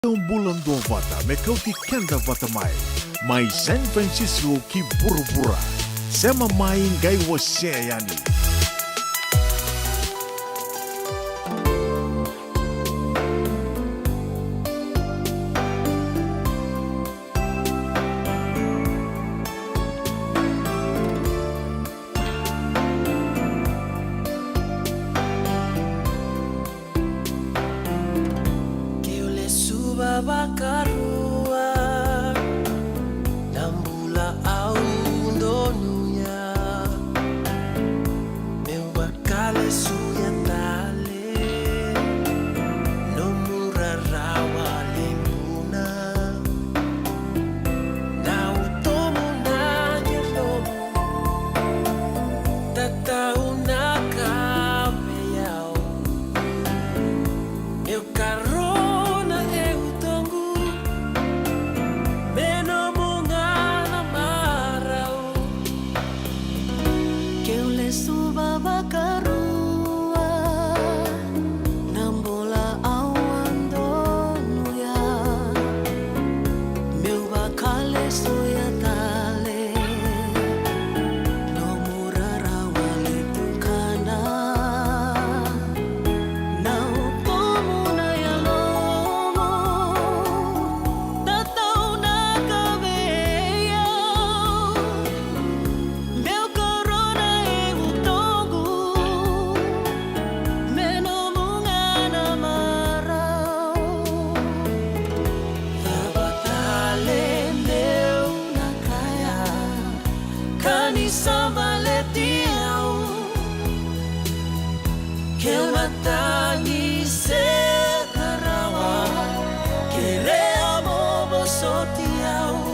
Ang bulan dua vata mekau ti kenda vata mai San Francisco ki buru-bura sema mai gai wase yani. Bakarua nambula au ndonuya meu bakale suya tale no murarawa lembuna na utomo na yelomo tatau na kabeau eu carro bakarua nambola awan donuya meu bakale soya tale no murarawa litukana na upomo na yalomo tatau na kabeya meu corona Sambaletiau que matani se karawa que reamo bosotiau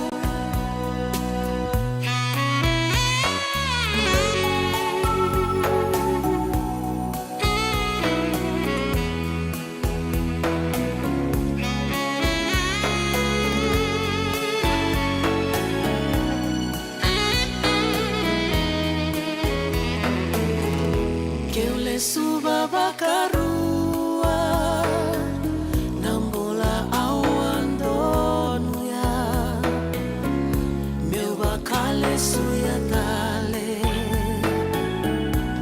suba bakarua nambola awan donuya meu bakale suya tale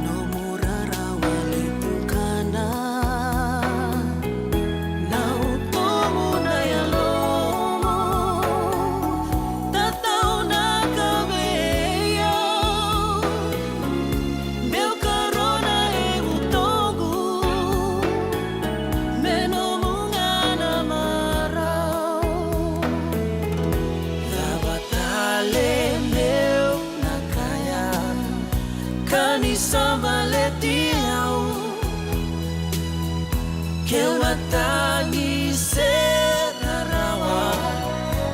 no murarawa litukana na utomo na yalomo tatau na kabeya meu Sambaletiau que matani se karawa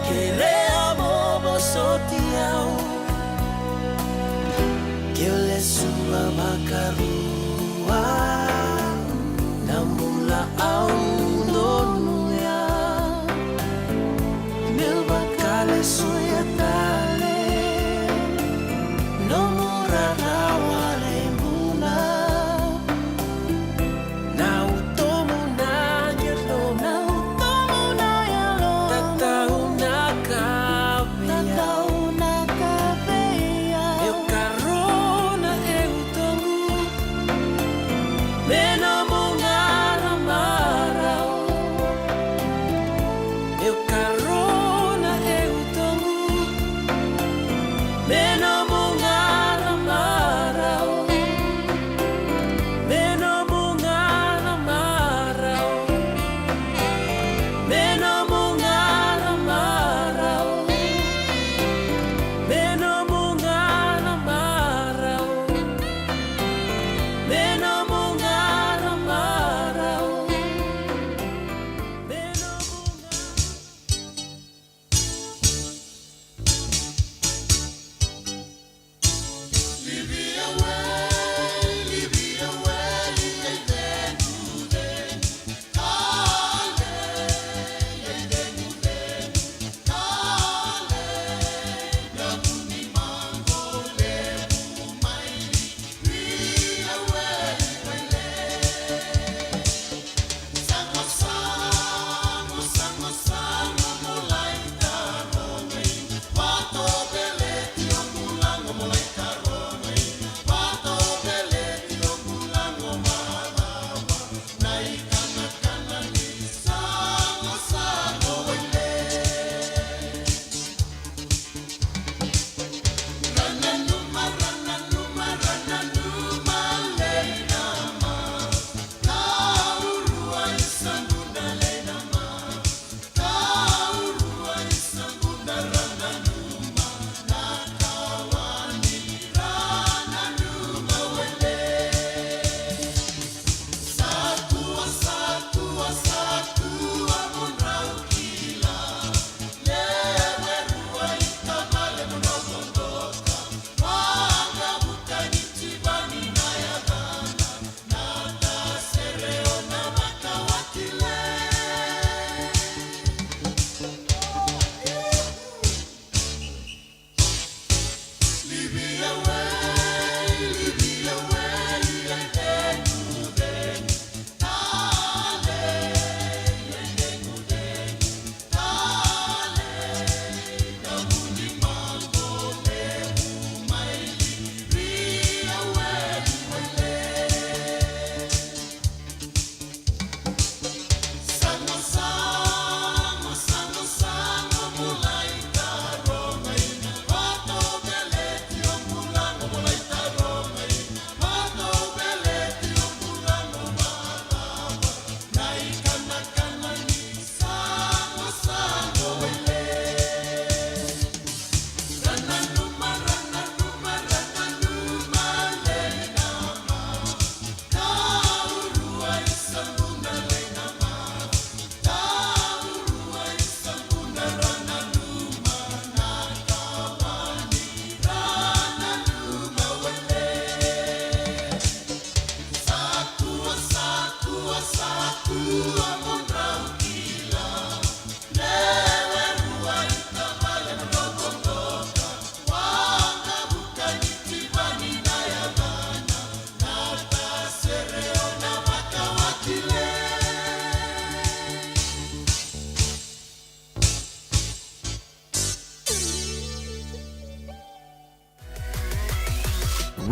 que reamo bosotiau que le suba bakarua namula au donuya meu bakale suya tale no murarawa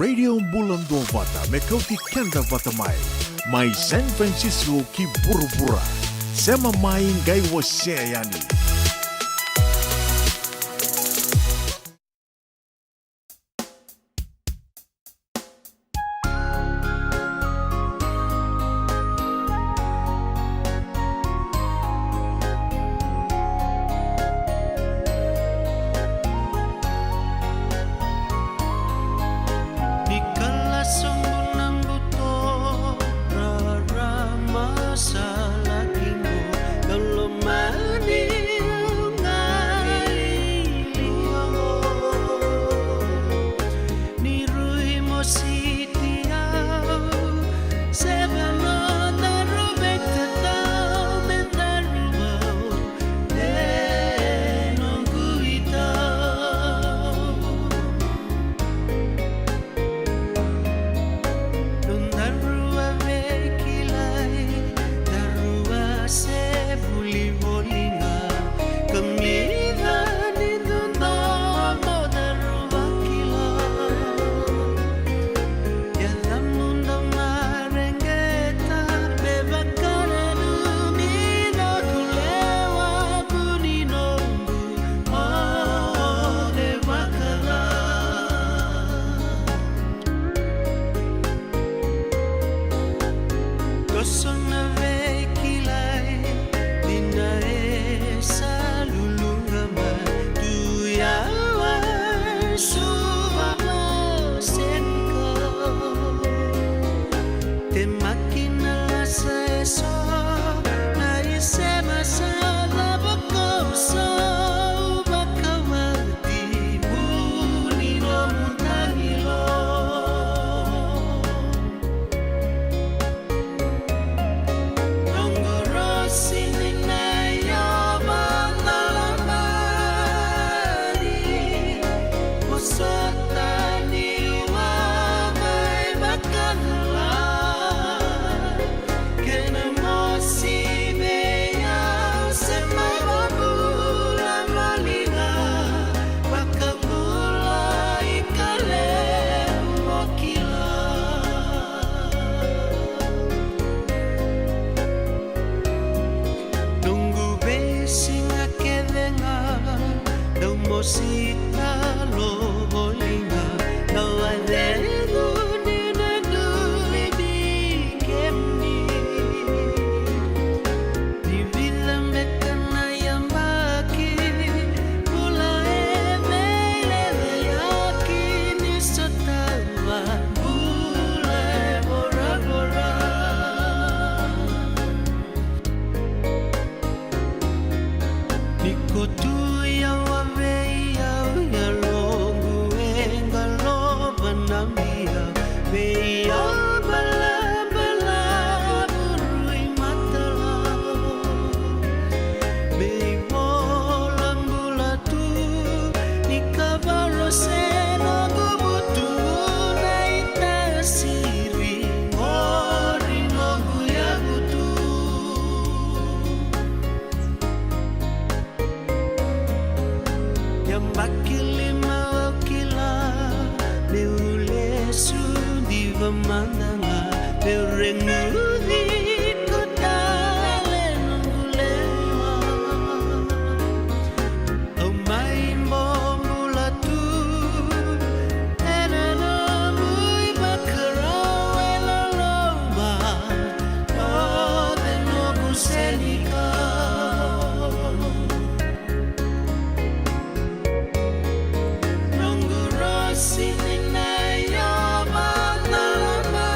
Radio Bulan Dua Vata me kauti kenda vata mai. Mai San Francisco ki bura-bura. Sema main gai wase yani. Sini na yo, ma, na, ma,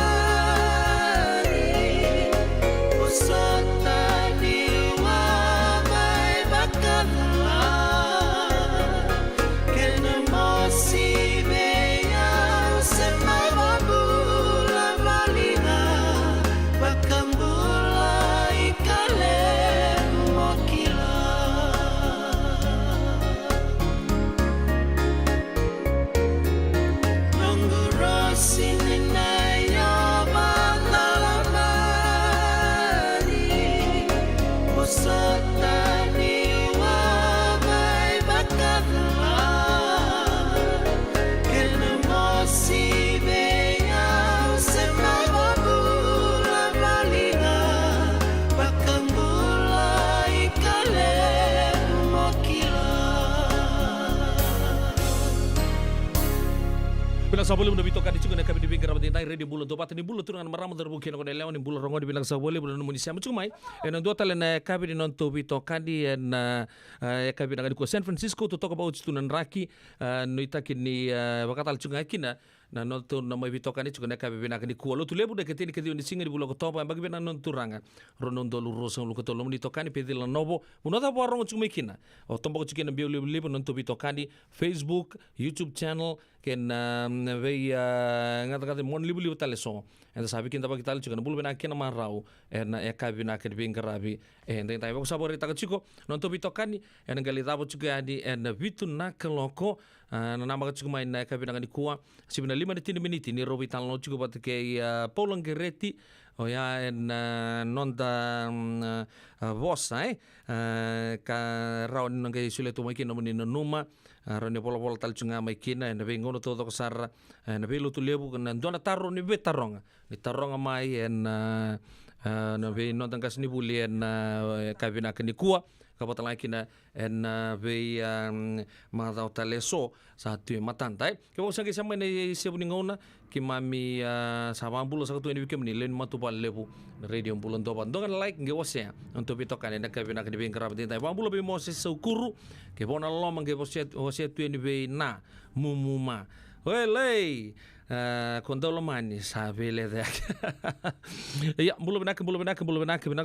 bilang sa boleh muna bito kadi juga kami di pinggir rapat intai ready bulan topat ni bulan turun maramu terbuki na kone lewan ni bulan rongo di bilang sa boleh bulan muni siam cumai en dua talen kami di nonto bito kadi en kami di ko San Francisco to talk about tunan raki no itakini bakatal cunga kina na nonto na mai bito kadi juga kami bina kadi kualo tu lebu de ketini kadi di singa di bulan ko topa bagi bina nonto ranga ronondo lu rosa lu ketolo muni tokani pedil novo bunota po rongo cumai kina o tombo ko cikina biu lebu nonto bito kadi Facebook YouTube channel ken vei ngata mon libu tale so enda sabi kinta pa kitale chukana bulu bena kena marau na kabi na ken bingarabi enda tai ba sabori ta chiko non to bitokani enda gali dabo chuka adi enda bitu na keloko na nama chuka mai na kabi na ni kuwa sibina 5 menit ni robi tan lo chuka pat ke Paulo Gereti o ya en nonda vossa ka raun ngai sule to mai kina moni numa rone polo tal chunga mai kina en vengo no todo sar en velo tu lebu kan dona tarro ni betaronga ni taronga mai en na ve no tangas ni buli en kabina kini kuwa kapatala kina en ve madau taleso sa tu matantai ke mo sangi sama ni sebu ni ngona ki mami sama bulo sa tu ni bikem ni len matu pal lebu radio bulan topan dongan like nge wase untuk bitokan en kabina kini bingkara bentai ba bulo be mo se sukuru ke bona lo mangi wase tu ni be na mumuma Wele, kontolo mani sabe le dek. Ya, bulu benak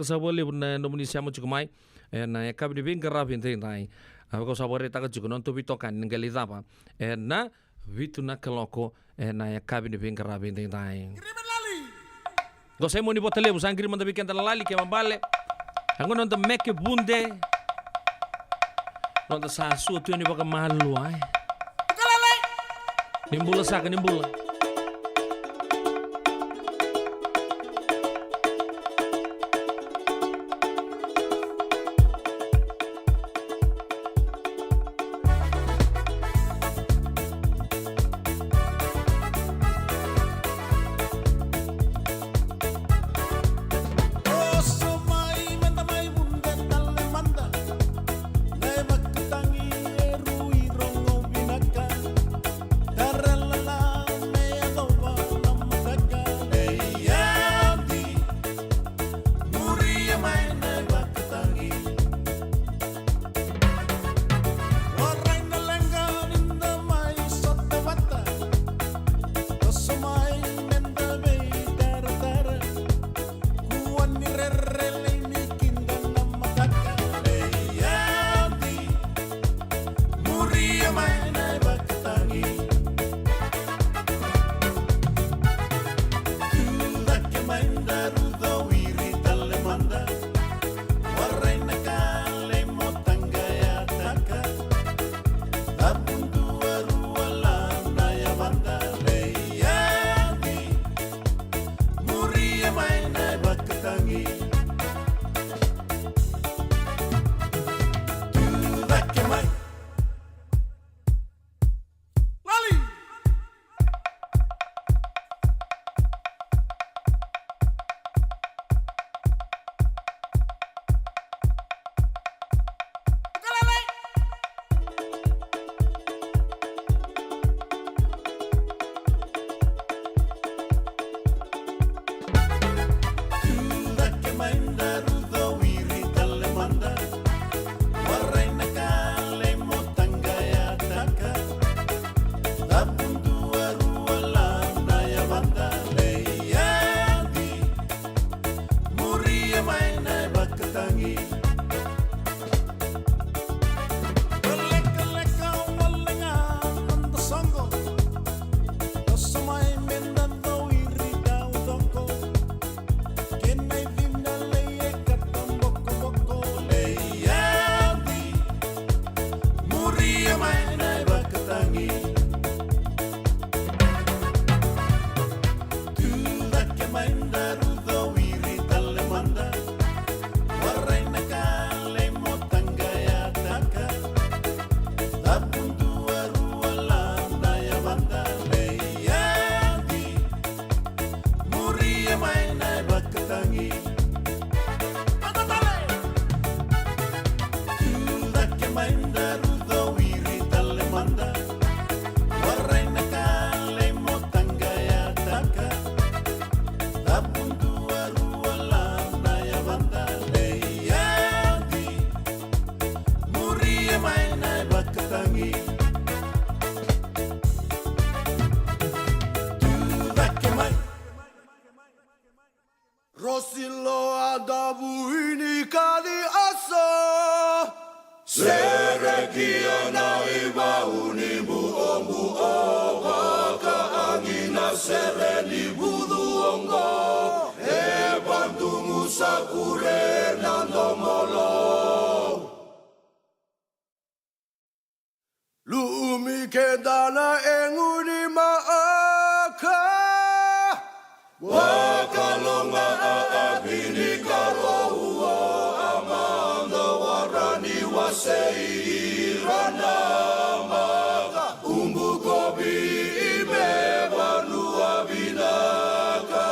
sabole buna nomuni siamo cukumai. Na kabi di bingkar rapin tentai. Ako sabore taka cukup nonto bitokan ngali dapa. Na vitu na keloko na kabi di bingkar rapin tentai. Go sai moni botele bu sangri manda bikin lali ke mambale. Ango nonto meke bunde. Nonto sasu tu ni baka malu ai. Nimbula saka nimbula. Darrella Lumi kendana engudi maaka wakalonga aabini karohua amanda warani waseirana maka umbu kobi ime banua binaka.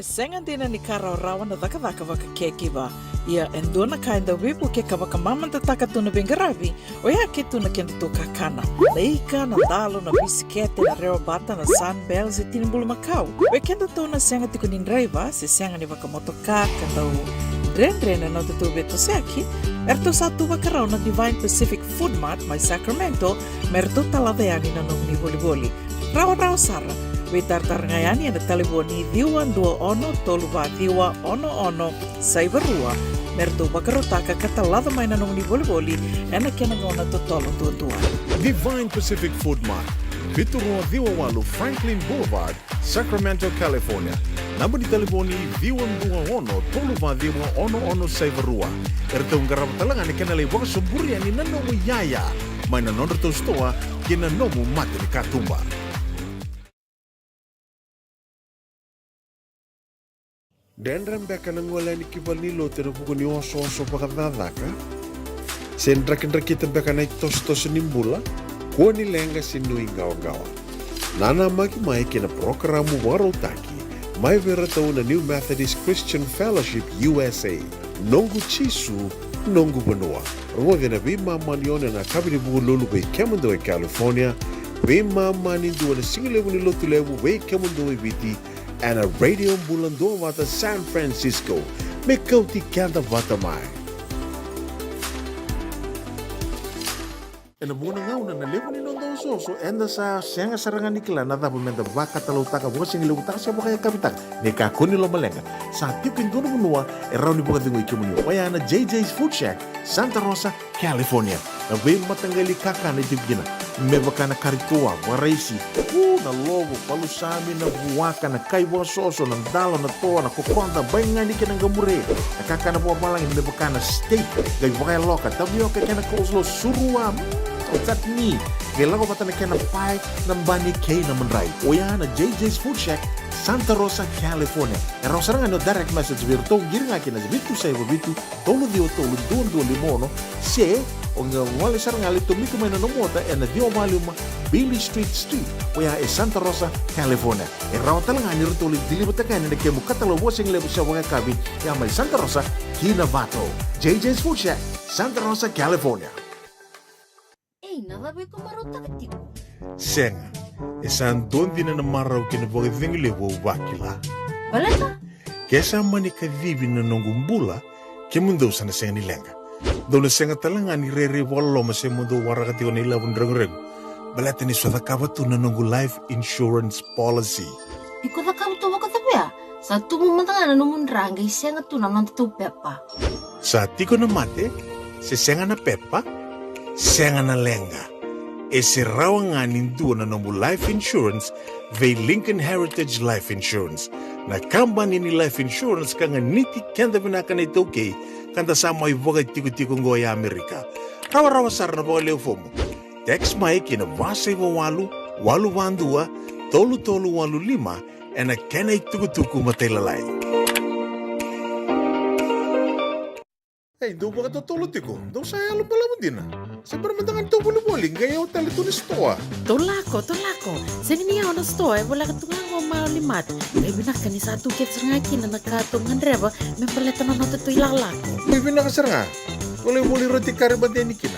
e sengan dina ni kara rawa na daka waka kekiwa. Ia endona kainda wipu ke kawaka mamanta taka tuna bengaravi, o ia ke tuna kenda tu kakana. Leika na dalo na bisikete na reo bata na sunbells e tinimbulu makau. We kenda tuna senga tiku nindraiva, se senga ni waka motoka kandau Dren na tutu beto seki, erto satu wakarau na Divine Pacific Food Mart mai Sacramento, merto talaveani na nung ni boli-boli. Rawa sara, we tartar ngayani na taliboni diwan dua ono toluwa diwa ono saivarua, merto wakarotaka katalada mai na nung ni boli-boli, ena kena ngona totolo tua. Divine Pacific Food Mart, Viturua Diwawalu Franklin Boulevard, Sacramento, California. Namba di telefoni Diwan Dua Ono Toluva Diwa Ono Saivarua. Erto ngarap talangan ni kena lewang semburi ni nanomu yaya. Maina nondor to stoa kena nomu mati ni katumba. Dan rembeka nangola ni kibal ni lo tere buku ni oso pakadadaka. Sendra kendra kita beka na tos nimbula. Ko ni lenga sinui gawa-gawa. Nana maki mai kena programu warotaki. Mai vera tau na New Methodist Christian Fellowship USA. Nongu chisu, nongu benua. Rua gena bima manione na kabini buku lulu bei Kemando e California. Bima mani dua na singilewu ni lotu lewu bei Kemando e Viti. And a radio bulan dua wata San Francisco. Mekauti kanda wata mai. Ena muna ngau na nalewa ni nondo so enda sa senga sarangan nikla na dabu menda baka talau taka buka singi lewu taka siapa kaya kapitang neka kuni lo malenga sa tipin dono menua erau ni buka tingu ikimuni waya na JJ's Food Shack Santa Rosa, California na vei matanggali kaka na tibgina mebaka na karitua waraisi na logo palusami na buwaka na kaiwa soso na dalo na toa na kukonda bayangani ka ng gamure na kaka na buwa malang mebaka na steak gay wakay loka tabiyo ka kena kauslo surua Otat ni, kailan ko pata na kena pie ng bani kay na manray. O yan na JJ's Food Shack, Santa Rosa, California. Erang sarang ano direct message virto, giring akin na bitu sa iba bitu, tolo dio tolo, duon limono, se, o nga wali sarang ali tumiko may nanomota, na dio maluma, Billy Street. O yan Santa Rosa, California. Erang talang ani rito ulit dilibot na kanin na kaya mukatalo wasing lebo sa mga kabin, yan may Santa Rosa, Kinabato. JJ's Food Shack, Santa Rosa, California. Nalabi ko marutakti. Senga, isang doon din na namaraw kinabaga lewo wakila. Wala ka? Kesa mani kadibi na nongumbula, kemundo sana senga nilenga. Doon na senga talanga ni rere walo masemundo warakati ko nila wundrang-reng. Balata ni swada kabato na nongu life insurance policy. Iko na kam tuwa ka tabi Sa tumumantanga na numundrang gay senga tu naman tutupepa. Sa tiko na mate, si senga na pepa, senga na lenga. E si rawa nga ninduwa na nomu life insurance vei Lincoln Heritage Life Insurance. Na kambani ni life insurance ka nga niti kenda binaka na ito kay kanda sa mga ibagay tiko-tiko ngoya Amerika. Rawa-rawa sara na baka leo fomo. Text mai kina wasay wawalu, walu wandua, tolu walu lima, e na kena ituku-tuku matay lalay. Do ba ka totolo tiko? Do saya lo pala mo din na. Sa permantangan to boli-boli, gaya o talito ni stoa. Tolako. Sini niya ako na store, wala ka tungang ko maulimat. May binaka ni sa atu kits nga kina nakatungan reba, may paleta na nato ito ilalako. May binakasar nga. Wala boli roti karibate ni kina.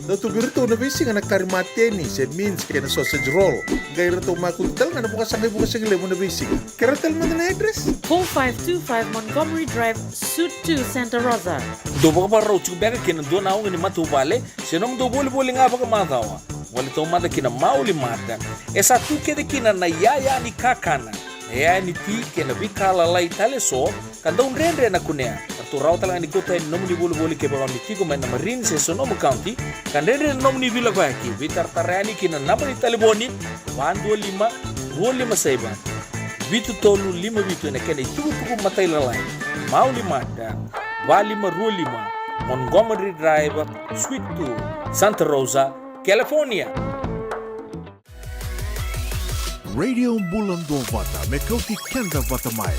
Dato birito na bisi nga nakarimate ni, said means kaya na sausage roll. Gaya rito makuntal nga na bukas ang lemo na bisi. Kaya tal mo na address? 4525 Montgomery Drive, Suite 2, Santa Rosa. Do ba ka pa raw beka kina do na ako ni matubale, sinong do boli-boli nga ba ka matawa? Wali to mata kina mauli mata. Esa tu kede kina na yaya ni kakana. Yaya ni ti kina bikala lai tale so, kanda un rendre na kunea. Tu raw talaga ni kota nomu ni boli-boli ke ba mi tigo man na Marine se Sonoma County, kanda rendre nomu ni vila ko aki, vitar tarani kina napa ni taliboni, 125 saiba. Vitu tolu 5 vitu na kena ituku matay lalay. Mauli mata. 525 Montgomery Drive, Suite 2, Santa Rosa, California. Radio Bulan Dua Vata, Mekauti Kenda Vata Mai.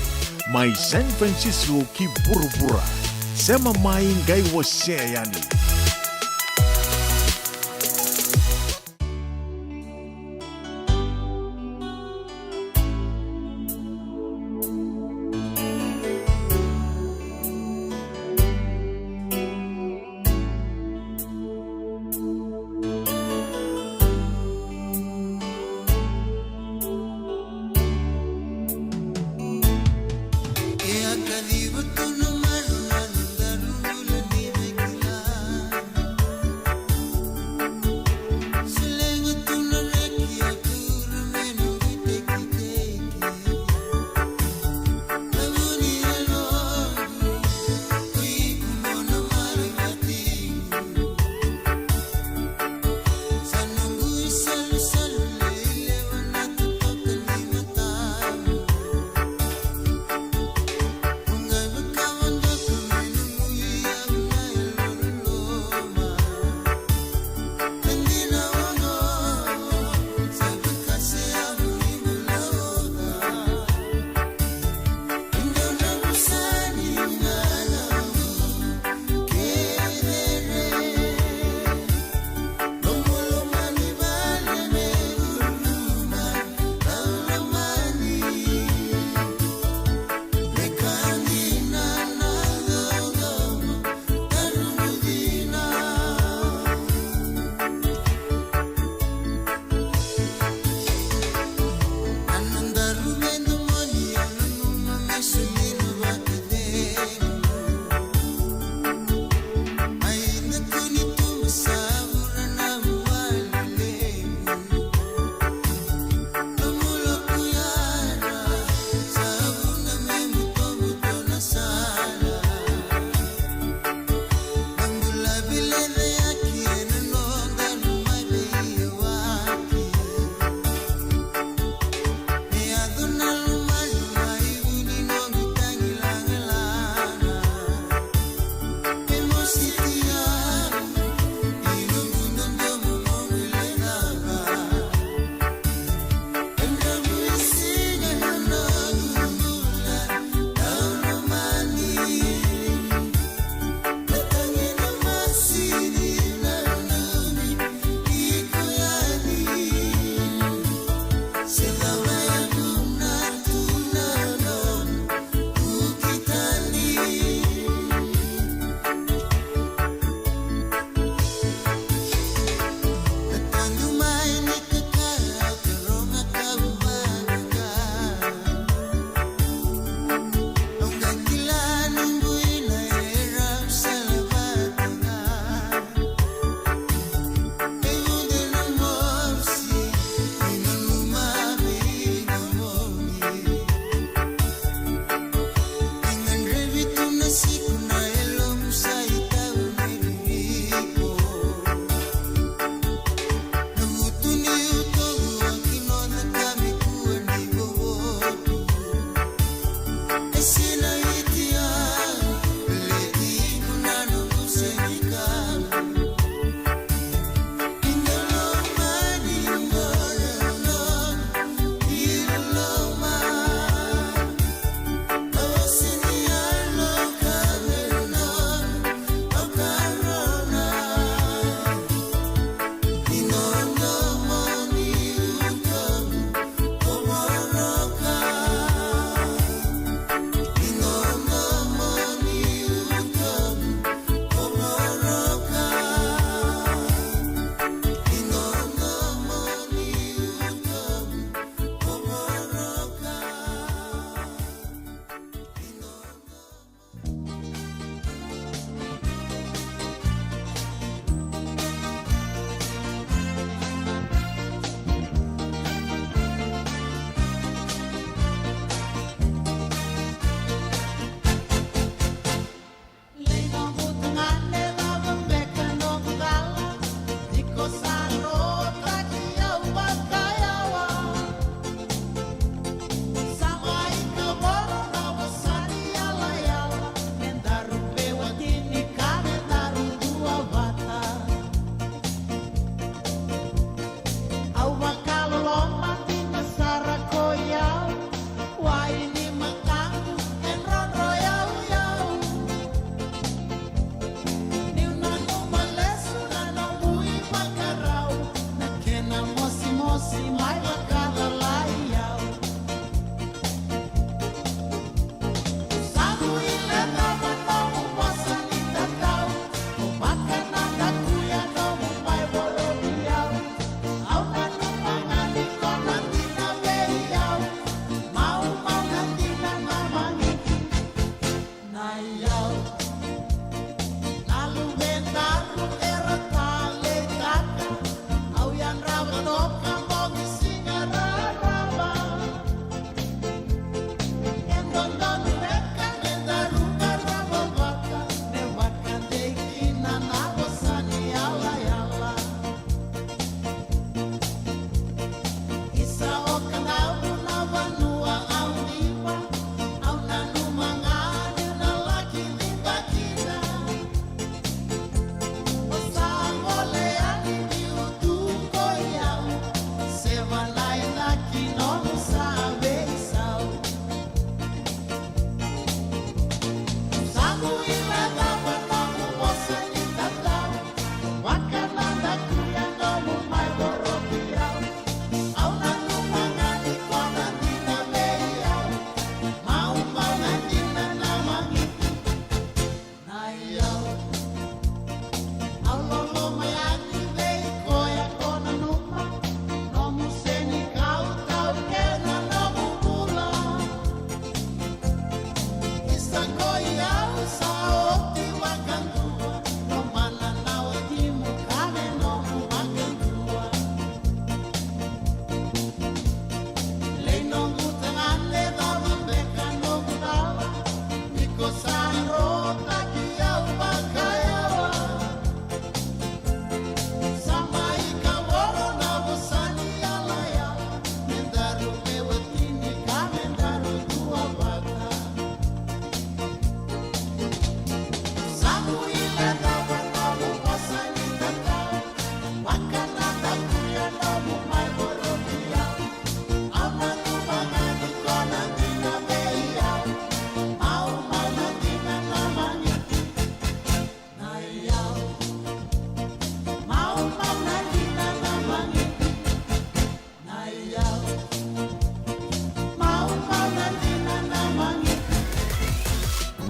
Mai San Francisco ki Burubura. Sema mai ngai waseyani.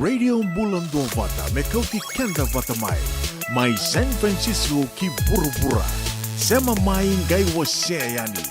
Radio Bulan Dua Vata, mekauti kenda vata mai. Mai San Francisco ki burubura. Sema mai ngai wase yani.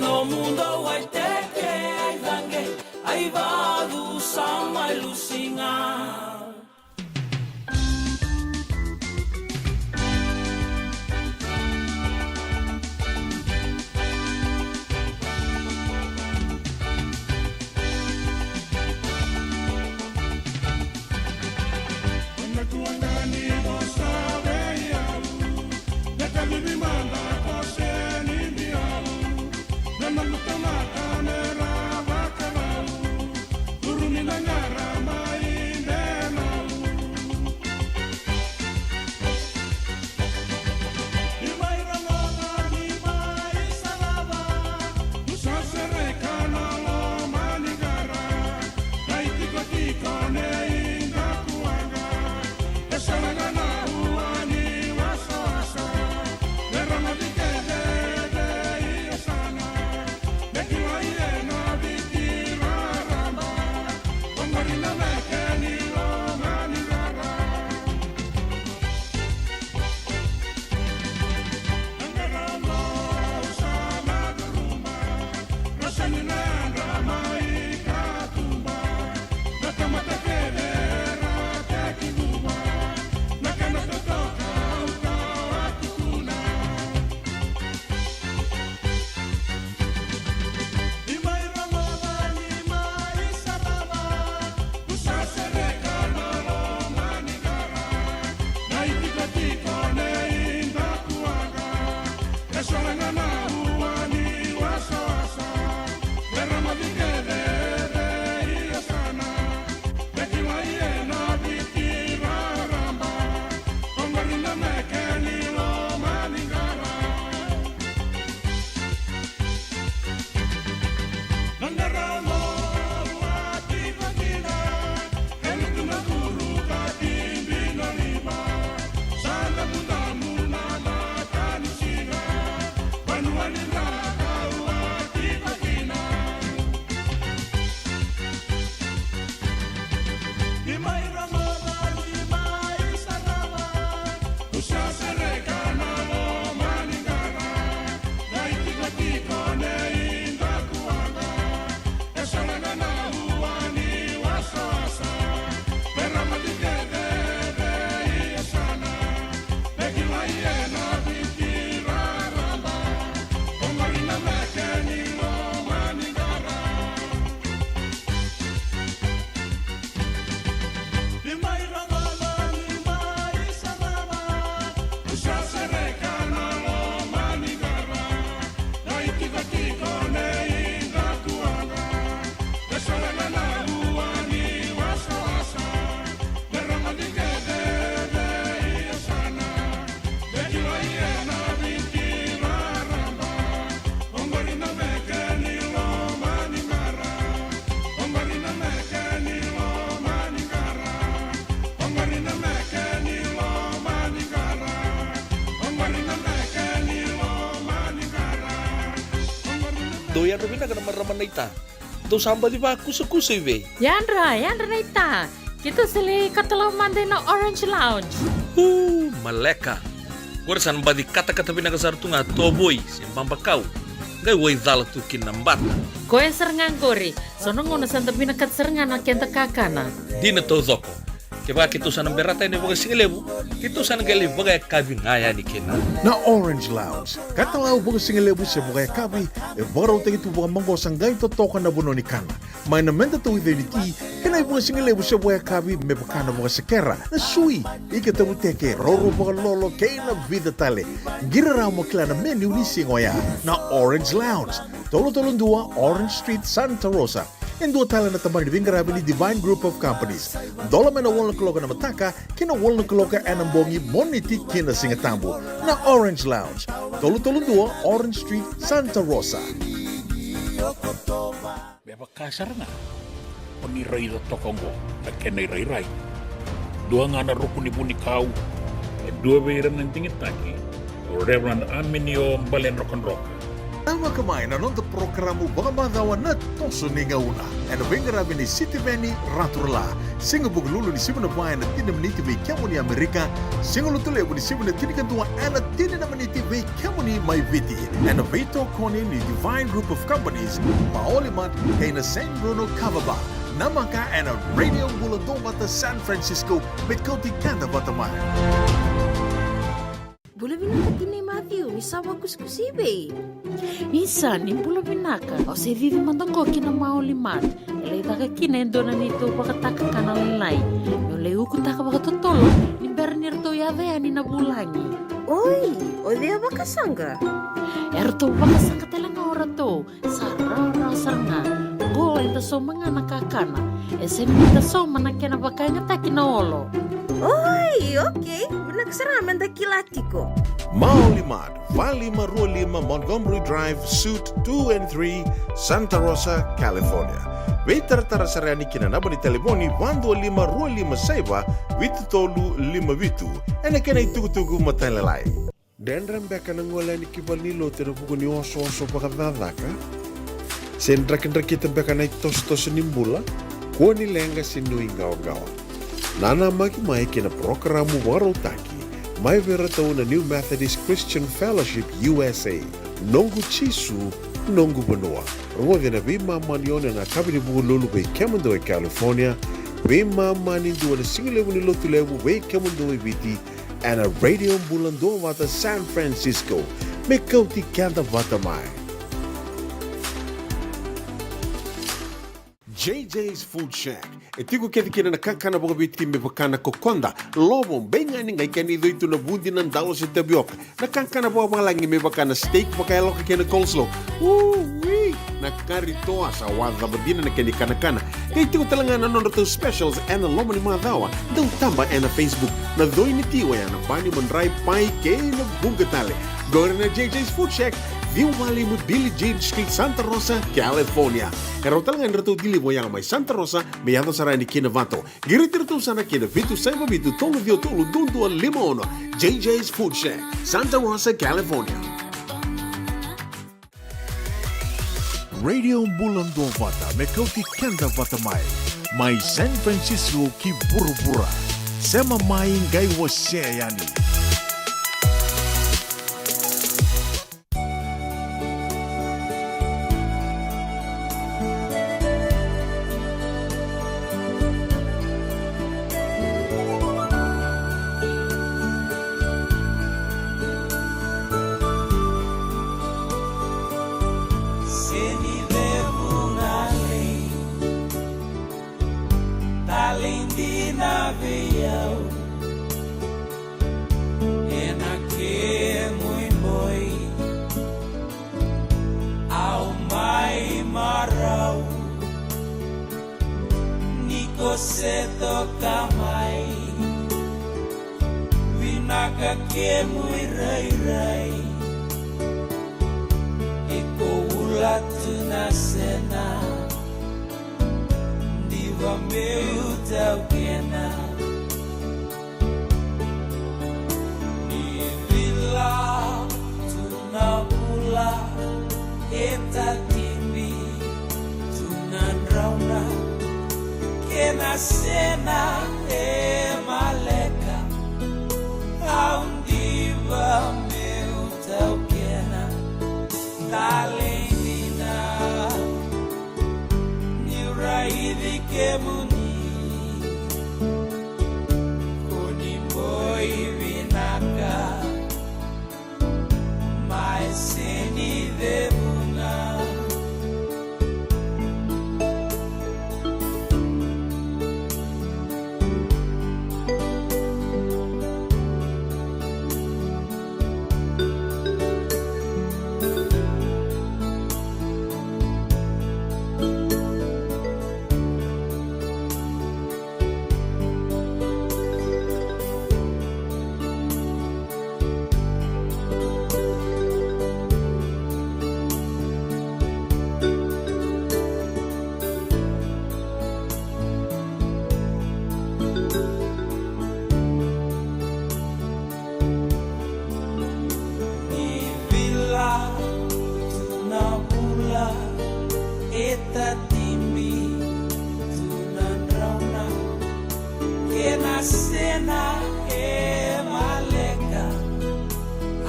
No mundo waiteke ai vange ai vadu sama lusinga. Do yan rin na raman na ita. Do samba di ba kusa-kusa iwe. Yandra na ita. Kita sili katalaw manday na Orange Lounge. Maleka. Warasan ba di kata-kata pinakasartunga toboy simpang bakaw. Gay way dala tu kinambat. Koe serengan kori. Sono ngono santa binakat serengan na kenta kakana. Di na to zoko. Kaya kita sana berata ini bagai singlebu. Kita sana gali bagai kabin ngaya ni kena. Na Orange Lounge, katalaw baga singalebu siya baga kabi, baraw tayo ito baga manggosang gayon totokan na buno ni kana. May naman to ito ni ti, kanay baga singalebu siya baga kabi, may baka na baga sekera, na sui, ikatabu teke, roro baga lolo, kaya na vida tale. Giraraw mo kila na menu ni singoya, na Orange Lounge, tolo-tolong dua, Orange Street, Santa Rosa. En dua tala na taman ni Vingarabi ni Divine Group of Companies. Dola man na wala kaloka na mataka, kina wala kaloka anambongi moniti kina singatambo na Orange Lounge. Tolo-tolo dua, Orange Street, Santa Rosa. Beba kasar nga. Paniray da tokongo, nagkenay ray-ray. Dua nga na rupuni-puni kau, dua bayran ng tingit taki, o Reverend Aminio Balen Rock. Tama kamay na nung programo baka madawan na toso ni ngauna. Ano Vingarabi ni City Veni Raturla. Singa buglulo ni Simon Bayan at tinamniti may kamo ni Amerika. Singa lutulewo ni Simon at tinikantuwa at tinanamaniti may kamo ni Maiviti. Ano Vito Kone ni Divine Group of Companies. Paolimat kay na San Bruno Cavaba. Namaka and a Radio Buladong at San Francisco with Koti Kanda Bataman. Bula binaka ni Matthew, isawa kuskusibe. Isa, nimbula binaka. O se vivi mandoko kina maulimat. Elay taka kina endona nito bakataka kanalilay. Yolay ukutaka bakatotolo. Nimber nirto yave ani nabulangi. Oi, o dia bakasanga. Erto bakasanga telang orato. Sarara saranga. Go enta so mga nakakana. Esen enta so manakena bakanya takina olo. Oi, okay. Nagsaraman da kilatiko. Maulimat, Valima Rualima Montgomery Drive, Suite 2 and 3, Santa Rosa, California. Waiter tarasarani kinanaba ni telefoni 125 Rualima Saiba, Vitutolu 5 and kena itugutugu matalalay. Dendram beka nang wala ni kibal ni lote na buko ni oso-oso pakadadaka. Sendrakin-drakitan beka na itos-tos nimbula, kuha nilenga sinuingaw-gawa. Nana magimay kina programo waro taki, may veratao na New Methodist Christian Fellowship USA, Nongu Chisu, Nongu Banua. Ruwag na bima manyon na kabini buko lulu bay Kemundo ay California, bima manindu na singilewo ni lotulewo bay Kemundo ay Viti, and a radio bulando wata San Francisco, may kauti kanta vatamay. JJ's Food Shack. Itigo kaya kina nakakana mga bitim may pakana kokonda. Lobong, benga ni ngay kanido ito na bundi ng dalo sa tabiyok. Nakakana po mga langi may pakana steak pakayalo ka kina coleslaw. Woo-wee! Nakarito sa wala badina na kanikanakana. Kaya itigo talaga na nono specials and the lomo ni mga dawa. Daw tamba and na Facebook. Na doy ni tiwa yan. Ang bani mandray pay kaya na bungatali. Gawin na JJ's Food Shack. View Valley mo Billie Jean Street, Santa Rosa, California. Karo talaga nito dili mo yang may Santa Rosa, may yato sa rani kinavato. Giritirito sana kinavito sa mabitu tolo vio tolo dundo al limono. JJ's Food Shack, Santa Rosa, California. Radio Bulando Vata, may kauti kanda vatamay. May San Francisco ki burubura. Sema maing gay wasayani. Eta sena e maleka aundiva meu tau kena talendina ni raidi ke muni kuni boy vinaka mai seni devuna Sena e maleka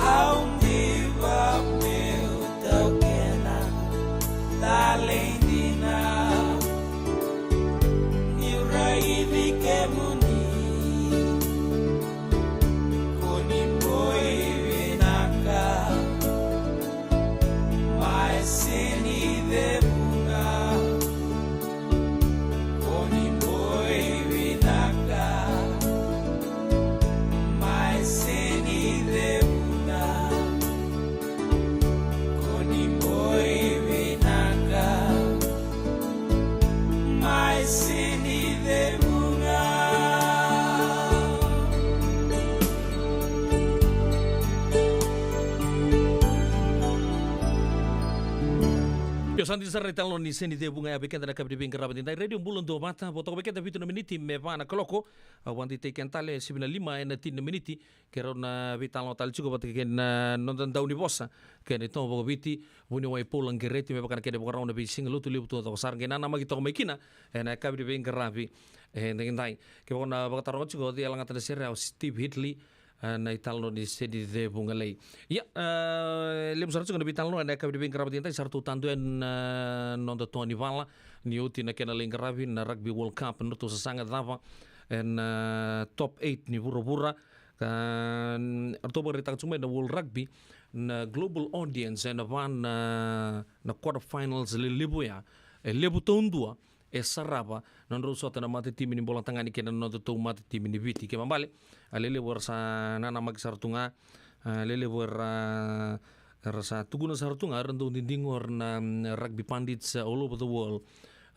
aundiva meu tau kena talendina ni raidi ke muni kuni boy vinaka mai seni devuna kuni boy vinaka seni devuna kuni boy vinaka mai seni devuna Yo santi sarre talon ni seni de bunga ya bekenda na kabdi binga rabat ndai radio bulon do mata boto bekenda vitu na miniti me vana koloko wandi teken tale 75 na 10 miniti kero na vitalon tal chuko bat ken non dauni bossa ken to bo viti buni wai polan gereti me bakana kede bokara na bi single tu libu to sar gena na magi to mekina na kabdi binga rabi ndai ke bona bakata ro chuko di alanga tale sere Steve Hitley na italno di sedi de bungalei ya lem sartu na bitalno na kabdi bin karabat intai sartu tandu en non da toni vala ni uti na kena lingarabi na rugby world cup no to sanga dava en top 8 ni bura arto berita cuma na world rugby na global audience en van na quarter finals libu ya libu tondua e saraba non ro sota na mate tim ni bola tangani kena non to mate tim ni viti ke mambale alele borsa nana mag sartunga lele bor rasa tuguna sartunga rendo dindingor na rugby pundits all over the world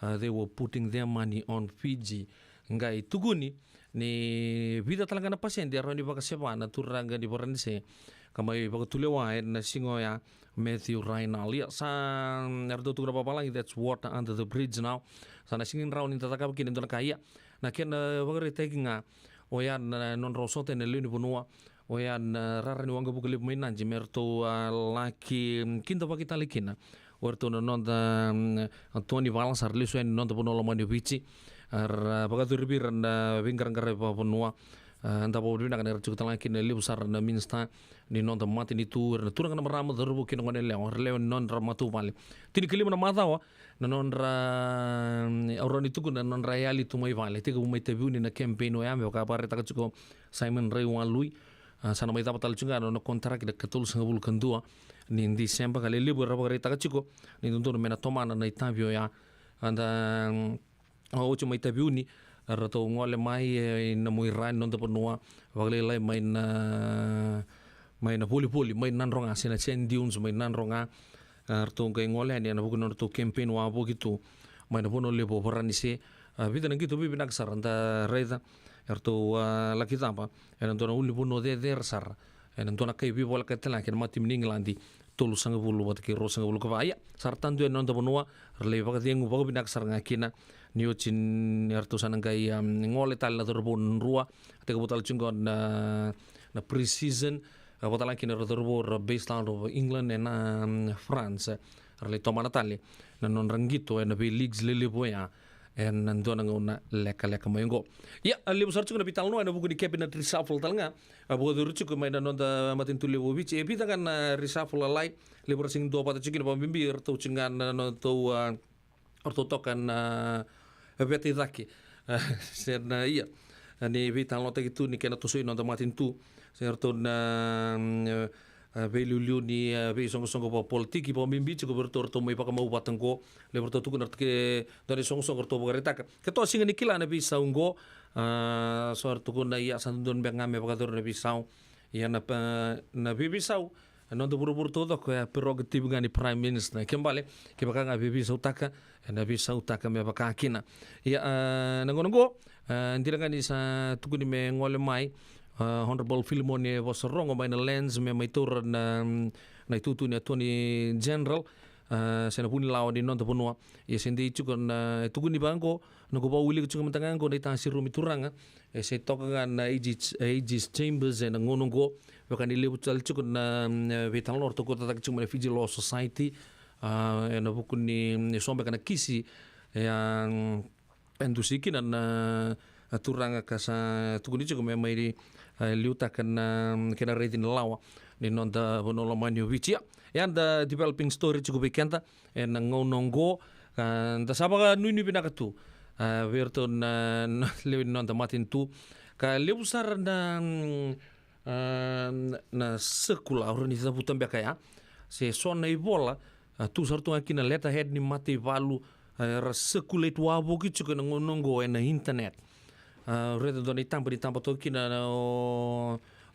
they were putting their money on Fiji ngai tuguni ni vida talaga na pasien di aroni baka sebana turanga di boranse kamay baka tulewa na singo ya Matthew Rainal ya sa nardo tugra papalang that's water under the bridge now sana singin raun inta takap kinin dona kaya na ken bagare taking oyan non rosote ne luni bunua oyan rarani wanga bukali mainan jimerto laki kinta pakita likina orto non da Tony Valens arliso en non da bunolo mani bici ar bagatu ribir na vingar ngare pa bunua anda bo dina kan ercuk talaki ne libusar na minsta ni non da mati ni tur na turang na marama darbu kin ngone leon non ramatu vale tini kelima na matawa na non ra auroni tuku na non rayali tu mai vale tiga umai tebu ni na campaign o yame ka pare taka chuko Simon Ray wan lui sana mai tapatal chunga no kontrak de katul sangabul kandua ni December kale libur ra pare taka chuko ni nundur mena tomana na itavio ya anda o chuma itabiu ni rato ngole mai na mui ran non tapo noa wagle lai mai na poli mai nan ronga sina chen dunes mai nan ronga rato ngai ngole ni na buku to campaign wa bo gitu mai na bono lebo porani se vida nang gitu bibinak saranda reda rato la kitapa en to na uli bono de sar en to na kai bi bola katela ken matim ninglandi tolu sanga bulu wat ki ro sanga bulu ka ya sartan tu non tapo noa rele ba ka bago binak sar ngakina niocin artusan ngai ngole tal na torbon rua te botal chingon na pre-season botal kin na torbor based out of England and France rele to manatali na non rangito na be leagues lele boya en nandona ngona leka mayengo ya libu sarchu na bital no ana buku di cabinet reshuffle talnga abu duruchu ko maina nonda matin tu libu bici epita kan reshuffle alai libu sing do pata chikin pa bimbi erto cingan no to orto tokan beti daki sen iya ni bital no gitu ni kena tusui nonda matin tu serto na Beliu ni be song pa politik pa mimbi chico bertor to mai pa mau batang ko le bertor tu kunart ke dari song to berita ke to singa ni kila na bi saungo sor tu kun ya sandun be ngame pa na bi sau ya na bi sau non to buru to ko prerogative ngani prime minister kembali ke pa nga bi sau taka na bi sau taka me pa kina ya nangongo ndira ngani sa tu kun me ngole mai Honorable Filimone was wrong on the lens me mai tur na itutu ni Attorney General sena puni lawa di non tapunua ya sendi chukon tuguni bangko no ko bawili chukon mantangan ko dai tansi rumi turanga se tokan Aegis Chambers en ngonongo wakan ile butal chukon na vetan lor to ko tatak chukon Fiji Law Society en bukun ni sombe kana kisi yang endusikin na turanga kasa tuguni chukon me mai liuta kena rating lawa ni nonda bonolo manio vicia and the developing story cukup bekanta en ngonongo da sabaga nuni binakatu verto na lewin nonda matin tu ka lebusar na sekula orang ni sabutan bekaya se sona ibola tu sartu akina leta head ni mati valu sekula itu abo kicu kena ngonongo en internet Redo doni tampa to kina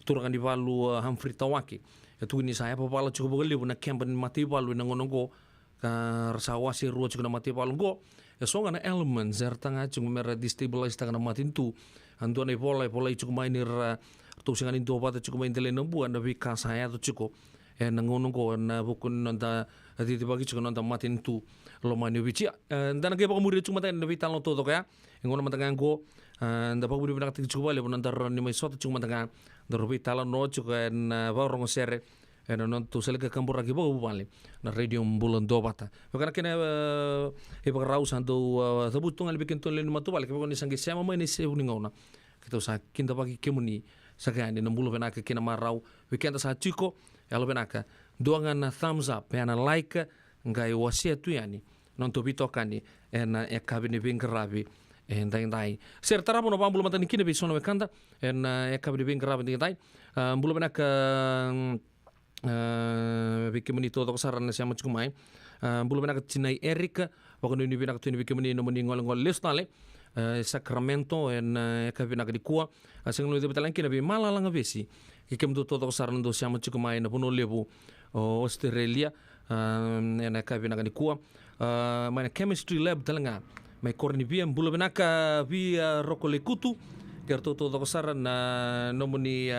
turangan di valu Humphrey Tawaki itu ini saya papala cukup beli na kampan mati valu na ngonongo ka rasawasi ruo cukup mati valu go so ngana element zertanga cukup mera destabilize tanga mati tu antu na pola cukup mainir tu singan itu apa cukup main tele nombu anda bika saya tu cukup na ngonongo na bukun nonta di bagi cukup nonta mati tu lo mani bici dan ke pakamuri cuma tan nabi talon to ya ngono matangan go da paguri bina kati cukup bale bonantar ni mai sota cuma matangan da rubi talon no cukup na barong sere en non tu seleka kampur lagi bawa bale na radio bulan do bata karena kena e pagrau santo sebut tungal bikin ton len matu bale ke ni sangi sama mai ni se uningona kita sa kinta pagi kemuni sakani na bulu benaka kena marau weekend sa chico elo benaka doangan na thumbs up pena like ngai wasia tu yani non to bitokani en e kabini bingarabi en dai ser tarapo no bambulu matani kine bi sono kanda en e kabini bingarabi dai bulu benaka bikimuni to saran siamo chumai bulu benaka chinai Eric wakon ni benaka tu ni bikimuni no moni ngol lestale Sacramento en e kabina di kuwa aseng no de betalan kine bi malalanga besi kikem to saran do siamo chumai na puno lebu Australia en kabina di kuwa mana chemistry lab talanga mai korni biam bulu benaka via rokole kutu kerto to saran na nomoni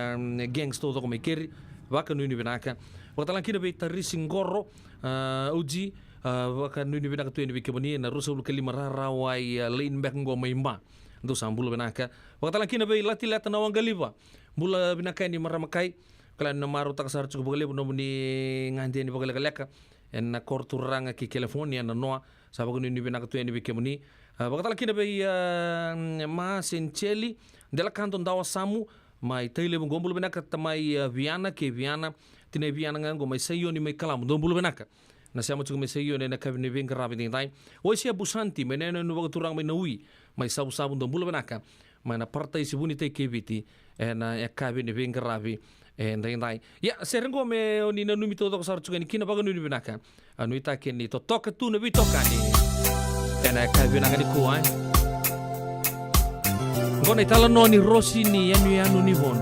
gangs to mai keri waka nuni benaka wakatalan kina be tarising gorro uji waka nuni benaka tu ni bikebani na rusa ulu kelima rarawai lean back ngo maimba ndo sambulu benaka wakatalan kina be lati lata na wangaliva bula benaka ni maramakai kala na maru takasar cukup bagale nomoni ngante ni bagale kaleka en na korturanga ki California na noa sabago nuni benaka tu ni bikebani wakatalan kina be ma sencheli dela kanton dawa samu mai taile gombulu benaka tamai Viana ke Viana tine Viana ngango mai sayo ni mai kalam dombulu benaka na siamo chugo mai sayo ne na kabini ving rabi ding tai o sia busanti meneno no bago turang mai naui mai sabu sabu dombulu benaka mai na partai sibuni te kebiti na e kabini ving rabi en ding tai ya serengo me oni na numi to sar chugo ni kina bago nuni benaka anu ita keni to toka tu no bitokani na kabini ngani kuai Ngone tala no ni Rossi ni yanu ni von.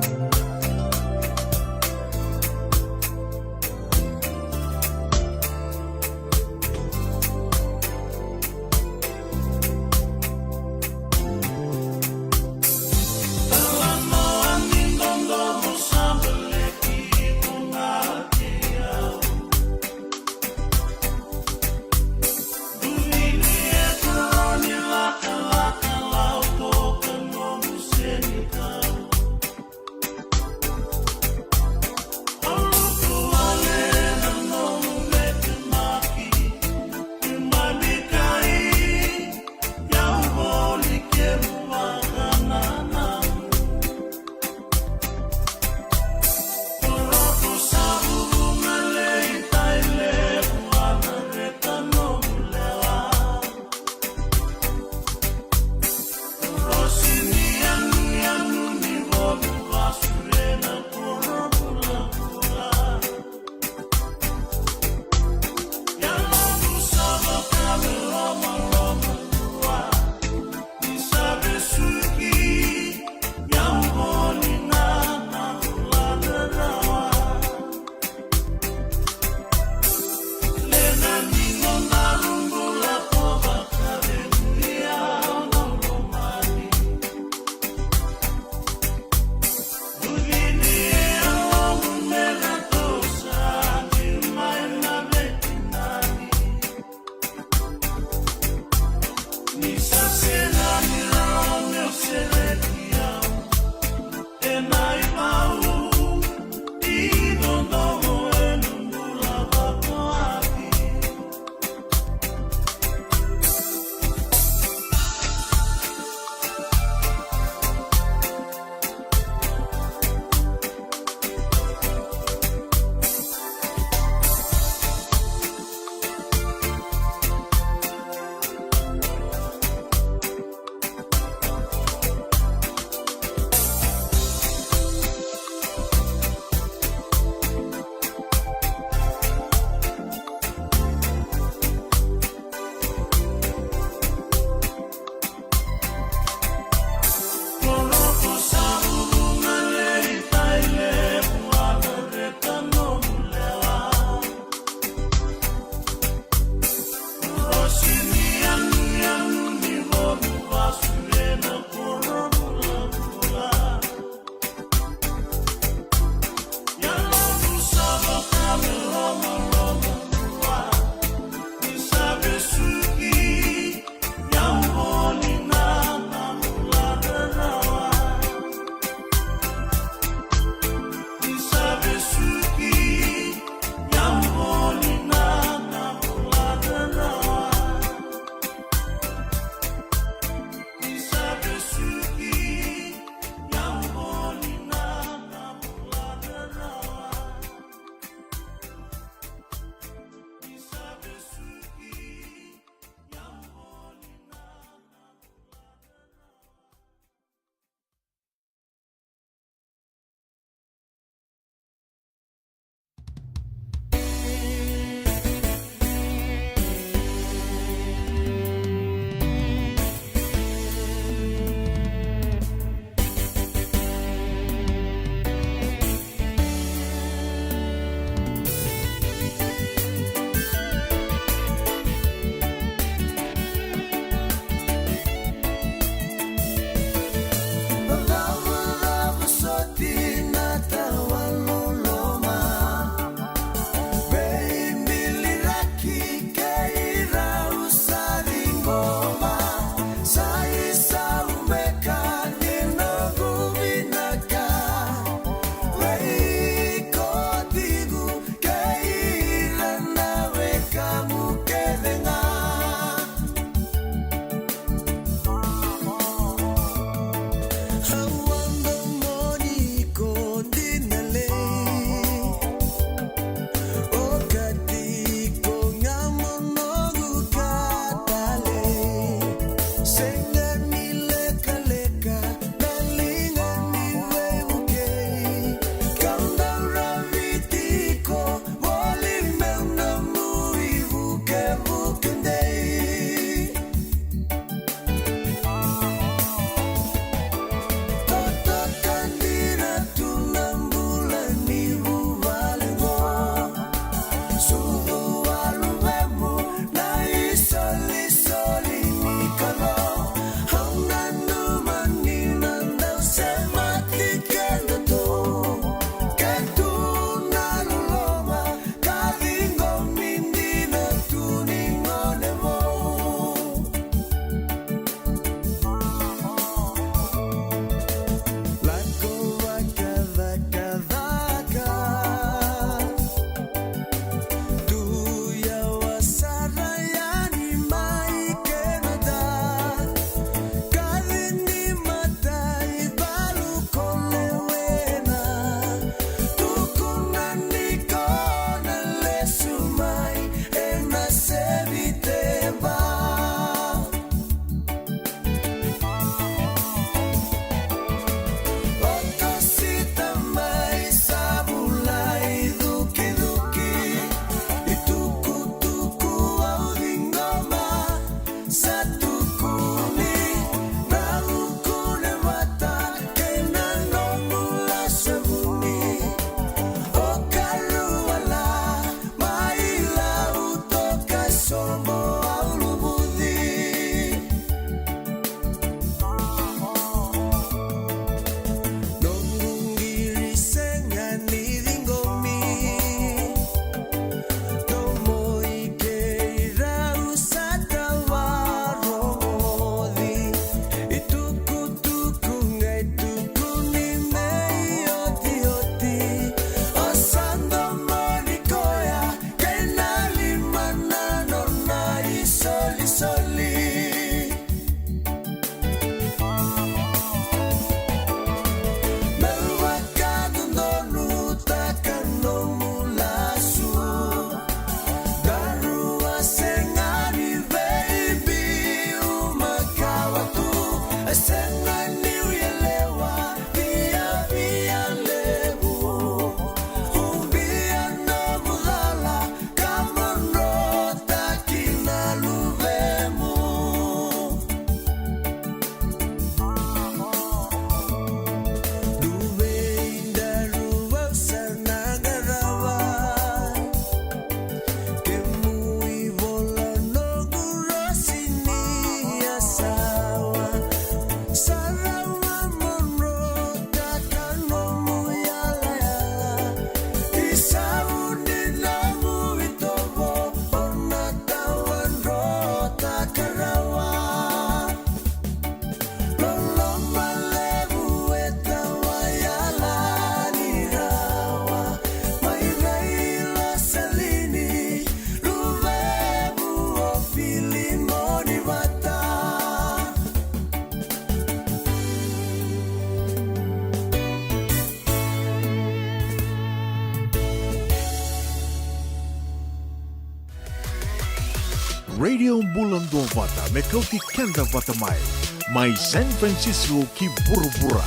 Radio Bulan Dua Vata Mekauti Kenda Vata Mai San Francisco ki Burubura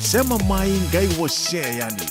Sema mai ngai waseyani.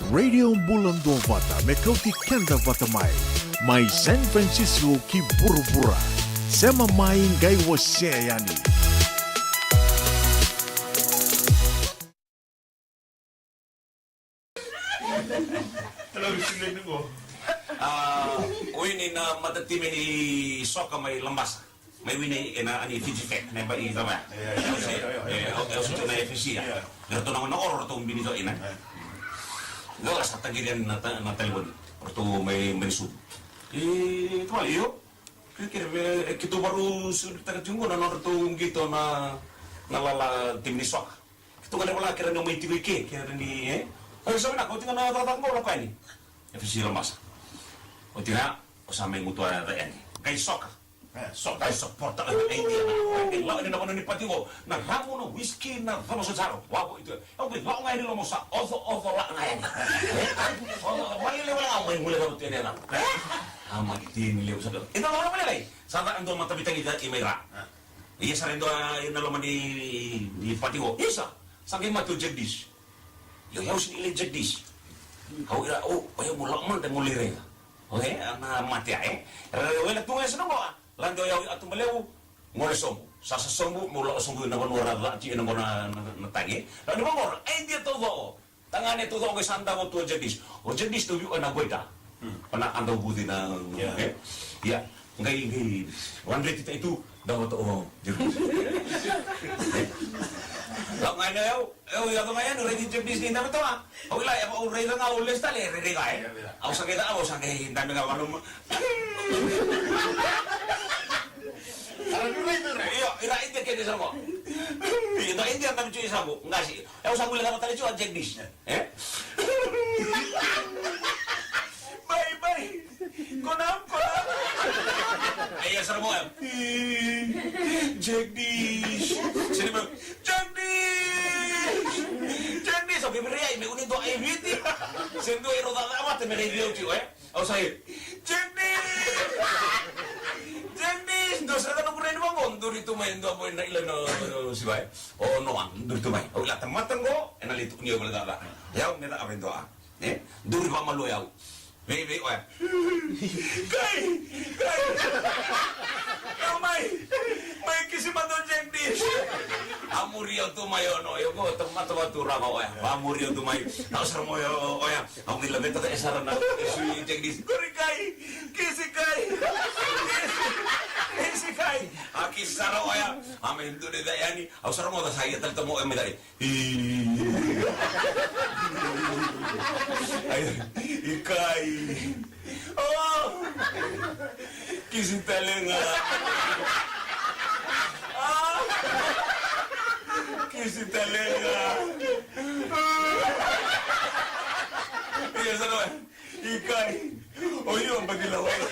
Radio Bulan Dua Vata Mekauti Kenda Vata Mai San Francisco ki Burubura Sema mai ngai waseyani. Wini na matatimi ni soka may lambas. May wini ina ani Fijifek na ba itama. Oke, na efisia. Nerto na nor to binito ina. Gak sa tagirian na telepon. Orto may menisud. Kali yo. Kira kita baru sudah tunggu na norto gitu na nalala tim ni soka. Kita kan wala kira no may tiwi ke kira ni Ay sabi na ko tinga na tatanggo la kani. Efisia lambas. O tinga usama yung mutuwa na yan. Kay soka. Soka ay supporta ang idea na. Kailangan na naman ni Patigo. Nagramo ng whiskey na vamos sa saro. Wago ito. Ang bigla nga nila mo sa ozo la nga yan. Malili wala nga may muli na ito yan. Ang magitin nila sa doon. Ito naman naman nila eh. Saan ang doon matabitang ita imayra. Iya sa rin doon yung nalaman ni Patigo. Isa. Saan kayo matu jagdish. Yung yaw sinili jagdish. Kau ira, ayaw mo lakman tayo muli rin. Okay, ang mati ay. Wala tunga sa namo. Lando yaw atong balew. Ngore sombo. Sa sombo mula sombo na banora la ti na natagi. Lando mo ay dia todo. Tangane todo kay sanda mo to jadis. O jadis to yu na goida. Pana ando budi na. Ya. Ngai. Wan rate itu daw to. Lang ngayon ya to ngayon ready to business na to ah. Wala ya pa ready na ulis tali ready ka eh. Ako sa kita ako sa kay dami nga walong. Alam mo ito na. Ira India kaya sa mo. Ito India kami cuy sa mo. Enggak sih. Ako sa mula ka tali cuy Jack Dish. Bye. Konam. Ayah sa mo. Jack Dish. Sini mo. Jack Dish. Okay, beri may unin to ay biti. Sendo ero da amat may radio cuy Ako sa Jack Dish, dosa ka na po rin naman ko. Dito may ndo mo na ilan na si Bay. O noan, dito may. O ilan tamatan ko, nalito niyo pala dala. Yaw, nila abin to ah. Duri pa maluyaw. May, oya. Kay! May kisiman doon Jack Dish. Amuriyo tumayo no. Yung ko, matawatura ko oya. Amuriyo tumayo. Nausar mo oya. Ako nilabit na esara na. Esu Jack Dish. Kuri kay! Kisi kay! Kisara oya. Amin doon dayani. Ausar mo da saya talita mo emilay. Ikay. Oh! Kisi talenga. Kisi talenga. Iya sana. Ikay. Oh yun bagilaway.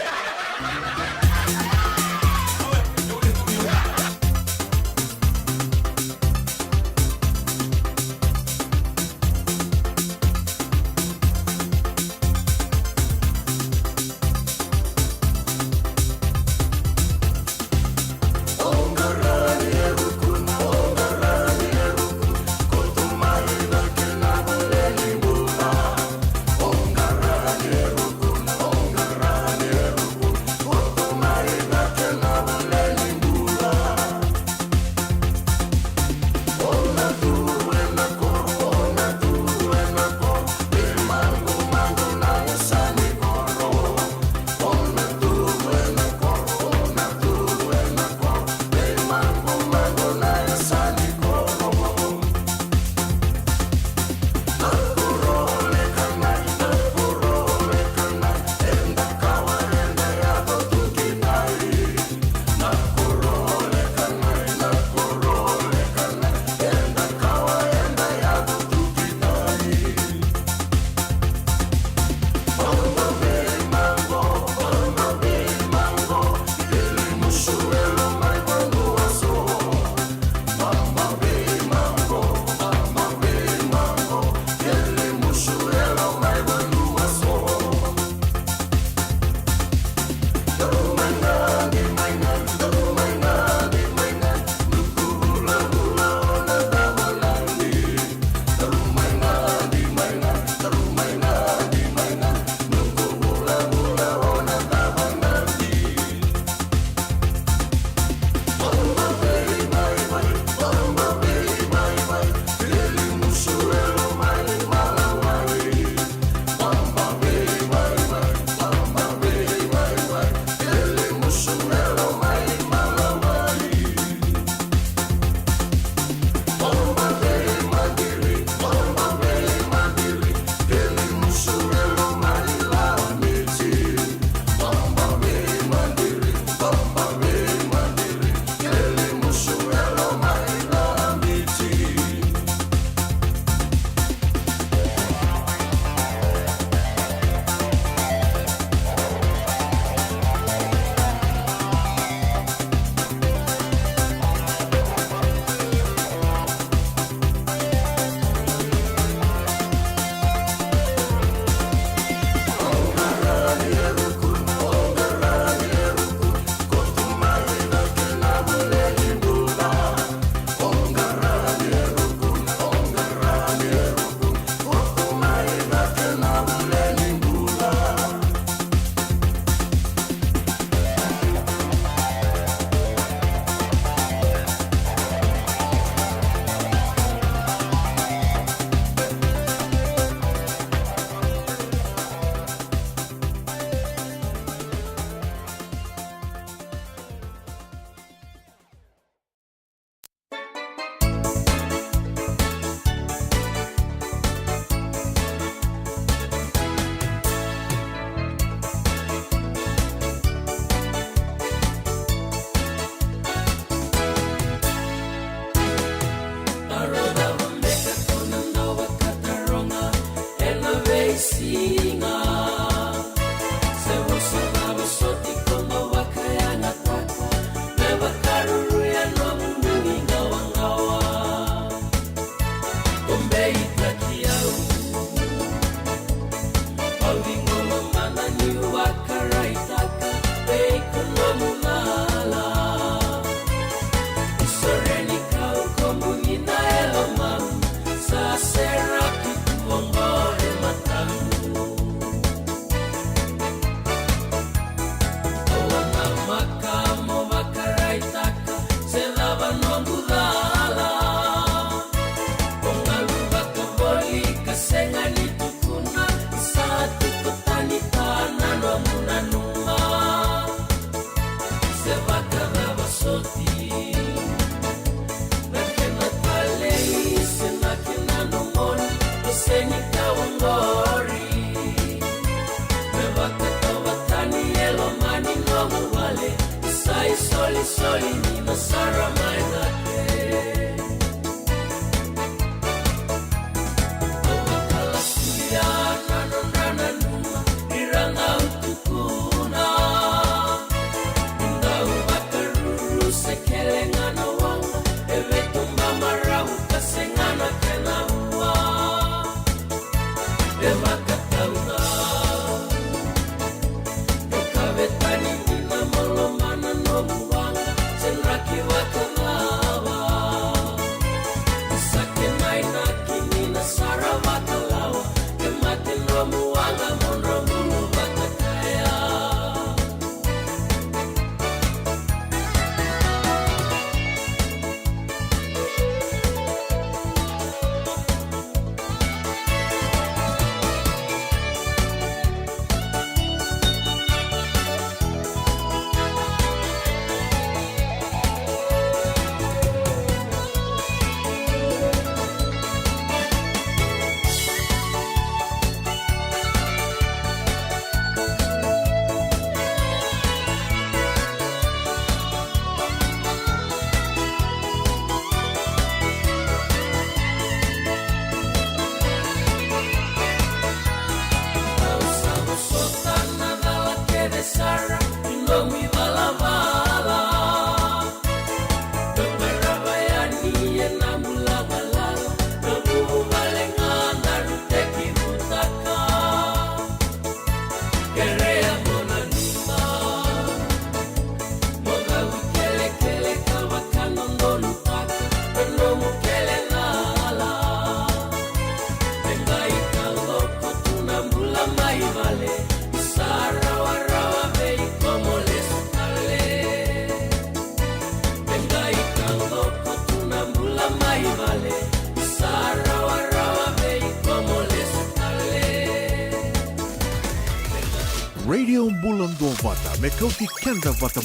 Radio Bulan Dua Vata, mekauti kenda vata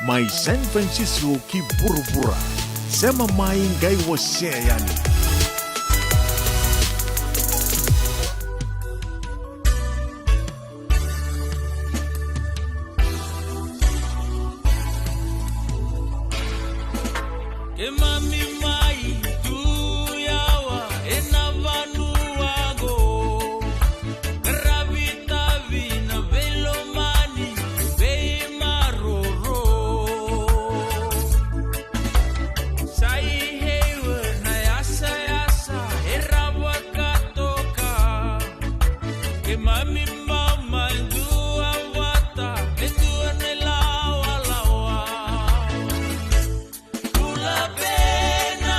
mai San Francisco ki buru-bura, sema mai ngai wasea yani. Pena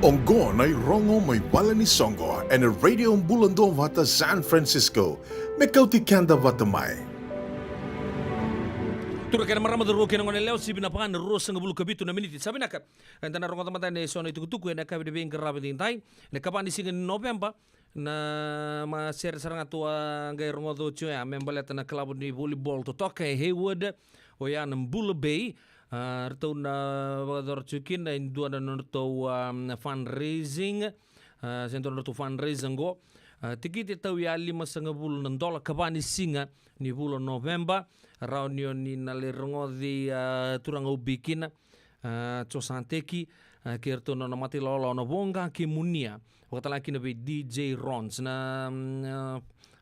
Ongo na rongo may wala ni Songo and a radio bulando vata San Francisco. Mekauti kanda vata mai. Tura kena marama dero kena ngone leo sibina pangan ro sanga bulu kabitu na miniti sabina ka antana rongo tamata ne sono tuku na ka de ben grabe din tai ne kapani singa November na ma ser saranga tua ngai rongo do chua membaleta na club ni volleyball to toka Haywood o ya na Mbula Bay Rto na bagador chukin na indua na norto fundraising sento norto fundraising go tikiti tau ya $5,000 kabani singa ni bulan November reunion ni nalirongo di turang ubikina chosanteki kerto na mati lolo na bonga kimunia wakatala kina be DJ Rons na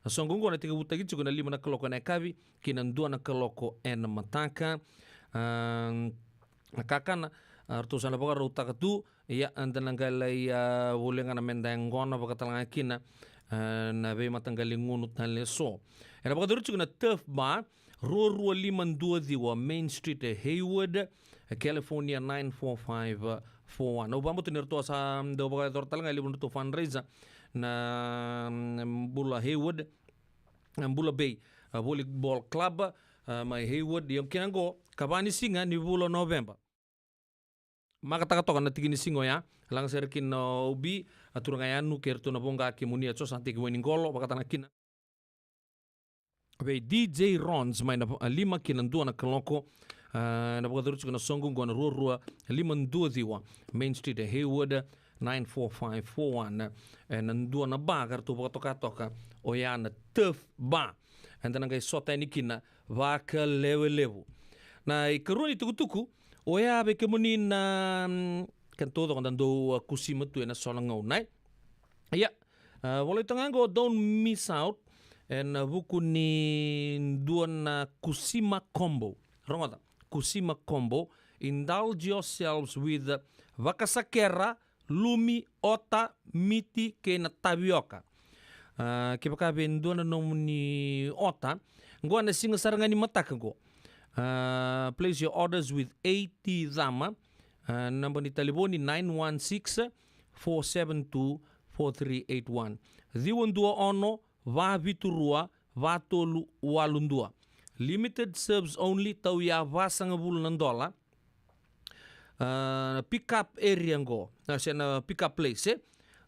songongo na tiga butagi chuko na 5 na koloko na kavi kina 2 na koloko en mataka kakana artusana baga ruta tu ya andanangalai wulenga na mendangona baga talanga kina na be matangali ngunut na leso era baga duruchu na turf bar Rorua 522 Main Street Haywood California 94541 ubambo tunirto sa do baga dortalanga libun to fundraiser na Mbula Haywood Mbula Bay Volleyball Club my Haywood yung kinanggo kabani singa ni bulan November makataka na tigini singo ya lang serkin no ubi aturangayanu kerto na bonga kimunia cho santi gweningolo bakatana kina be DJ Rons may na 5 kinandua na kaloko na bagaduruchu na songung na rurua 522 Main Street Haywood 94541 nandua na ba kartu bakatoka o ya na turf ba and then sota ni kina vaka lewe na ikaruni tukutuku oya be kemuni na kan todo kan do kusima tu na sona ngau nai ya wala tangango don't miss out and buku ni duana kusima combo rongoda kusima combo indulge yourselves with vakasakera lumi ota miti kena tabioka kipaka be duana nomuni ota Ngwa na singa sarangani mataka go. Place your orders with 80 Dhamma. Number ni telefoni 916-472-4381. Diwandua ono, va viturua, va tolu walundua. Limited serves only, tau ya va sangabul nandola. Pick up area ngo. Pick up place.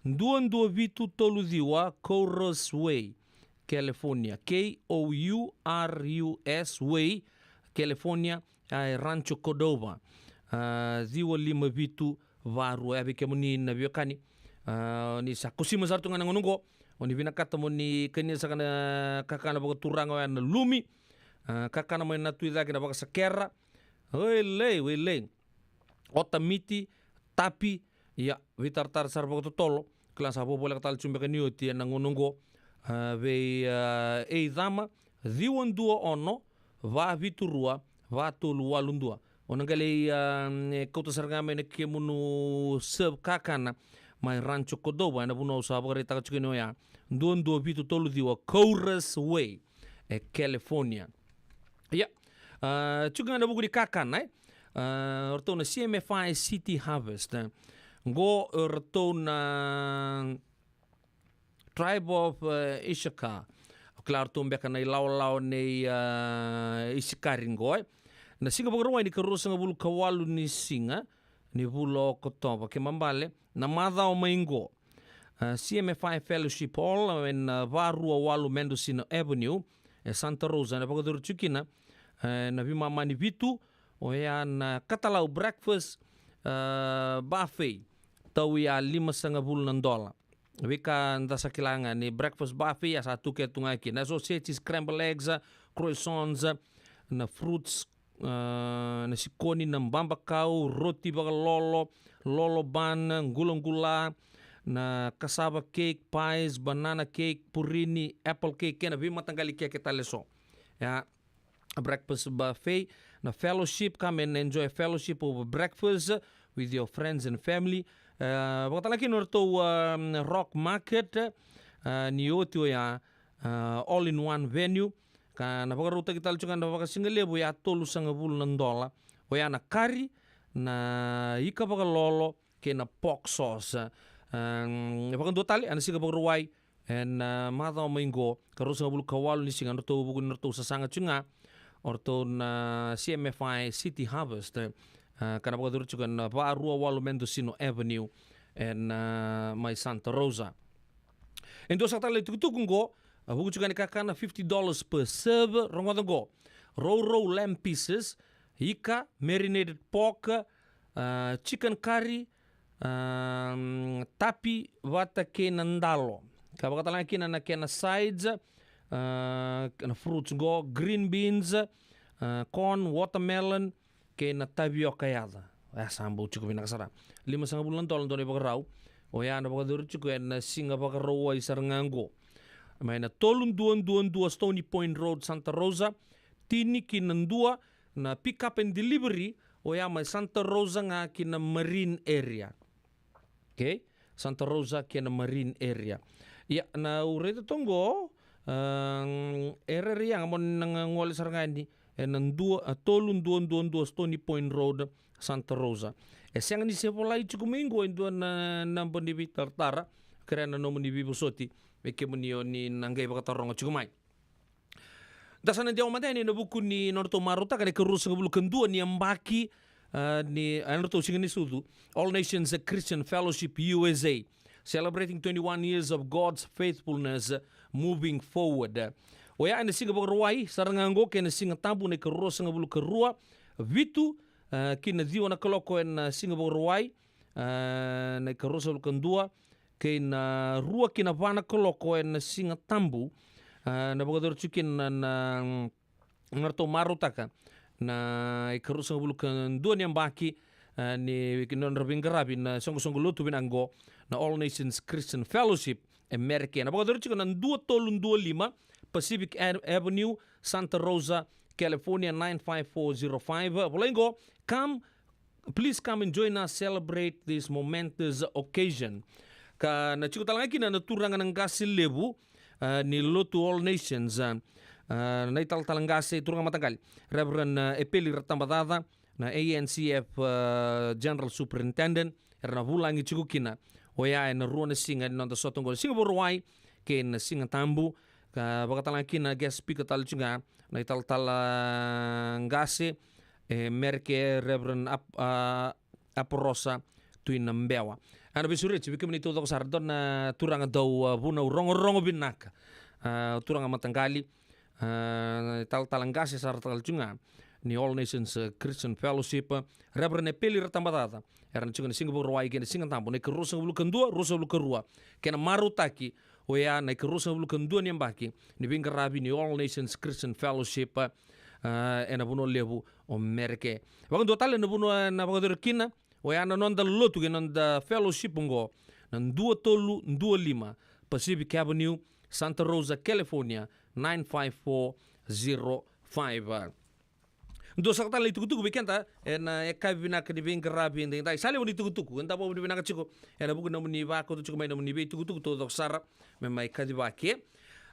Duandua vitu tolu diwa, Chorus Way. California, Kourus Way, California, Rancho Cordova. Ziwa 5 vitu varu abe kemuni na biokani. Ni sa kusima sartu ngana ngonongo. Oni vina kata mo ni kanya sa kana kakana baga turanga na lumi. Kakana mo na tuida kina baga sakera. Wele. Otamiti tapi ya vitartar sar baga tolo. Kelas apo boleh katal cumbe kanioti na ngonongo. Ve Dhamma diwandua ono va viturua va tolu walundua onangale kota sargame ne kemunu sub kakana mai Rancho Cordova na buno sa bagare ta chukino ya ndondo vitu tolu diwa Chorus Way California ya chukana bugu di kakana orto na CMFI City Harvest go orto na Tribe of Ishaka. Claro, tumbe ka na ilaw ni Isikaringo. Na singa pagruwa ni karusa nga bulu kawalu ni singa ni bulo kotoba ke mambale na madha o maingo. CMFI Fellowship Hall en varua walu Mendocino Avenue Santa Rosa na pagadur chukina na vimama ni vitu o ya na katalau breakfast buffet tau ya $5,000 Vika ndasa kilanga ni breakfast buffet ya satu ke tungaki na sausages, scrambled eggs, croissants, na fruits, na sikoni na mbambakau, roti baga lolo ban, gulong-gula, na cassava cake, pies, banana cake, purini, apple cake, na vima tanggali cake taleso. Ya breakfast buffet na fellowship, come and enjoy a fellowship over breakfast with your friends and family. Pagkatalaki norto Rock Market ni otio ya all-in-one venue ka napagaruta kita lucukan napakasingalebo ya $12,000 o ya na kari na ika paga lolo kena pork sauce. Pakan dua tali ana singa bagruai en mata maingo karus ngabul kawal ni singa norto bugun norto sasanga chunga orto na CMFI City Harvest kana bagadur chukan ba rua walu Mendocino Avenue en my Santa Rosa. En dosa tali tukutukungo bugun chukan kakana $50 per serve rongodango. Row lamb pieces, hika, marinated pork, chicken curry, tapi vata kena ndalo. Kabakatalan kena na kena sides, kena fruits go, green beans, corn, watermelon, kena tapioca yada. Sambo cukup pinakasara. 5,5 bulan tolong doni bagarau. Oya na bagadur cukup en singa bagarau ay sarangango. Maina tolun duan Stony Point Road, Santa Rosa. Tini kinandua na pick up and delivery o ya may Santa Rosa nga kina marine area. Okay? Santa Rosa kina marine area. Ya na urete tongo area nga mo nang ngoli sarangani tolun duan Stony Point Road, Santa Rosa. Siang ni sepolai chukumingo indua na nampo ni tartara kaya na nomo ni bibusoti meke mo niyo ni nanggay bakatarong chukumay. Dasana dia umatnya ni buku ni norto maruta kan kerus ngabulu kendua ni ambaki ni norto singani sudu All Nations Christian Fellowship USA celebrating 21 years of God's faithfulness moving forward. Oya ina singa bagruai sarangango kena singa tambu ni kerus ngabulu kerua vitu kina diwa na koloko en singa bagruai na kerus ngabulu kendua kena rua kina vana koloko en singa tambu. Na bagadur chukin na ngarto marutaka na ikarus ng bulukan doon yung baki ni kinon rabing garabi na songgo luto binanggo na All Nations Christian Fellowship American. Na bagadur chukin ng 225 Pacific Avenue, Santa Rosa, California 95405. Bolengo, please come and join us celebrate this momentous occasion. Ka na chuko talangaki na naturangan ng gasil lebu ni Lotu All Nations na italtalangase turang matagal Reverend Epeli Ratambadada na ANCF General Superintendent erna vulangi chukukina oya na ruona singa non da sotongo singa borwai ken singa tambu ka bakatalangki na guest speaker tal chunga na italtalangase merke Reverend Aporosa tuin mbewa ana bisure ci bikem ni todo ko sardon na turanga daw buna rongo binaka turanga matangali talangase sartal junga ni All Nations Christian Fellowship Reverend Epeli Ratambadada era chunga ni Singapore wai ken singa tambo ne kerusa bulu kendua rusa bulu kerua ken marutaki oya na kerusa bulu kendua ni mbaki ni bingarabi ni All Nations Christian Fellowship ena buno lebu o merke wakan do tale na buno na bagadur kina oya na non da lotu ke non da fellowship ngo nan 225 Pacific Avenue, Santa Rosa, California 95405. Ndo sakta le tukutuku bekenta na ekabina ka dibing grabi ndeng dai sale woni tukutuku enda bo dibina ka chiko ena bugu namu ni ba ko chiko mai namu ni be tukutuku to doksara me mai kadiba ke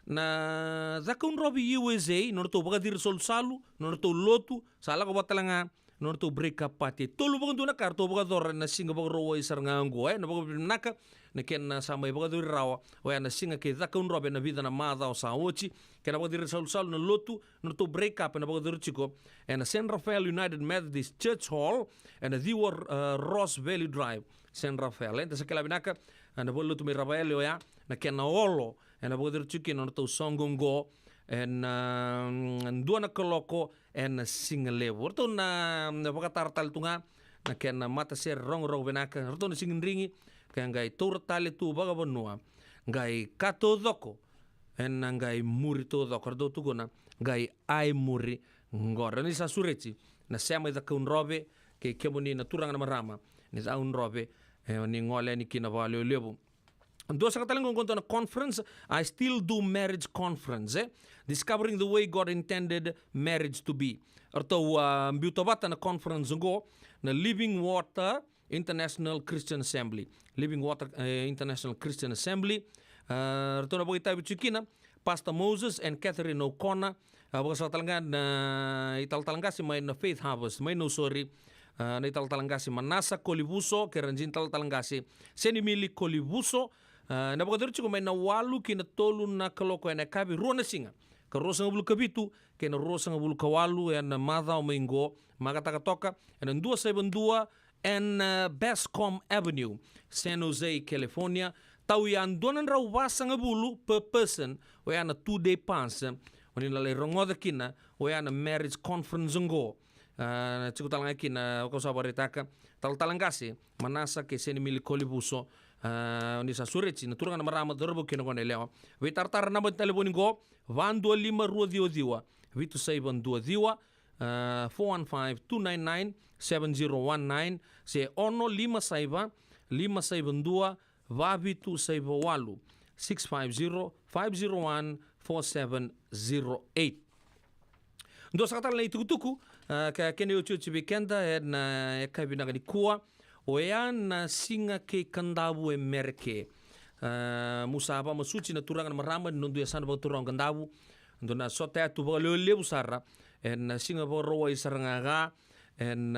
na zakun robi USA norto baga dir sol salu norto lotu sala ko batalanga norto break up party tolu baga duna karto baga dor na singa baga rowo isar ngango na baga naka na ken na sama baga dur rawa o na singa ke zakun robi na vida na mada o saochi ken baga dir sol salu na lotu norto break up na baga dur chiko na San Rafael United Methodist Church Hall and the Ross Valley Drive San Rafael enta sa kala binaka na bolo tu mi Rafael o na ken na olo na baga dur chiki norto songongo en dua na koloko en singa levo orto na pakatartal tunga na ken mata ser rong benaka orto na singin ringi kan gai tortale tu baga bonua gai kato doko en gai muri to doko orto tugona gai ai muri ngora ni sa sureci na sema da kun robe ke kemoni na turanga na marama ni sa un robe ni ngole ni kina vale levo. Dosa katalang konto na conference, I Still Do Marriage Conference, discovering the way God intended marriage to be. Arto biutabata na conference ngo na Living Water International Christian Assembly. Living Water International Christian Assembly. Arto na bogita bichukina Pastor Moses and Catherine O'Connor. Baga sa talangan na italtalanga si may na Faith Harvest, may no sorry. na ital-talangasi Manasa Kolibuso ke ranjin tal-talangasi Senimili Kolibuso na bagadur chuku mai na walu kina tolu na kaloko ena kabi ruana singa ka rosa ngabulu kabitu ke na rosa ngabulu kawalu ena madha o maingo magataka toka ena 272 and Bascom Avenue, San Jose, California. Tau yan donan raw wasa ngabulu per person o yan na 2-day pass o nilalay rongoda kina o yan na marriage conference ngo. Cikutal nga kina o kasabaritaka tal-talangasi Manasa ke Senimili Kolibuso ni sa suretsi na turang na marama darbo kina ko nileo. Vitartar na ba teleponin ko 125 Vitu sa ibang 2 diwa 415-299-7019 se ono 552 Vavitu Saiba Walu 650-501-4708. Ndo sa katala na itukutuku ka kene o chuchi weekenda na kabinaga ni kuwa o yan na singa ke kandabu e merke musaba masuchi na turangan marama nundu ya sana ba turang kandabu ndo na sota tu ba lebu sara en singa ba roa isarangaga en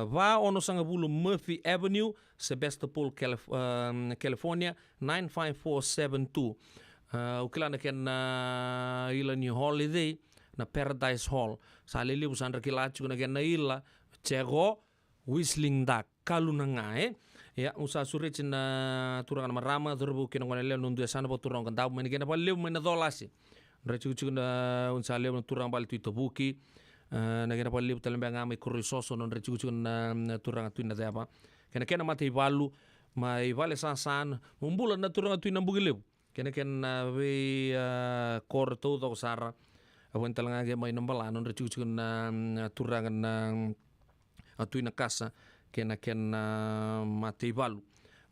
va ono sanga bulu Murphy Avenue, Sebastopol, California 95472. Ukilana ken ilani holiday na Paradise Hall. Sa lili busandra kilachu na ken na ila chego Whistling Duck kaluna ngae. Ya usa surich na turangan marama durbu kinongone le nundu sana ba turang kandabu meni ken ba lebu mena dolasi. Rechu na unsa lebu turang bal tu buki. Nagena pa libu talambe ngame kurisoso non rechuchu na turanga tuina deba kena mate ivalu mai vale san mumbula na turanga tuina bugileu kena we kor todo sara awen talanga ge mai nambala non rechuchu na turanga na tuina casa kena mate ivalu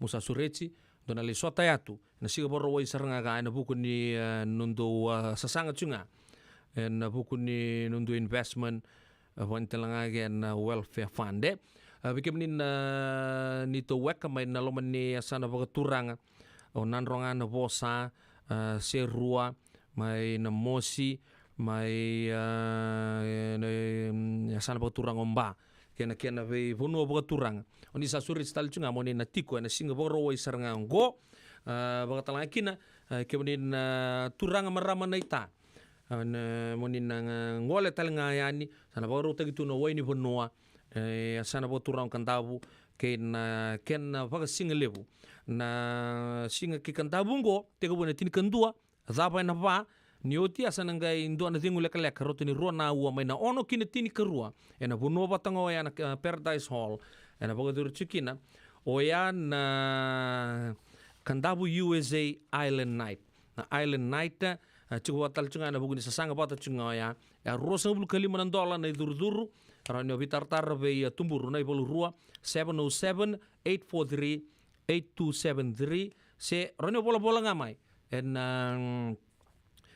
musa surechi dona le sota yatu na siga borro wai saranga ga na buku ni nundo sasanga chunga en buku ni nundu investment wantelanga gen welfare fund bikim ni nito weka mai na loman ni sana baga turanga o nanronga na bosa serua mai na mosi mai sana baga turanga omba kena ve vunu baga turanga oni sa surit stal chunga moni na tiko na singa baga rowa isaranga ngo baga talanga kina kemudian turanga marama na ita monin ngole talanga yani sana baru tagitu no waini bonnoa sana bo turang kantabu ken vaga singa lebu na singa ki kantabu ngo tega bona tin kandua zapa na va nioti asana ngai ndo na tingu leka leka rotini rona ua mai na ono kine tini karua ena bonno batango ya na Paradise Hall ena baga dur chikina o ya na kantabu USA Island Night na Island Night cukup watal cunga na buguni sasanga bata cunga ya rosa bulu $5 na idurduru ranyo vitartar be tumburu na ibolu rua 707-843-8273 se ranyo bola ngamai en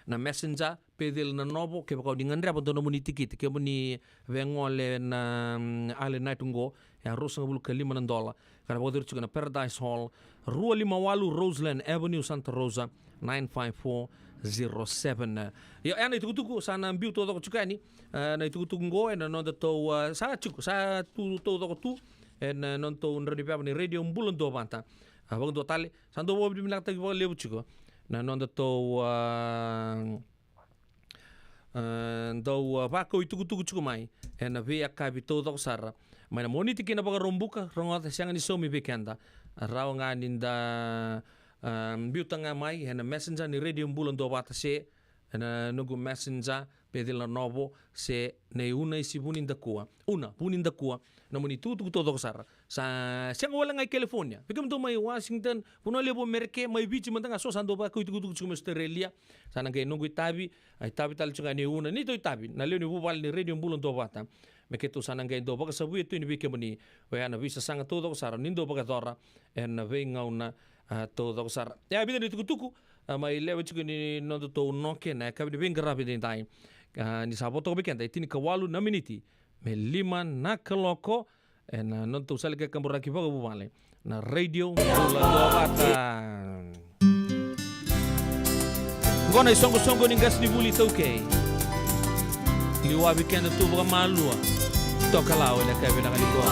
na messenger pedil na nobo ke bakau dengan dia ponto nomuni tikit ke muni vengole na Island Night ngo ya rosa bulu $5 kana bodur cunga na Paradise Hall Rua 58 Roseland Avenue Santa Rosa 95407. Ya ana itukutuku sana mbiu to ko chukani na itukutuku ngo en no to sa chuku sa tu tu en non to unredi pa ni radio mbulon do banta bang do tale sando bo bi milak tagi bo lebu chuko na non to ba ko itukutuku chuku mai en ve akabi to sara mai na moniti kina baga rombuka rongot siang ni somi bekenda rawnga ninda biutanga mai hena messenger ni radio mbulon do bata se na nugu messenger pedila novo se ne una isi bunin da kuwa na muni tu todo sar sa siang wala ngai California bigam do mai Washington puno lebo merke mai bichi mantanga so sando ba ku tu Australia sana ngai nugu tabi tal chunga ni una ni to tabi na leo ni bubal ni radio mbulon do bata meketu sana ngai do ba sabu itu ni bikemani wa na visa sanga todo sar nindo ba dora en venga una todo sar ya bida ni tuku mai lewe chiku ni no to no ke na ka bi benga rapi den tai ni saboto be kenta itini kawalu na miniti me lima na kaloko en no to sale ke kambura ki bago bumale na radio mula do bata ngona songo ni gas ni buli toke liwa weekend tu ba malua toka lao le ka bi na ko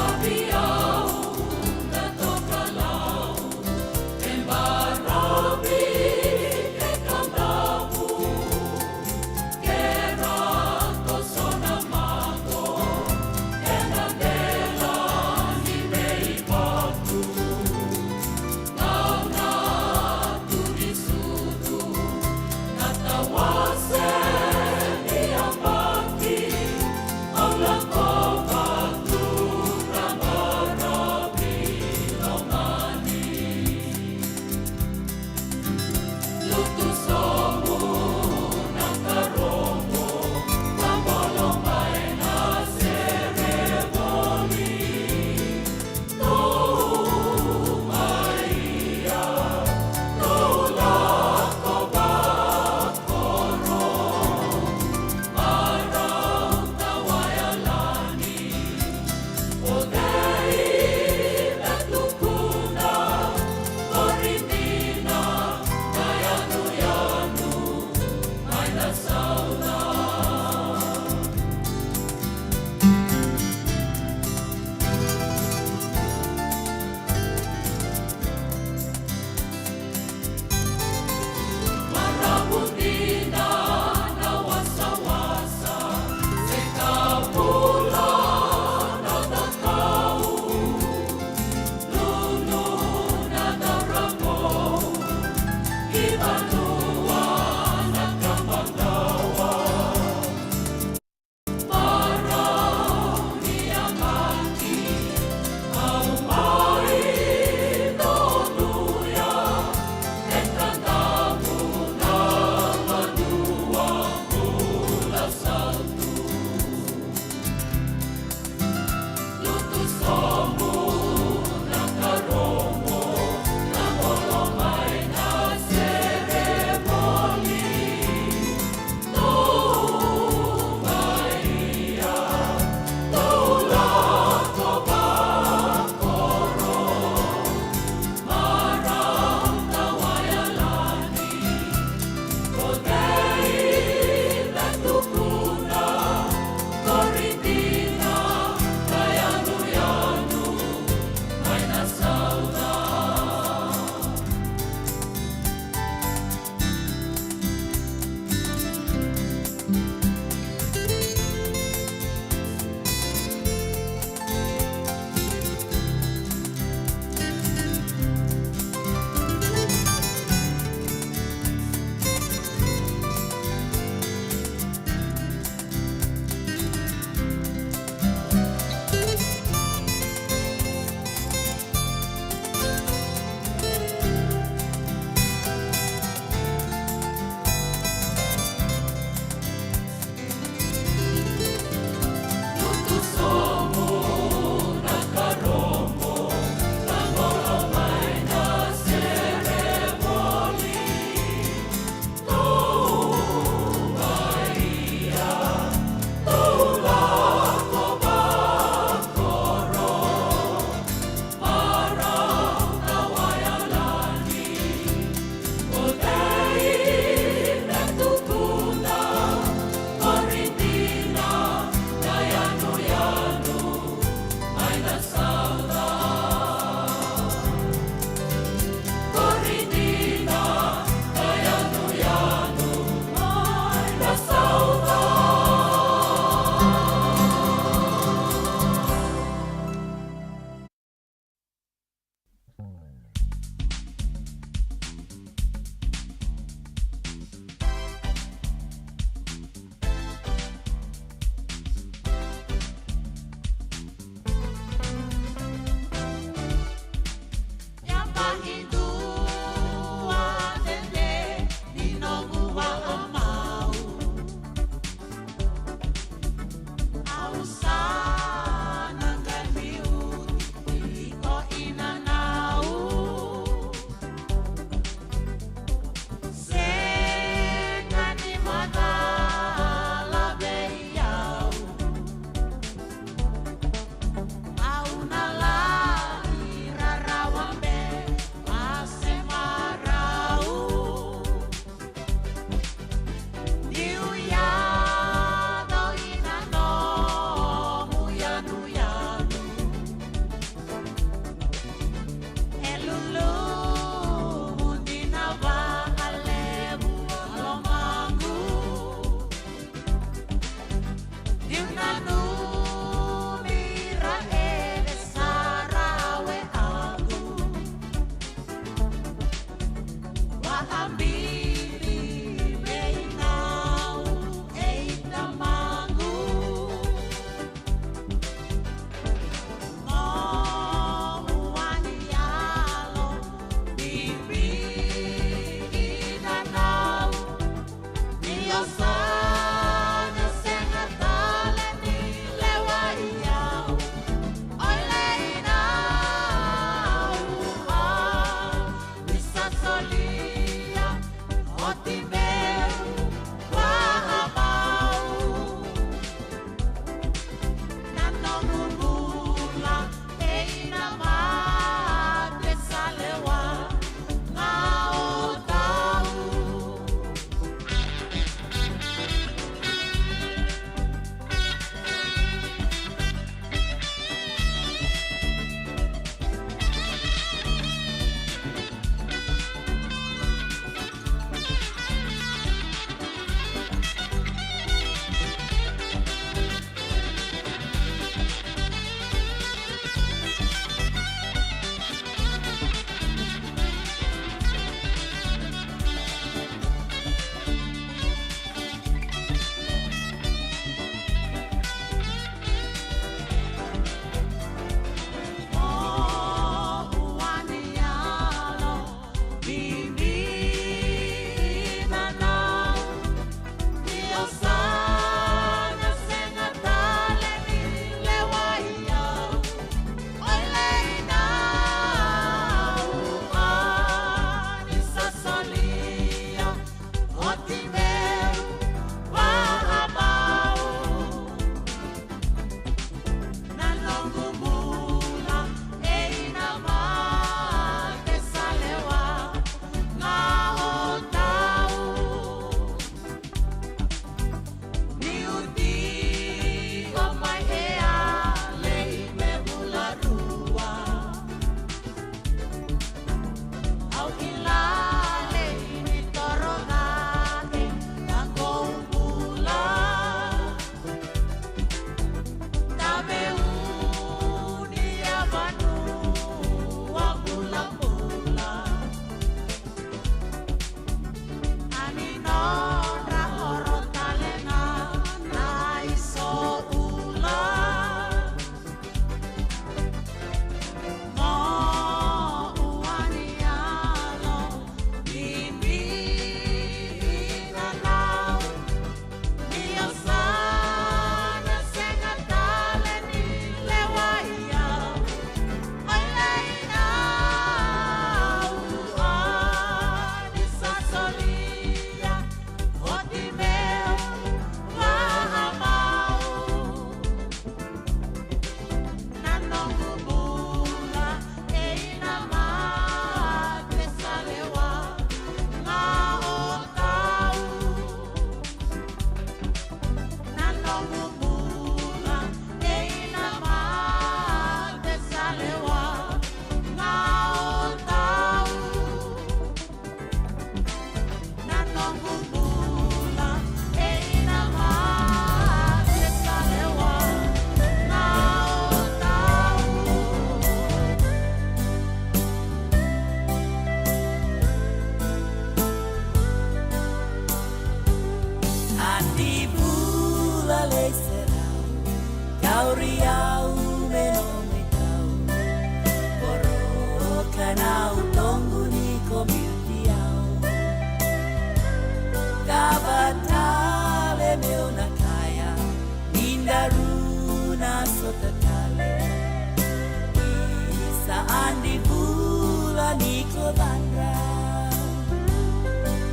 Kodandra.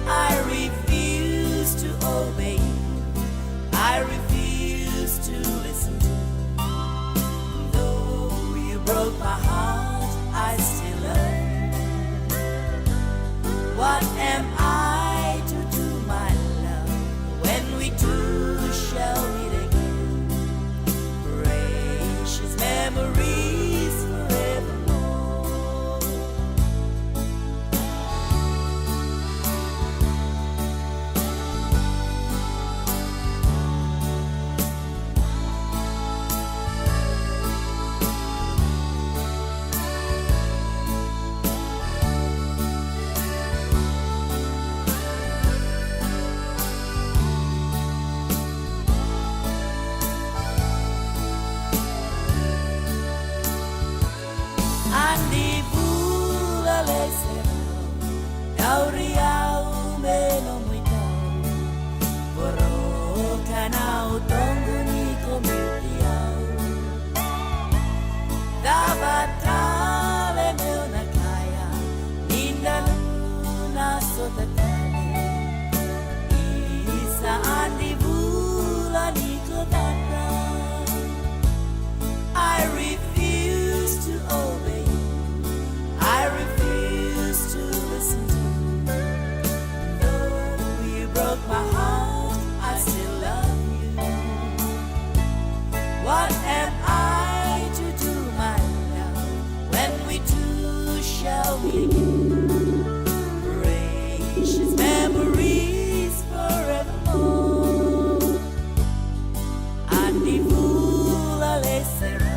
I refuse to obey you. I refuse to listen to you. Though you broke my heart, I still love you. What am I to do, my love, when we two shall meet again? Precious memories forevermore. Andi bula leserau, dauriau meno muitau, boro kanau tonggu ni komitiau. Dabatale meuna kaya, ninda luna sotatale. Isa andi bula ni kodana. I refuse to obey. I refuse to listen to you. Though you broke my heart, I still love you. What am I to do, my love, when we two shall meet again? Precious memories forevermore. Andi vula lesera,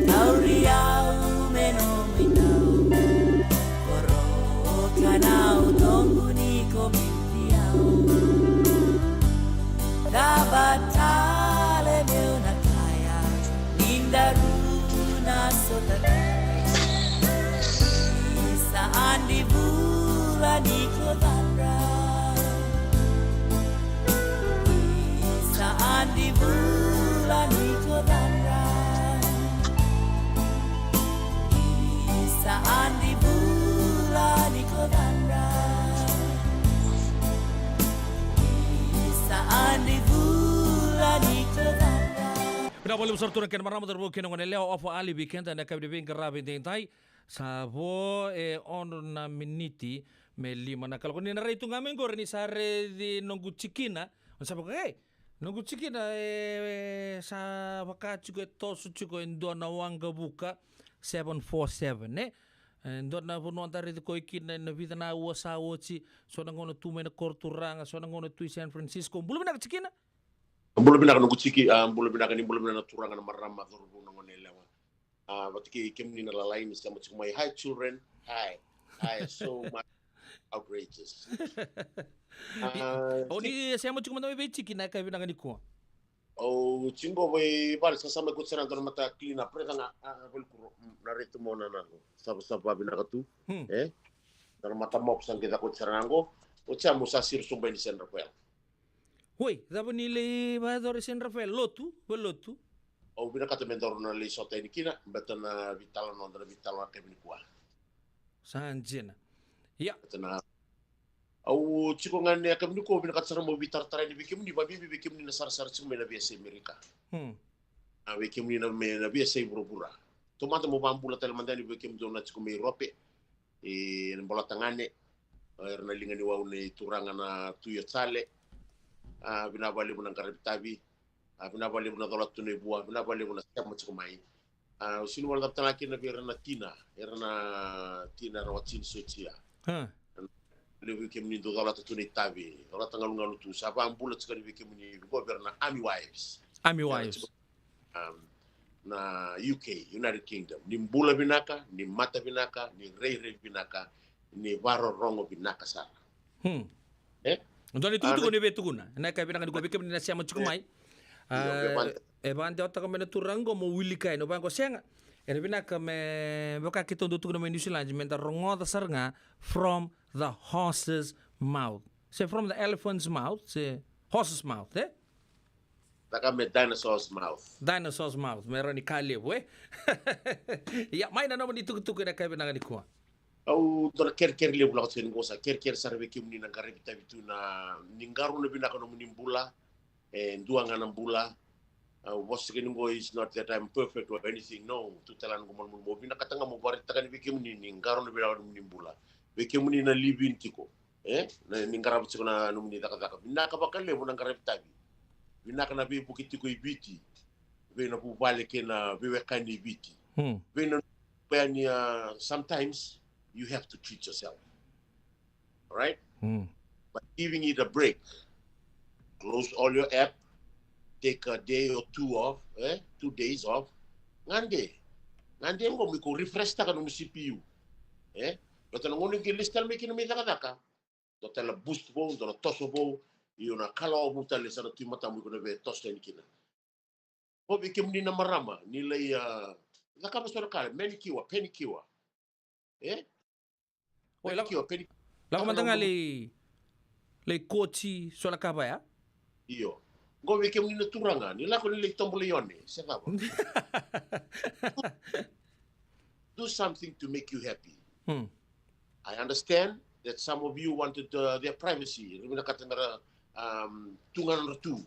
tauriau menomitau, koro kanau tonggu ni komitiau. Dabatale meuna kaya, ninda runa sotatale. Isa andi vula ni kodandra. Isa andi vula ni kodandra. Isa andi vula ni kodandra. Isa andi vula ni kodandra. Pinapoli besar turun ken marama terbu ken ngone leo ofo ali weekend na kabdi bin karabe dentai sabo on na miniti me lima na kalau ni na itu ngamen gor ni sare di nunggu cikina sabo nunggu cikina sa baka juga tosu juga endo na wanga buka 747 endo na vono antare di koikina na vida na wasa wochi so na ngono tu me na korturanga so na ngono tu San Francisco bulu na cikina. Bulu bina kana kuchiki bulu bina kana bulu bina turanga na marama dhurbu na ngone lewa. Watiki kimni na lalai ni sama chumai. Hi children. Hi. So much outrageous. Ni siamo cuma na be chiki na ka bina ngani ko. O chingo boy bal sa sama kutsana don mata clean up reta nga bol kuro na reto mo na nango. Sabo bina katu. Dan mata mop sang kita kutsana nango. O cha musa sir sumbai ni San Rafael. Hoi, dabo nile bador San Rafael lotu, belotu. O bina kata mentor na le sota ni kina betana vitala no dana vitala ke bini kwa. Sanjena. Ya. Betana au chiko ngane ke bini ko bina kata sara mo vitar tara ni bikim ni babi bikim ni sar chuma na biasa Amerika. Bikim ni na me na biasa buru-bura. Tomata mo bambula tel mandani bikim do na chiko me Europe. Bola tangane erna lingani wa ne turanga na tuyo sale. Bina bali muna karibitabi. Bina bali muna dola tune buah. Bina bali muna siap macam mai. Sini wala tapta laki na erna tina rawatsin socia. Lewi kemni do dola tune tabi. Dola tangalungalu tu. Sapa ambulat sekali kemni governa Army Wives. Na UK, United Kingdom. Ni mbula binaka, ni mata binaka, ni rei binaka, ni varo rongo binaka sana. Então itu tu kau betul guna. Nak kau bilang kau bikin nasi amat cukup mai. Bande otak kau mana turango mau willy kai. No bang kau siang. Bilang kau buka kita untuk tu kau New Zealand. Minta rongo dasar nga from the horse's mouth. Say from the elephant's mouth. Say horse's mouth. Taka me dinosaur's mouth. Dinosaur's mouth. Merani kali weh. Ya, main na naman itu nak kau bilang ni kuah. au dona ker le bula tsen gosa ker sarve kim ni nangare bitabitu na ningaru na binaka no mnimbula nduanga na mbula was go is not that I'm perfect or anything, no, tu talan go mo binaka tanga mo bari takan bikim ni ningaru na binaka no mnimbula bikim ni na libin tiko na ningara bitiko na no mni taka binaka bakale mo nangare bitabi binaka na bi bukitiko ibiti be na bu bale ke na be wekani ibiti be na sometimes you have to treat yourself, right? But giving it a break, close all your app, take a day or two off, 2 days off, ngande ngo miko refresh taka no CPU, but no ngoni ke listal me kino me taka, do tela boost bo, do toso bo, io na kala o buta le sana tu mata mo ko be tosto ni kina. Bo be kemni na marama ni le zaka ba sora kala manikiwa, penikiwa, Oi, lagu matanga le coach sola kaba ya? Iyo. Go be kem ni turanga ni la ko ni le tombole yone, se va. Do something to make you happy. I understand that some of you wanted their privacy. Remina katangara tungan ratu.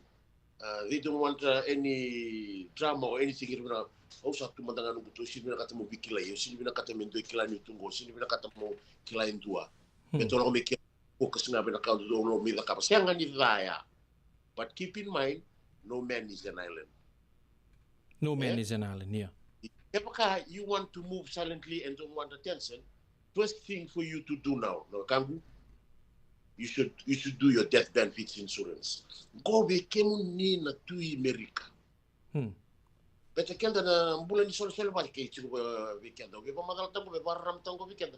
They don't want any drama or anything. Remina sa tu mandanga no buto sini kata mo bikila yo sini kata mendo kila ni tungo sini kata mo kila indua. Betul ko me focus nga bina ka do no mi ka pasenga ni daya. But keep in mind, no man is an island. No man is an island, yeah. If you want to move silently and don't want attention, first thing for you to do now, no Kangu, you should do your death benefits insurance. Go be kemu ni na tui America. Beta kenda na mbula ni solo ba ke chigo weekend. Be ba madal tango be baram tango weekend.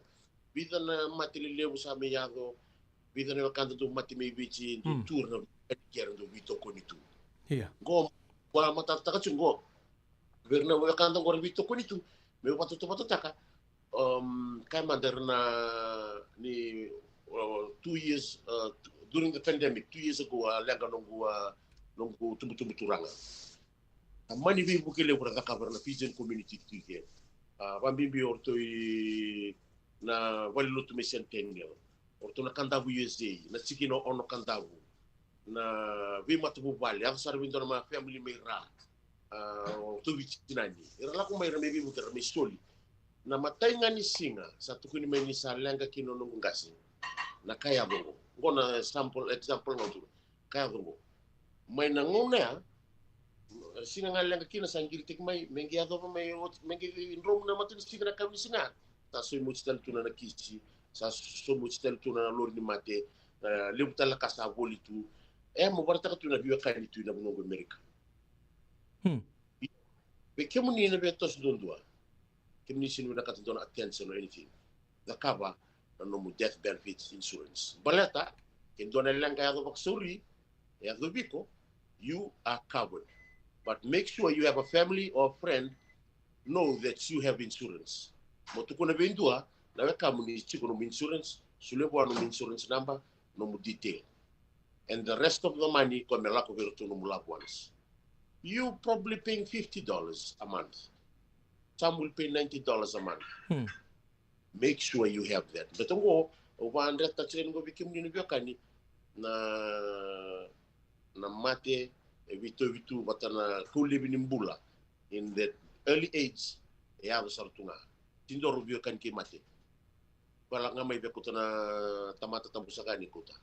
Bida na matili lebu sa meyado. Bida na kanda do mati me bichi tour na kero do bito konitu. Yeah. Go wa matata ka chungo. Berna wa kanda go bito konitu. Me patuto taka. Kay mandar na ni 2 years during the pandemic 2 years ago lenga nongu tubu turanga. Mani bi bukile ko da kabar na pigeon community tike. Bambimbi orto na walilutu me centennial. Orto na kandabu USA na sikino ono kandabu. Na vi matubu bali ang sarwindo na mga family may ra. To vichinani. Irala ko may rame bi bukira may soli. Na matay nga ni singa sa tukuni may ni sa lenga kino nung ngasi. Na kaya bongo. Ngo na example ngo kaya bongo. May nanguna ya singa nga lenga kina sa ngiritik may mengiado pa may enroll na matu singa na kami singa. Ta so mo chital tuna na kisi sa so mo chital tuna na lor ni mate libuta la kasa bolitu mo barata ka tuna biwa kani tu na bongo America. Be kemu ni na betos dondua. Kemni sinu na katong attention or anything. The cover no mo death benefits insurance. Baleta kendo na lang kaya do baksuri ya do biko you are covered. But make sure you have a family or friend know that you have insurance. Motuko na bendua na weka mo ni chiko no insurance, sulebo no insurance number, no mo detail. And the rest of the money ko na lako vero to no loved ones. You probably paying $50 a month. Some will pay $90 a month. Make sure you have that. Betongo, over 100 tachlen go bikim ni biokani na mate vitu batana kulibi nimbula in that early age ya sartunga tindoro biokan ki mate wala nga may bekuta na tamata tambusakani kuta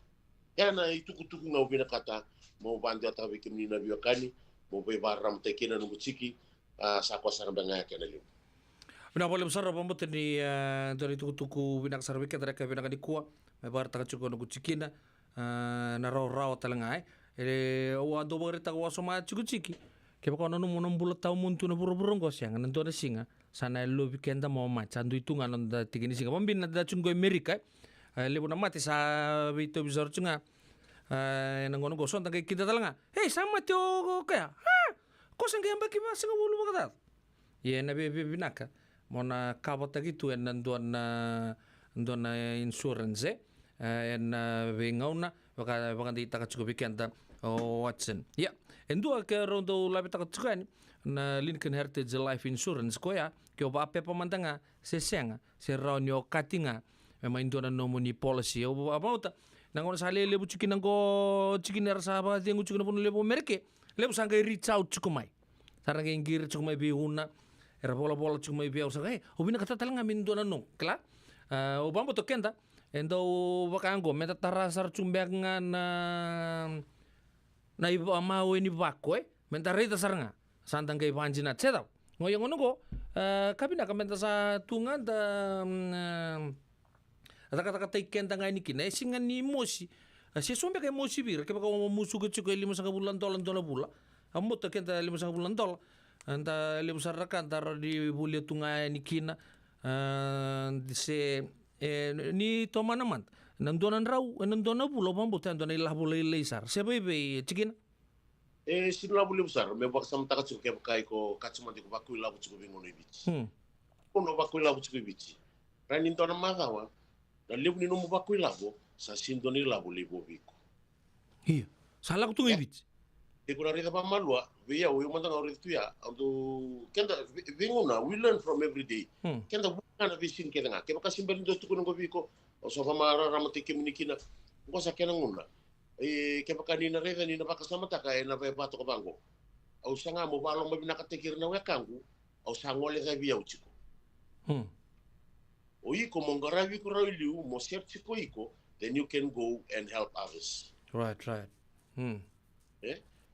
ya na itukutuku nga ubina kata mo bandi ata bikim ni na biokani mo be baram tekena no chiki sa ko saramba nga kenaliu. Bina boleh besar apa mbote ni dari tuku binak sarwika dari binak di kuah mebar taka cuko no kucikina na raw talangai o ado barita ko soma cuko ciki ke bako no mo bulat tau muntu na buru-buru ngos yang nanto na singa sana lo weekenda mo machandu itu nganon da tigini singa pambin da chungo Amerika lebo na mati sa bito bizar chunga nangono goson ta kita talanga hey sama tio kaya kosan kaya baki ba singa bulu bakatat ye na binaka mona kabata gitu en dona insurance en bengauna baka di taka cukup bikin Oh, Watson. Ya, endua ke rondo labi takat sukan na Lincoln Heritage Life Insurance ko ya, kyo ba ape pamantanga se senga, se raunyo katinga, memang indo na nomoni policy. O apa uta, nangon sale lebu cikin nangko cikin rasa apa yang cikin pun lebu merke, lebu sangkai reach out cukumai. Sarang yang gir cukumai biuna, era bola cukumai biau sangkai, obina kata talang amin do na nong, kela. Obama to kenta, endo bakango meta tarasar cumbengan na iba mau ini bako mentari tasaranga santang kay panjina cetau ngoyong ngono ko kabina kamenta sa tunga da kata kenta ngai ni kina singa ni mosi si sombe kay mosi bir kaya ko musu ko chiko 5 bulan dola bula ammo to kenta 5 bulan dola anta 5 saraka antara di bulia tunga ni kina se ni tomanaman nandonan raw nandona bulo pambutan dona ilah bulo ilisar siapa ibe cikin Sino labu besar, me bak sam taka cukup kai ko kacuma di ko bakui labu cukup bingono ibici. Kono bakui labu cukup ibici. Ranin tona magawa, na lebu ni nomu bakui labu, sa sindo ni labu libo biko. Iya, salah ko ibici. E kuna rita pa malua, via o manda ngori tu ya, ando kenda bingona, we learn from every day. Kenda bukan visin kenda nga, keba kasimbali ndo tukuno ko biko, o so famara ramati keminikina, ko sa kena nguna. Kaya kanina rin, kanina pa kasama ta, kaya na pa pato ka bango. Au sanga mo balong mabinakatikir na wekangu, au sangole sa biyaw chiko. O iko mong garawi ko raw liu, mo siyap chiko iko, then you can go and help others. Right.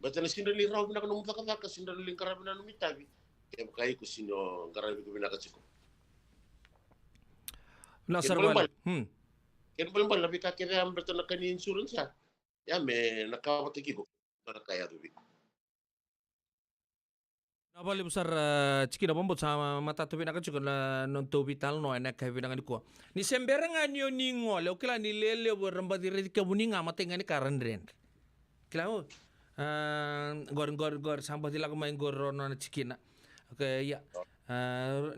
Bata na sindali raw binakanumutaka, sindali karabi na numitabi, kaya kaya ko sino garawi ko binakachiko. Nasar wala. Kaya palang labi kakira ang berto na kani insurance ha. Ya me nakawatiki ko na kaya tubi. Nabali besar cikin apa buat sama mata tubi nak cukup non tubi tal no enak kayak bilang ni kuah. Ni semberangan yo ningo, lo kila ni lele berempat diri kebuninga mata ingani karan ren. Kila gor sampai di lagu main gor non cikin. Oke ya.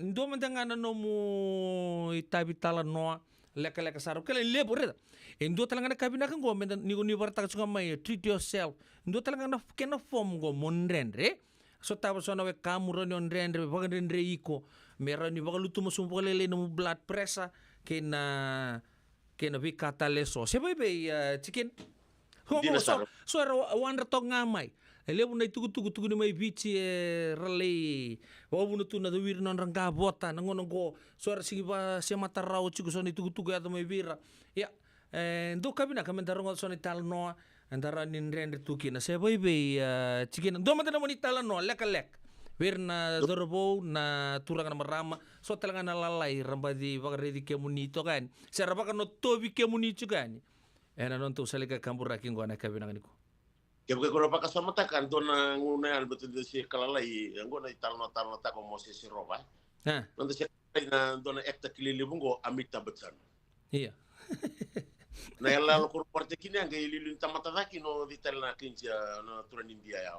Ndo mendengar nomu itabi talan noa. Leka saru kala lebo reda endo talanga kabina kan go men ni barta ka mai treat yourself endo talanga na kena form go monrendre so tabo so na we kamuro ni onrendre bagandendre iko mera ni bagalutu mo sumpo lele no blood pressure kena bi kataleso sebe be chicken homo so wonder to ngamai lebo na tugu ni mai bici rale wabu na tu na duwir non rangga bota nangono go suara sigi ba se mata rau ciku soni tugu ya to mai bira ya ndo kabina kamentaro ngo soni tal no antara nin rende tuki na se boy be cikin do mata na moni tal no lek bir na dorbo na turang na marama so talanga na lalai ramba di bagare di kemunito kan se raba kan no tobi kemunito kan ena non tu salika kambur raking go na kabina nganiko. Kaya kalau pakai sama tak kan tuh nangunan betul si kalalai, yang gua nanti talno tak mau si roba. Nanti si na tuh na ekta kilili bungo Amitabh Bachchan. Iya. Na yang lalu kur partai kini yang gaya lilin tamat lagi no di tel na kinja no turan India ya.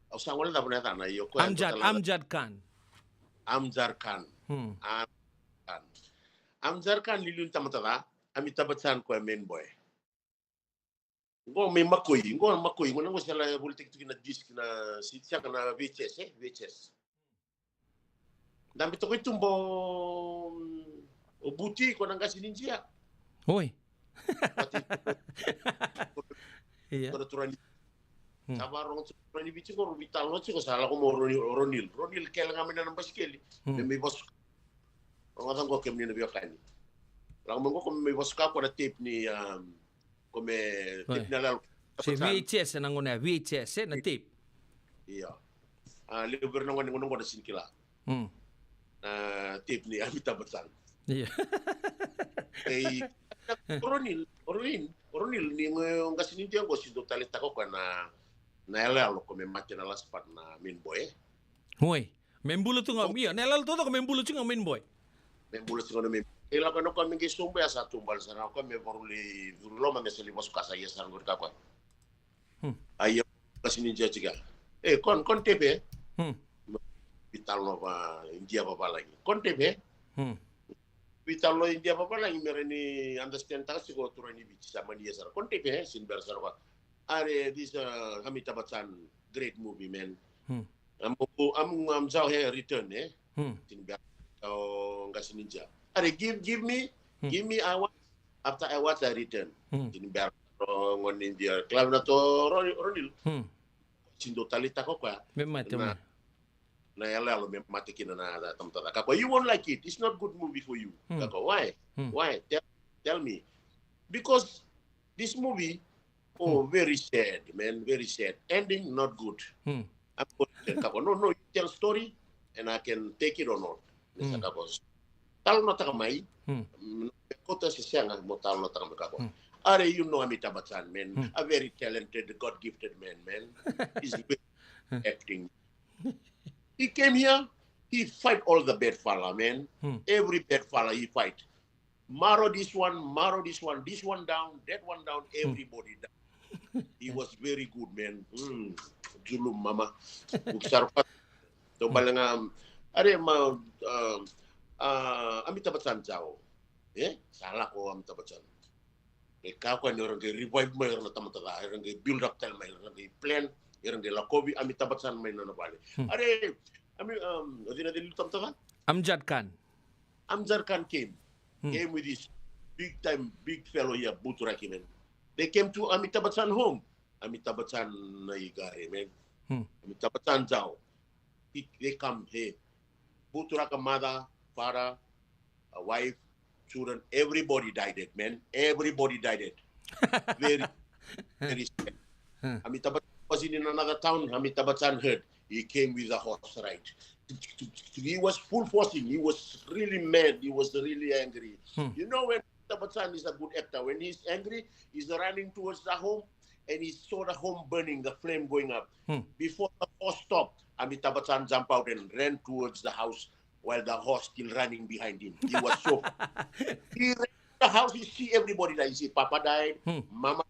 Usangol tak pernah tanah yo. Amjad Khan. Amjad Khan lilin tamat lah. Amitabh Bachchan ko main boy. Ngo may makoy, ngo nang sila politik tu kina disk na siya kana VHS. Dami to ko tumbo buti ko nang kasi ninja. Oi. Iya. Turun. Sabarong turun bici ko vital no ko sala ko mo Ronil kaya ngamin na ng baskeli. May bos. Ang atang ko kemni na biyo kani. Lang mo ko may bos ka ko na tape ni come tip na lalo. Si VHS na nguna VHS na tape. Iya. Liber nang ngunong ko na sinkila. Tape ni Amitabh Bachchan. Iya. Ronil ni ng kasinintiyan ko si Dotalita ko na naelalo ko may mati na laspat na main boy. Hoy, membulo tu ngam iya, naelalo to ko membulo tu ngam main boy. Membulo tu ngam main. Ila ko no kami gisumba ya sa tumbal sana ko may boruli durulo man sa limos ka sa yes ang ka ko. Ayo kasinintiyan juga. Kon tepe. Vital no pa India pa lagi. Kon tepe. Vital no India pa lagi mere ni understand ta si ko turani bici sama dia sar. Kon tepe sin ber sar this Amitabh Bachchan great movie, man. I'm Zhao here return, eh? Ninja. Give me, after I watch, I return. Tinimbar ngon India. Club na to Ronil. Sindo talita ko ka. Na yala me matikin na tamtara. Kako, you won't like it. It's not good movie for you. Kako, why? Why? Tell me. Because this movie, very sad, man, very sad. Ending not good. I'm going to tell Kako, no, you tell story, and I can take it or not. Talo na takamay. Kota si Sianga mo talo na takamay Kako. Are you know Amitabh Bachchan, man? A very talented, God-gifted man. He's good acting. He came here, he fight all the bad fella, man. Every bad fella he fight. Maro this one down, that one down, everybody down. He was very good, man. Julum mama. Uksarpat. So balang Amitabh Bachchan jao. Salah ko Amitabh Bachchan. Ikaw ko orang ke revive mo orang tamata, orang ke build up tel mo, orang ke plan, orang ke lakobi Amitabh Bachchan mo na bali. Adina dili tamata? Amjad Khan came with his big fellow here, Butturaki, man. They came to Amitabh Bachchan home. Amitabh Bachchan na igare, man. Amitabh Bachchan jao. They come here. Butturaka mother, father, a wife, children, everybody died, man. Everybody died. Very, very sad. Amitabh Bachchan was in another town. Amitabh Bachchan heard. He came with a horse ride. He was full forcing. He was really mad. He was really angry. You know when Amitabh Bachchan is a good actor, when he's angry, he's running towards the home, and he saw the home burning, the flame going up. Before the horse stopped, Amitabh Bachchan jumped out and ran towards the house, while the horse still running behind him. He was so... He ran to the house, he see everybody died. He see Papa died, Mama,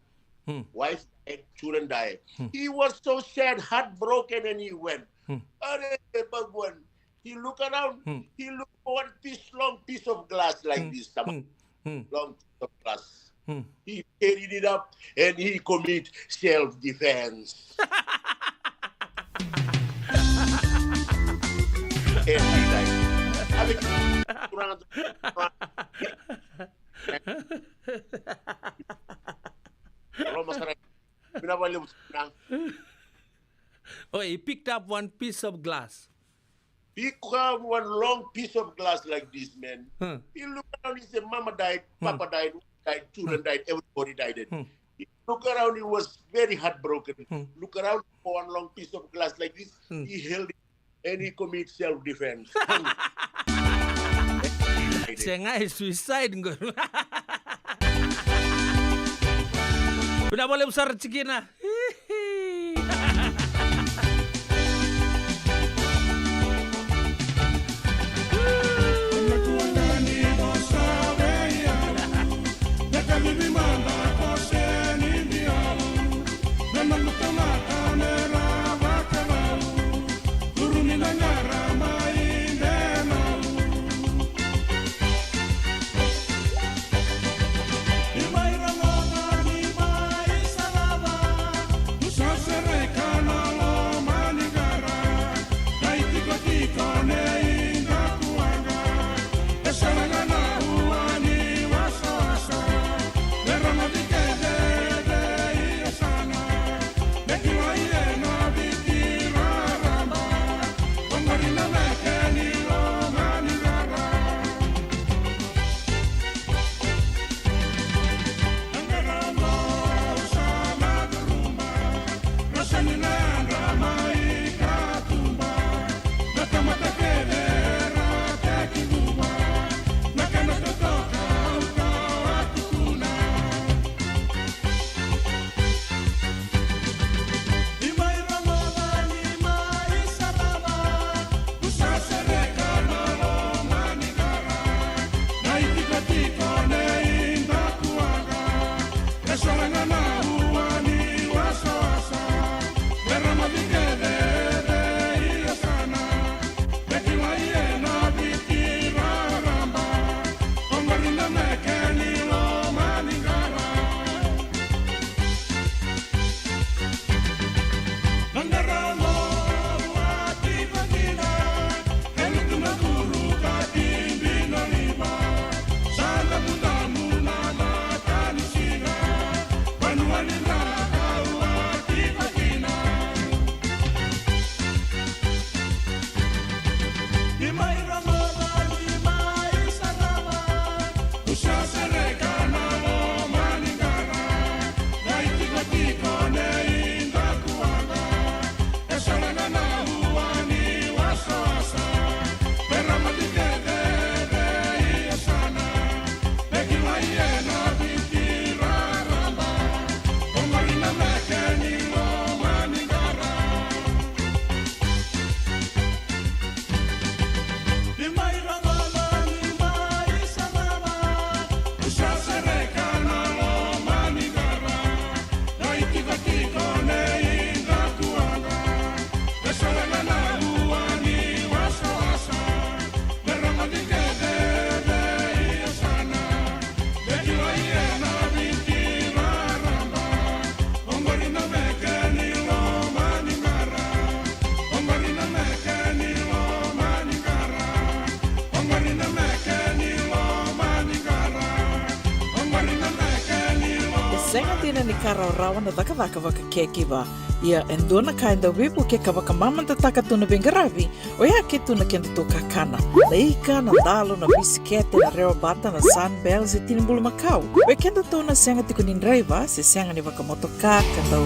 wife died, children died. He was so sad, heartbroken, and he went. He looked around, he looked for one long piece of glass like this. Long piece of glass. He carried it up, and he commit self-defense. And he died. Oh, he picked up one piece of glass. Pick up one long piece of glass like this, man. He looked around, he said, Mama died, Papa died, children died, everybody died. He looked around, he was very heartbroken. Look around for one long piece of glass like this, he held it, and he commit self-defense. Saya nggak suicide nggak. Udah boleh besar rezeki nah. Nusa Sereka senga tina ni karaurawa na daka keke ba. Ia endona kainda wipu ke kawaka mamanta taka tuna bengaravi o ia ke tuna kenda to kakana. Leika na dalo na bisikete na reo bata na sunbells e tinimbulu makau. We kenda tona senga tiko nindraiva se senga ni waka motoka kandau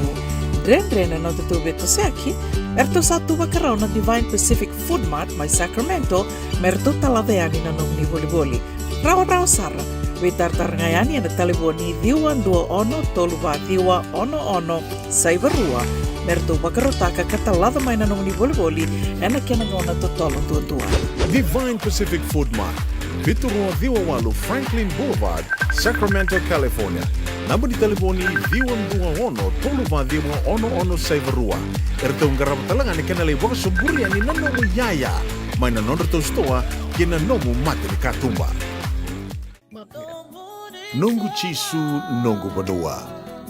Dren na tutu beto seki, erto satu wakarau na Divine Pacific Food Mart mai Sacramento, merto talaveani na nung ni boli-boli. Rawa sara, we tartar ngayani na taliboni diwan dua ono toluwa diwa ono saibarua, merto wakarotaka katalada mai na nung ni boli-boli, ena kenangona totolo tua. Divine Pacific Food Mart, Viturua Viwawalu Franklin Boulevard, Sacramento, California. Namba di telefoni Diwan Dua Ono Toluva Diwa Ono Saivarua. Erto ngarap talangan ni kanalay waka sumburi ani nanomu yaya. May nanondo to stoa kina nomu mati ni katumba. Nungu chisu nungu badua.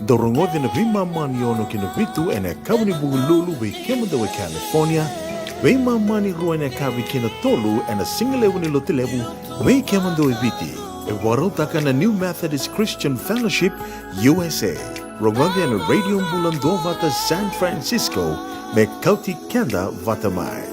Dorongodi na vima mani ono kina vitu ene kawni bugululu we kemudawe California. We mani rua ene kawi kina tolu ene singalewu ni lotilewu we kemudawe viti. Warotaka na New Methodist Christian Fellowship, USA. Rongodi na Radio Mbulando Vata San Francisco, me kauti kenda Vatamai.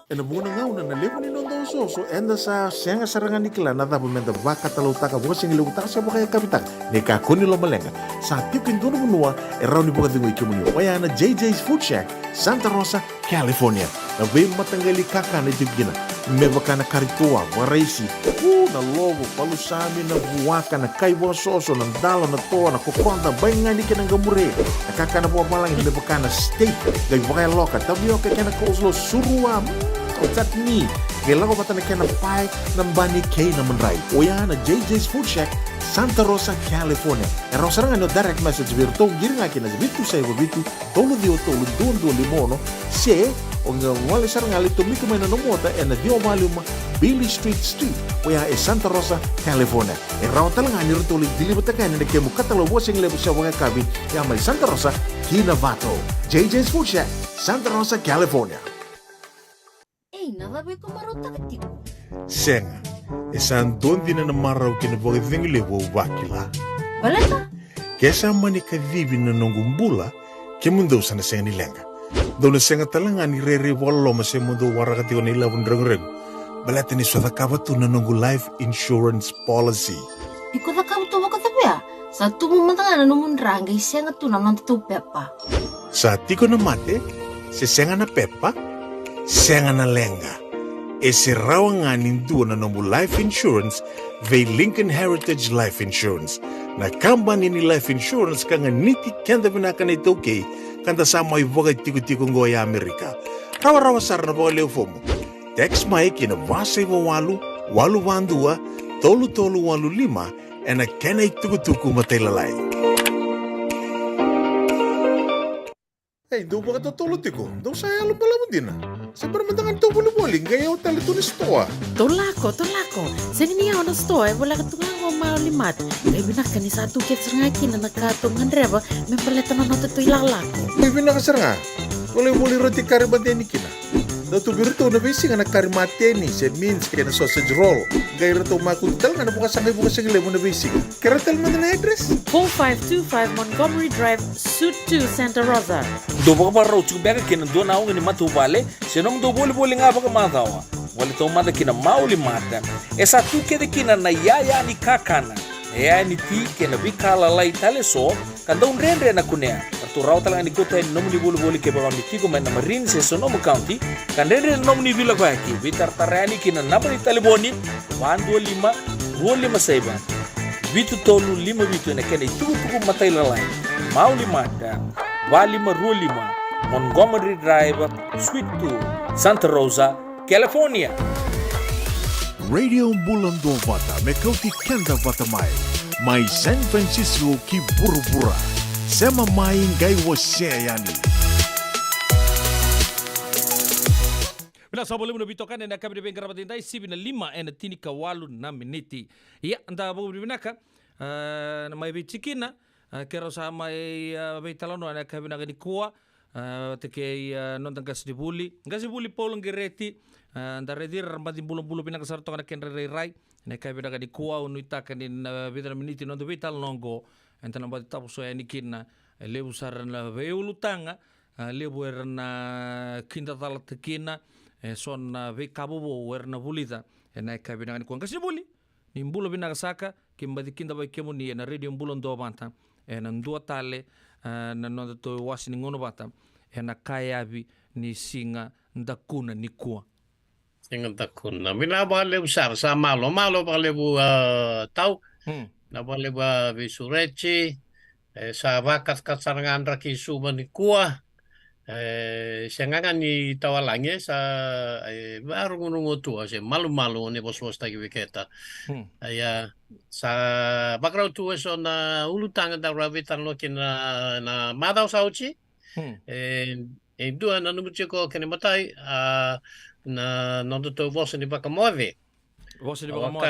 Ena muna ngau na levo ni nondo so enda sa senga sarangan nikla na dabu menda baka talau taka bosing lewu taka sa baka kapitak ne ka kuni lo malenga sa tipin dono munua erau ni boka dingo ikimuni waya na JJ's Food Shack Santa Rosa California na we matangali kaka na jibgina me baka na karitoa waraisi na lobo palusami na buwaka na kaiwa soso na dala na toa na kokonda bainga ni kena gamure na kaka na buwa malang me baka na steak gai baka loka tabi oka kena kozlo surua Otat ni, kailangan ko bata na kaya ng pie ng bani kay na manray. O yan na JJ's Food Shack, Santa Rosa, California. Erang sarang ano direct message virto, giri nga kina vitu sa iba vitu, tolo do limono, se, o nga wali sarang alito mito may nanomota, na dio mali Billy Street, o yan Santa Rosa, California. Erang talang nga nirito ulit dilibata kaya na kaya mo katalawas yung lebo sa mga kabi, yan may Santa Rosa, Kinavato. JJ's Food Shack, Santa Rosa, California. Nada be kumarota katiko. Senga, esan dondi na namaraw kinabaga dingli wo wakila. Balata? Kesa mani kadibi na nongumbula, kemundo sana senga nilenga. Daw na senga talanga ni rere walo masemundo warakati ko nila wundrang-reng. Balata ni swata kabatu na nongu life insurance policy. Iko na kabuto wakatapya. Sa tumumantanga na numundrang ay senga tu na nantutupepa. Sa tiko na mate, si senga na pepa, senga na lenga. E se rawanganin doon na nomu life insurance vei Lincoln Heritage Life Insurance. Na company ni life insurance ka nga niti kenda vinakan ito kay kanda sama iwaga tiko-tiko ngoy Amerika. Rawa-rawa sar na baga leo fomo. Text mai kina vasay wawalu, walu wandua, tolu walu lima, ena kena ituku-tuku matay lalay. Hey, do ba ka totolo tiko? Do saya lumbala mo din na. Sa paramandangan to buli-buli, gaya o talito ni stoa. Tolako. Sa niya na stoa, wala ka tungang maulimat. Kaya binakan ni satu kits nga kina nagkatungan reba, may paleta na natutoy lalako. May binakasar nga. Wala yung muli roti karibatyan ni kina. Dato birito na bisi nga nagkarimatyan ni, it means kaya na sausage roll. Gaya rito makuntal nga napakasangay bukas sa gilay mo na bisi. Karatal mo na address? 4525 Montgomery Drive, Suite 2, Santa Rosa. Do ba ka raw chubeka kina do na ni matubale, sinong do boli nga ba ka matawa. Wala to mata kina mauli mata. Esa tu kede kina na yaya ni kakana. Yaya ni ti kina bikala lai tale so, kanda unrenre na kunea. Atu raw talang ni kota ni nomu ni boli ke ba mi tigo men na Marine se Sonoma County, kandre nomu ni vila kwaki, vitar tarani kina namba ni taliboni, 125 saiba. Vitu tolu 5 vitu na kena tuku matay lalay. Mauli mata. 525 Montgomery Drive, Suite 2, Santa Rosa, California. Radio Mbulando Vata, me kauti kenda Vatamai. Mai San Francisco ki burubura. Sema mai ngai waseyani. Bila sa boleh menubitokan anda kami di bengkar batin dai 5 ena tinika 8 meniti. Ya, anda boleh binaka mai bicikina kero sa mai talano anda kami nak ni kuah te ke nonton kasibuli polong gereti ndaredi rambati bulu pinakasarto kana ken rai ne kai beda di kuau nuita kanin beda miniti non vital nongo enta namba tapu so yani kinna lebu saran la veulutanga lebu erna kinda talat kina son ve kabobo werna bulita ne kai beda ni kuang kasibuli ni bulo pinakasaka kimbadi kinda ba kemuni na radio bulo ndo banta na ndua tale na no to wasini ngono bata na kayabi ni singa ndakuna ni kua Singa takuna. Mina bale usar sa malo bale bu tau. Na bale ba visurechi sa vakat katsarangan raki suba ni kua. Sengangan ni tawalange sa baru ngunungu tua se malu ni bos tagi wiketa. Ya sa bakrau tua so na ulutanga da ravitan lokin na madau sauci. Dua na numutiko kene matai na nondo to vosa ni baka move. Vosa ni baka move.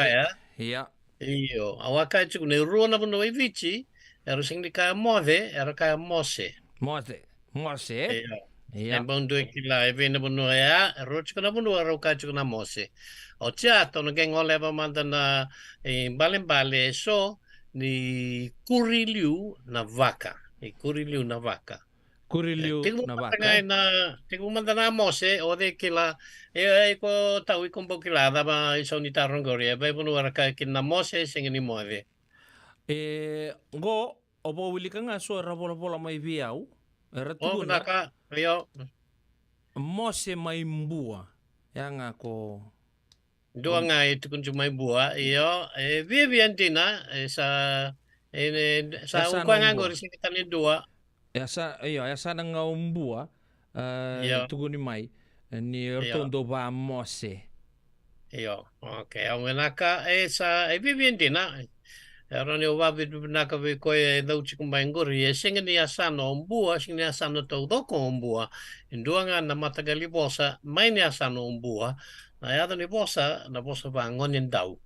Iya. Iyo, awaka chuku ne ruona bono e vici, era sing ni kaya move, era kaya mose. Mose. Iya. Bon due kila e vene bono ya, ro chuku na bono ro ka chuku na mose. O tia to no gengo leva manda na bale so ni kuriliu na vaca. Kuriliu na vaca. Na vaca. Tengo manda na mose o de kila ko tau i kombo kila da ba iso ni tarongoria ba bono araka kina mose sing ni move. Go obo wilika nga so rabola mai viau. O naka yo mose mai mbua. Yang ako dua nga itu kunju mai bua iyo viviantina sa ukanga ngori sing kitani dua. Esa nang umbua tuguni mai ni rotondo ba mose. Iyo, okay. Ang naka sa viviantina Rani o wabi naka vi koe dau chikumba ngori singa ni asano umbua singa ni asano tau doko umbua induanga na matagali bosa mai ni asano umbua na yada ni bosa na bosa bangonin dau.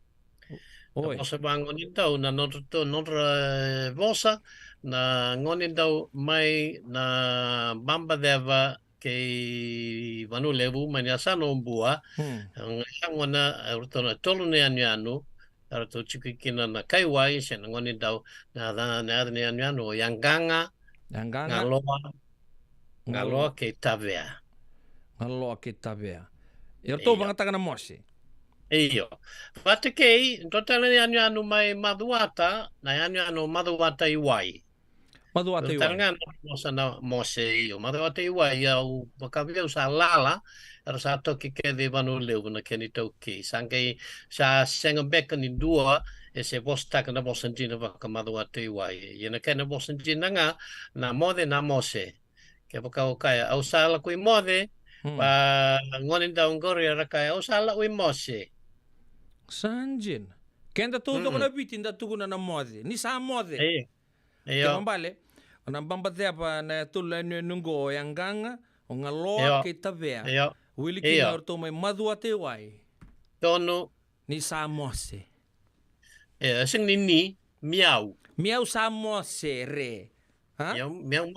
Bosa bangonin dau na nonra bosa na ngonin daw may na bamba deva kay Vanulevu may asano umbua ang isang wana tolo ni anu to chikikina na kaiwai siya ngonin daw na ni anu yanganga ngaloa kay tavea Yerto bangatakan na mose. Iyo. Pati kay total ni anu may maduata na anu maduata iwai. Maduata iwai. Tangan na mose iyo. Maduata iwai au makabia sa lala sa toki ke de Vanuleu na kenito ki. Sangkay sa sengambek ni dua se bosta na bosanjina va maduata iwai. Yana kena bosanjina nga na mode na mose. Kaya baka kaya au sala ko mode pa ngonin daw ngori ra kaya au sala ui mose. Sanjin. Kenda todo ko na bitin da tuguna na mode. Ni sa mode. Iyo. Kambale. Ona bambatea pa na tula nungo yanganga o ngaloa ke tavea. Iyo. Wili ki orto mai madua te wai. Tono ni sa mose. Sing ni miau. Miau sa mose re. Ha? Miau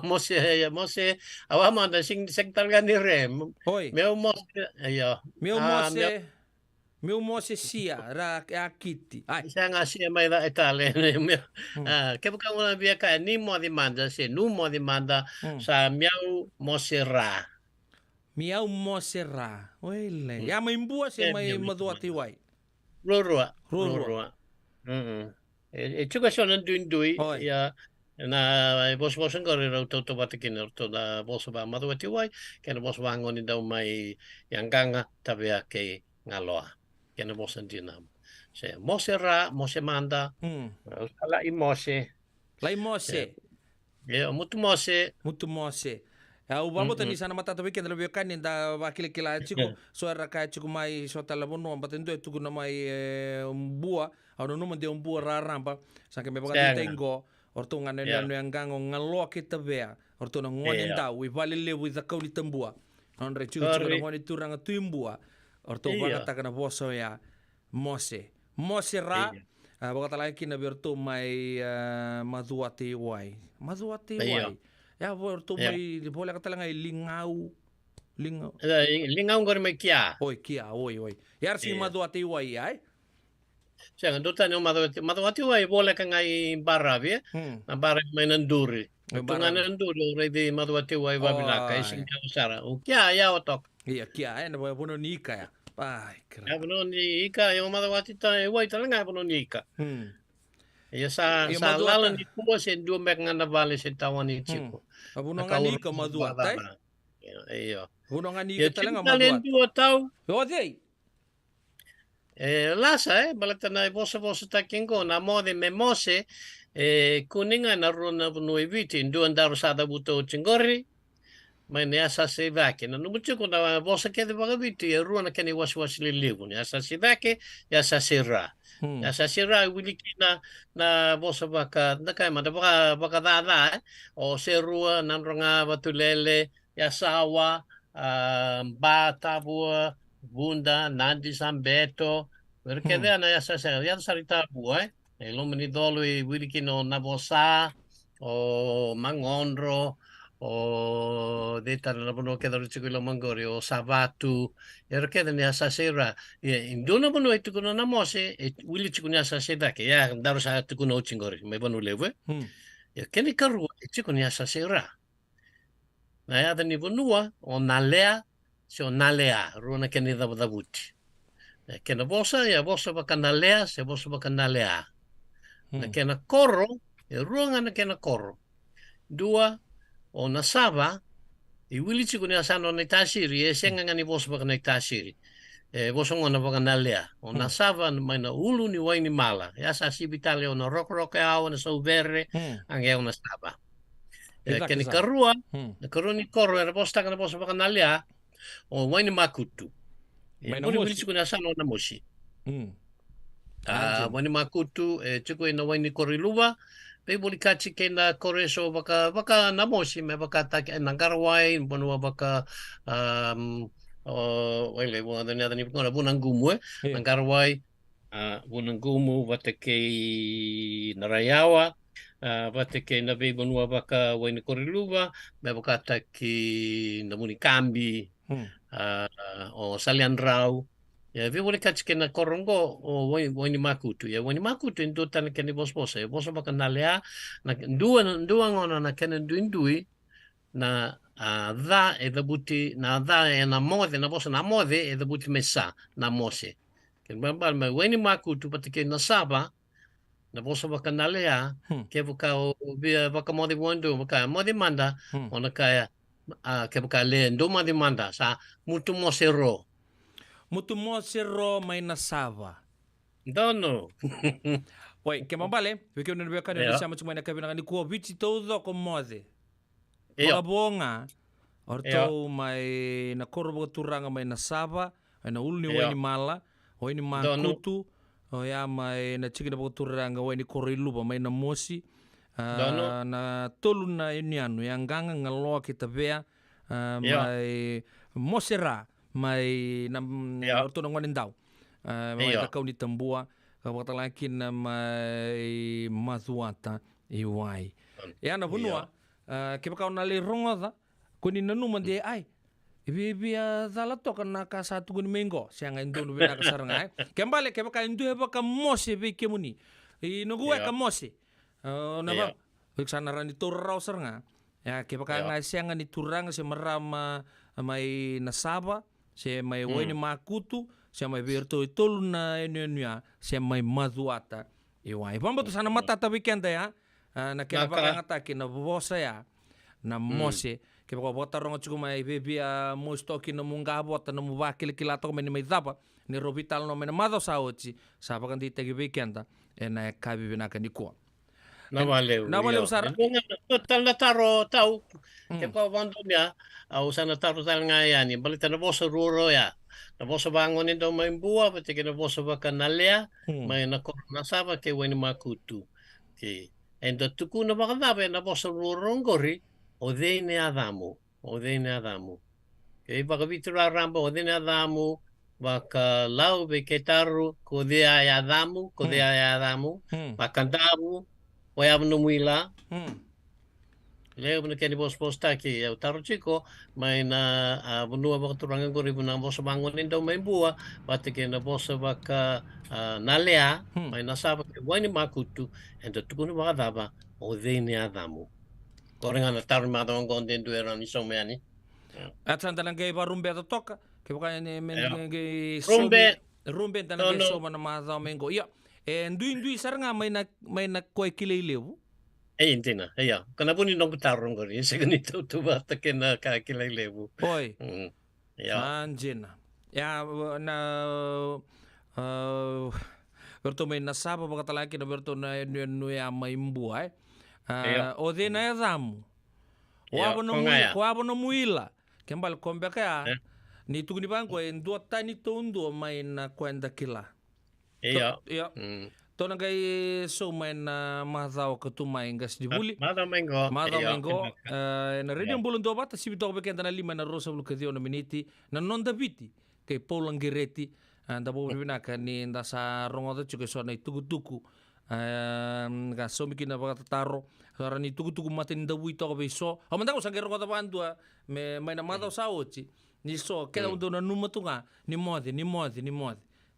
mose awama na sing talaga ni re. Miau mose ayo. Meu mose sia ra akiti. Ai siya nga siya may da Italia. Kaya ka muna biya ka ni mo demanda si nu mo demanda sa miau mose ra. Miau mose ra. Wele. Ya may mbua siya may maduati wai. Rurua. Chuka siya nandun-dui. Ya na bos-bosan ko rin raw to batikin to na boso ba maduati wai. Kaya bos bangon daw may yanganga tabi kay ngaloa. Kaya bosan din nam. Siya mose ra, mose manda. Ala imose. La imose. Mutu mose. Au babo tani sana mata tabi kenda lebih kan inda wakil kila chiku suara ka chiku mai so talabono ambaten do tugu na mai bua au no mande bua rarampa sake me baga tengo orto ngane no yangango ngalo kita bea orto no ngone nda wi vale le wi zakau tambua on re chiku chiku ngone turanga tuimbua orto baga takana boso ya mose ra baga talaki na berto mai maduati wai Ya vorto mai boleh kata langai lingau. Lingau ngor mai kia. Oi kia oi. Yar si madu ati wai ai. Siang dota no madawati wa boleh ka ngai barabi na bara mai nanduri. Tunga nanduri re di madawati wa babilaka ising usara. O kia ya otok. Iya kia na bono nika ya. Ai kira. Ya bono nika yo madawati ta wa talanga bono nika. Ya sa lala ni kuwa sen dua mek ngana vale sen tawani chiko. Bono ngani ka maduatai. Iyo. Bono ngani ka talanga maduat. Dua tau. Yo dei. Lasa balata na bosa ta kingo na mode me mose kuninga na runa no eviti ndu andaro sada buto chingori mai ne asa se vake na numu chiko na bosa ke de bagaviti runa ke ni waswas livu ne asa se vake ya asa se ra ya asa se ra wilikina na bosa baka na kai manda baka da o se rua nan ronga batulele ya sawa bata bua Bunda, Nandi Sambeto, perché na ya sarita buai, e lo meni dolo i wirikino nabosa, o mangonro, o deta na bono ke dolo chikulo mangori, o sabatu, perché ne asasera, induna bono itu kuno namose, e wili chikunya asasera ke ya daro sa tukuno chingori, me bono lewe. Ya keni karu chikunya asasera. Na ya dani bonua o nalea se o nalea runa ke ni dabuti ke na bosa baka nalea se bosa baka nalea na ke na korro runga na ke na korro dua o na sava i wilichi ko ni asano na tasiri senga ngani bosa baka na tasiri bosa ngona baka nalea o na sava mai na ulu ni waini mala ya sa sibitale o na rock au na sauvere ange o na sava ke ni karua na karuni korro na bosa kana bosa baka nalea o waini makutu. Mori wili chiku na sano na moshi. Waini makutu chiku na waini koriluwa. Pe boli kachi ke na koreso baka na moshi me baka taki na garwai bonua baka wale wada ni ngona bunangumu na garwai bunangumu watake narayawa watake na be bonua baka waini koriluwa me baka taki na muni kambi o salian rau ya vi boleh kaci kena korongo o wani makutu ya wani makutu itu tan kena bos baka nalea na dua ngona na kena duindui na dha buti na dha na mode na bos na mode buti mesa na mose ken bambal ma wani makutu patike na saba na bos baka nalea ke buka baka mode wando baka mode manda ona kaya ke baka le ndoma de manda sa mutu mosero mai na sava dono oi ke mambale porque não vai cara deixar muito mais na cabina ni ko viti todo com mode ora bonga orto mai na korbo turanga mai na sava na ulni wani mala wani makutu o ya mai na chikina bo turanga wani korilu mai na mosi na tolu na inianu yang ganga ngaloa kita bea mai mosera mai na orto na ngwan ndau mai ka kauni tambua ka wata laki na mai mazuata iwai ya na bunua ke ka na le rongoda kuni nanu mande ai ibi zala to kana ka satu gun mengo siang indonu bena ka saranga kembale ke ka indu heba ka mose be kemuni inogu ka mose napa sana rani turau seranga ya ke baka ngasianga ni turang se merama mai nasaba se mai wani makutu se mai virtu itolu na enya se mai mazuata iwai pamba tu sana mata ta weekend ya na ke baka ngata ke na bosa ya na mose ke baka bota rongo chuku mai bebia mostoki no munga bota no mubakile kilato meni mai zapa ni robital no mena mado saochi sa baka ndi tegi weekend na kabi binaka ni ko na valeu usar total na taro tau ke pa bandonya au sana taro tal ngaya ni balita na boso ruro ya na boso bangon ndo mai bua pate ke na boso bakanalea mai na korona saba ke weni makutu ke endo tuku na bakadabe na boso ruro ngori o deine adamu ke bakavitra rambo o deine adamu baka lau be ketaru ko dia ya adamu bakandamu Waya no muila. Leo na kani bos taki ya taro chiko mai na bunua baka turangan ko ribu na bos bangun indo mai bua pati ke na bos baka nalea mai na saba ke wani makutu endo tukuni baka daba o deni adamu. Korenga na taro ma don gonden du era ni someani. Atan tanang kay rumbe to toka. Ke baka ni men rumbe tanang kay soma na madao mengo. Ya. Ndui saranga may na koy kilailewu. Intina, iya. Kana pun nong tarong ko rin. Sa ganito, tubata ka na kakilay lebu. Hoy. Iya. Anjina. Ya, na... Berto may nasaba baka talaki na berto na nuya may mbuhay. O de na yazamu. Wabo na muila. Kembal kombe kaya. Ni tugni bangko, dua tani tondo may na kwenda kila. Iya. Iya. Tona kay so may na madao ka tumay ngas di buli. Madao mengo. Na radio bulon do bata si bito bekenda na lima na rosa bulu kadio na miniti na non daviti kay Paulang Gereti anda bo binaka ni nda sa rongoda chuke so na tugu ga so mikina baka taro ara ni tugu matin da buito ka beso amanda ko sa rongoda bandua me may na madao sa ochi ni so keda undo na numatunga ni mode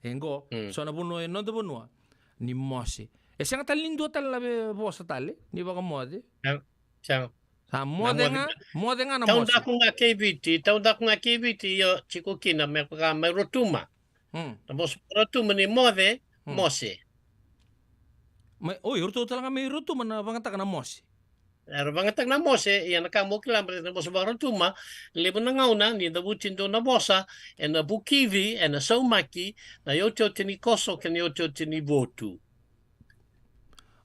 engo so na buno non da bunua ni mose. E siya nga talindo talaga bosa tali, ni baka mode. Siya. Sa mode nga na mose. Taon da ko nga KBT yo chiko kina may rotuma. Tapos rotuma ni mode, mose. Urto talaga may rotuma na bangata ka na mose. Pero bangata na mose, yan nakamukila na bosa rotuma, libo na ngauna, ni dabutin do na bosa, en na bukivi, en na saumaki, na yoto tini koso, ken yoto tini votu.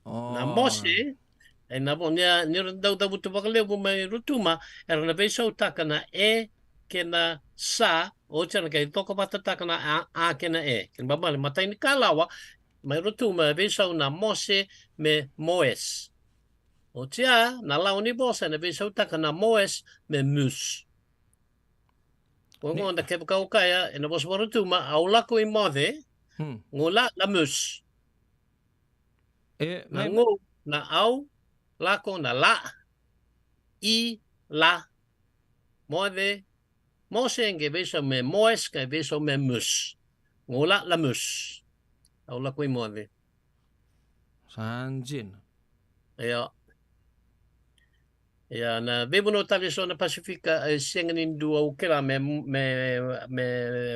Na mose, en na bonya, ni daw dabutu baka libo may rotuma, era na beso taka na kena sa, o tiyan kay toko patataka na kena Ken babali, matay ni kalawa, may rotuma, beso na mose, me moes. O tia, na lao ni bosa, na bisa utaka na moes me mus. Kung ngonda kepa kaya, na bosa warutuma, au lako i mode, ngola la mus. Na ngo, na au, lako na la, i, la, mode, mose nge bisa me moes, ke bisa me mus. Ngola la mus. Au lako i mode. Sanjin. Iya. Ya, na bebo no tali so na Pasifika senganin dua ukela me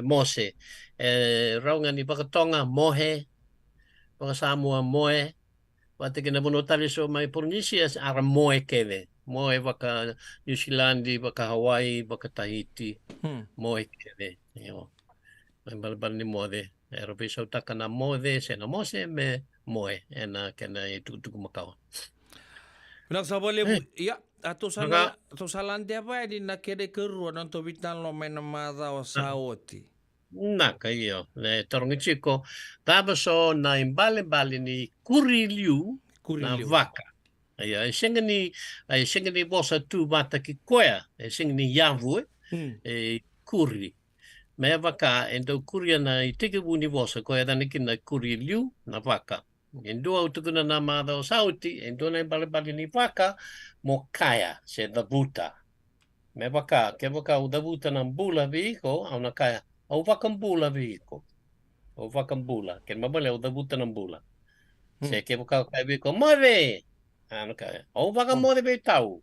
mose. Raunga ni baka Tonga mohe, baka Samoa moe. Wate kina bono tali so mai Polynesia ara moe kele. Moe baka New Zealandi, baka Hawaii, baka Tahiti. Moe kele. Yo. Mai balbal ni mode. Ero bisa utaka na mode se na mose me moe. Ena kena itu Macau. Nagsabole iya. Ato salan dia apa di nakede keru nanto bitan lo mena mada o saoti. Naka iyo. Le torongi chiko. Taba so na imbale ni kuriliu na vaka. Iya, sengani bosa tu bata ki koya. Sengani yavu kuri. Me vaka endo kuria na itike buni bosa koya dani kina kuriliu na vaka. Endo autukuna na mada o sauti, endo na imbale ni vaka. Mo kaya se dabuta. Me baka, ke baka u dabuta ng bula biko, au na kaya, au vakang bula biko. Au vakang bula. Ken mabale u dabuta ng bula. Se ke baka kaya biko, mode! Ano kaya? Au vakang mode be tau.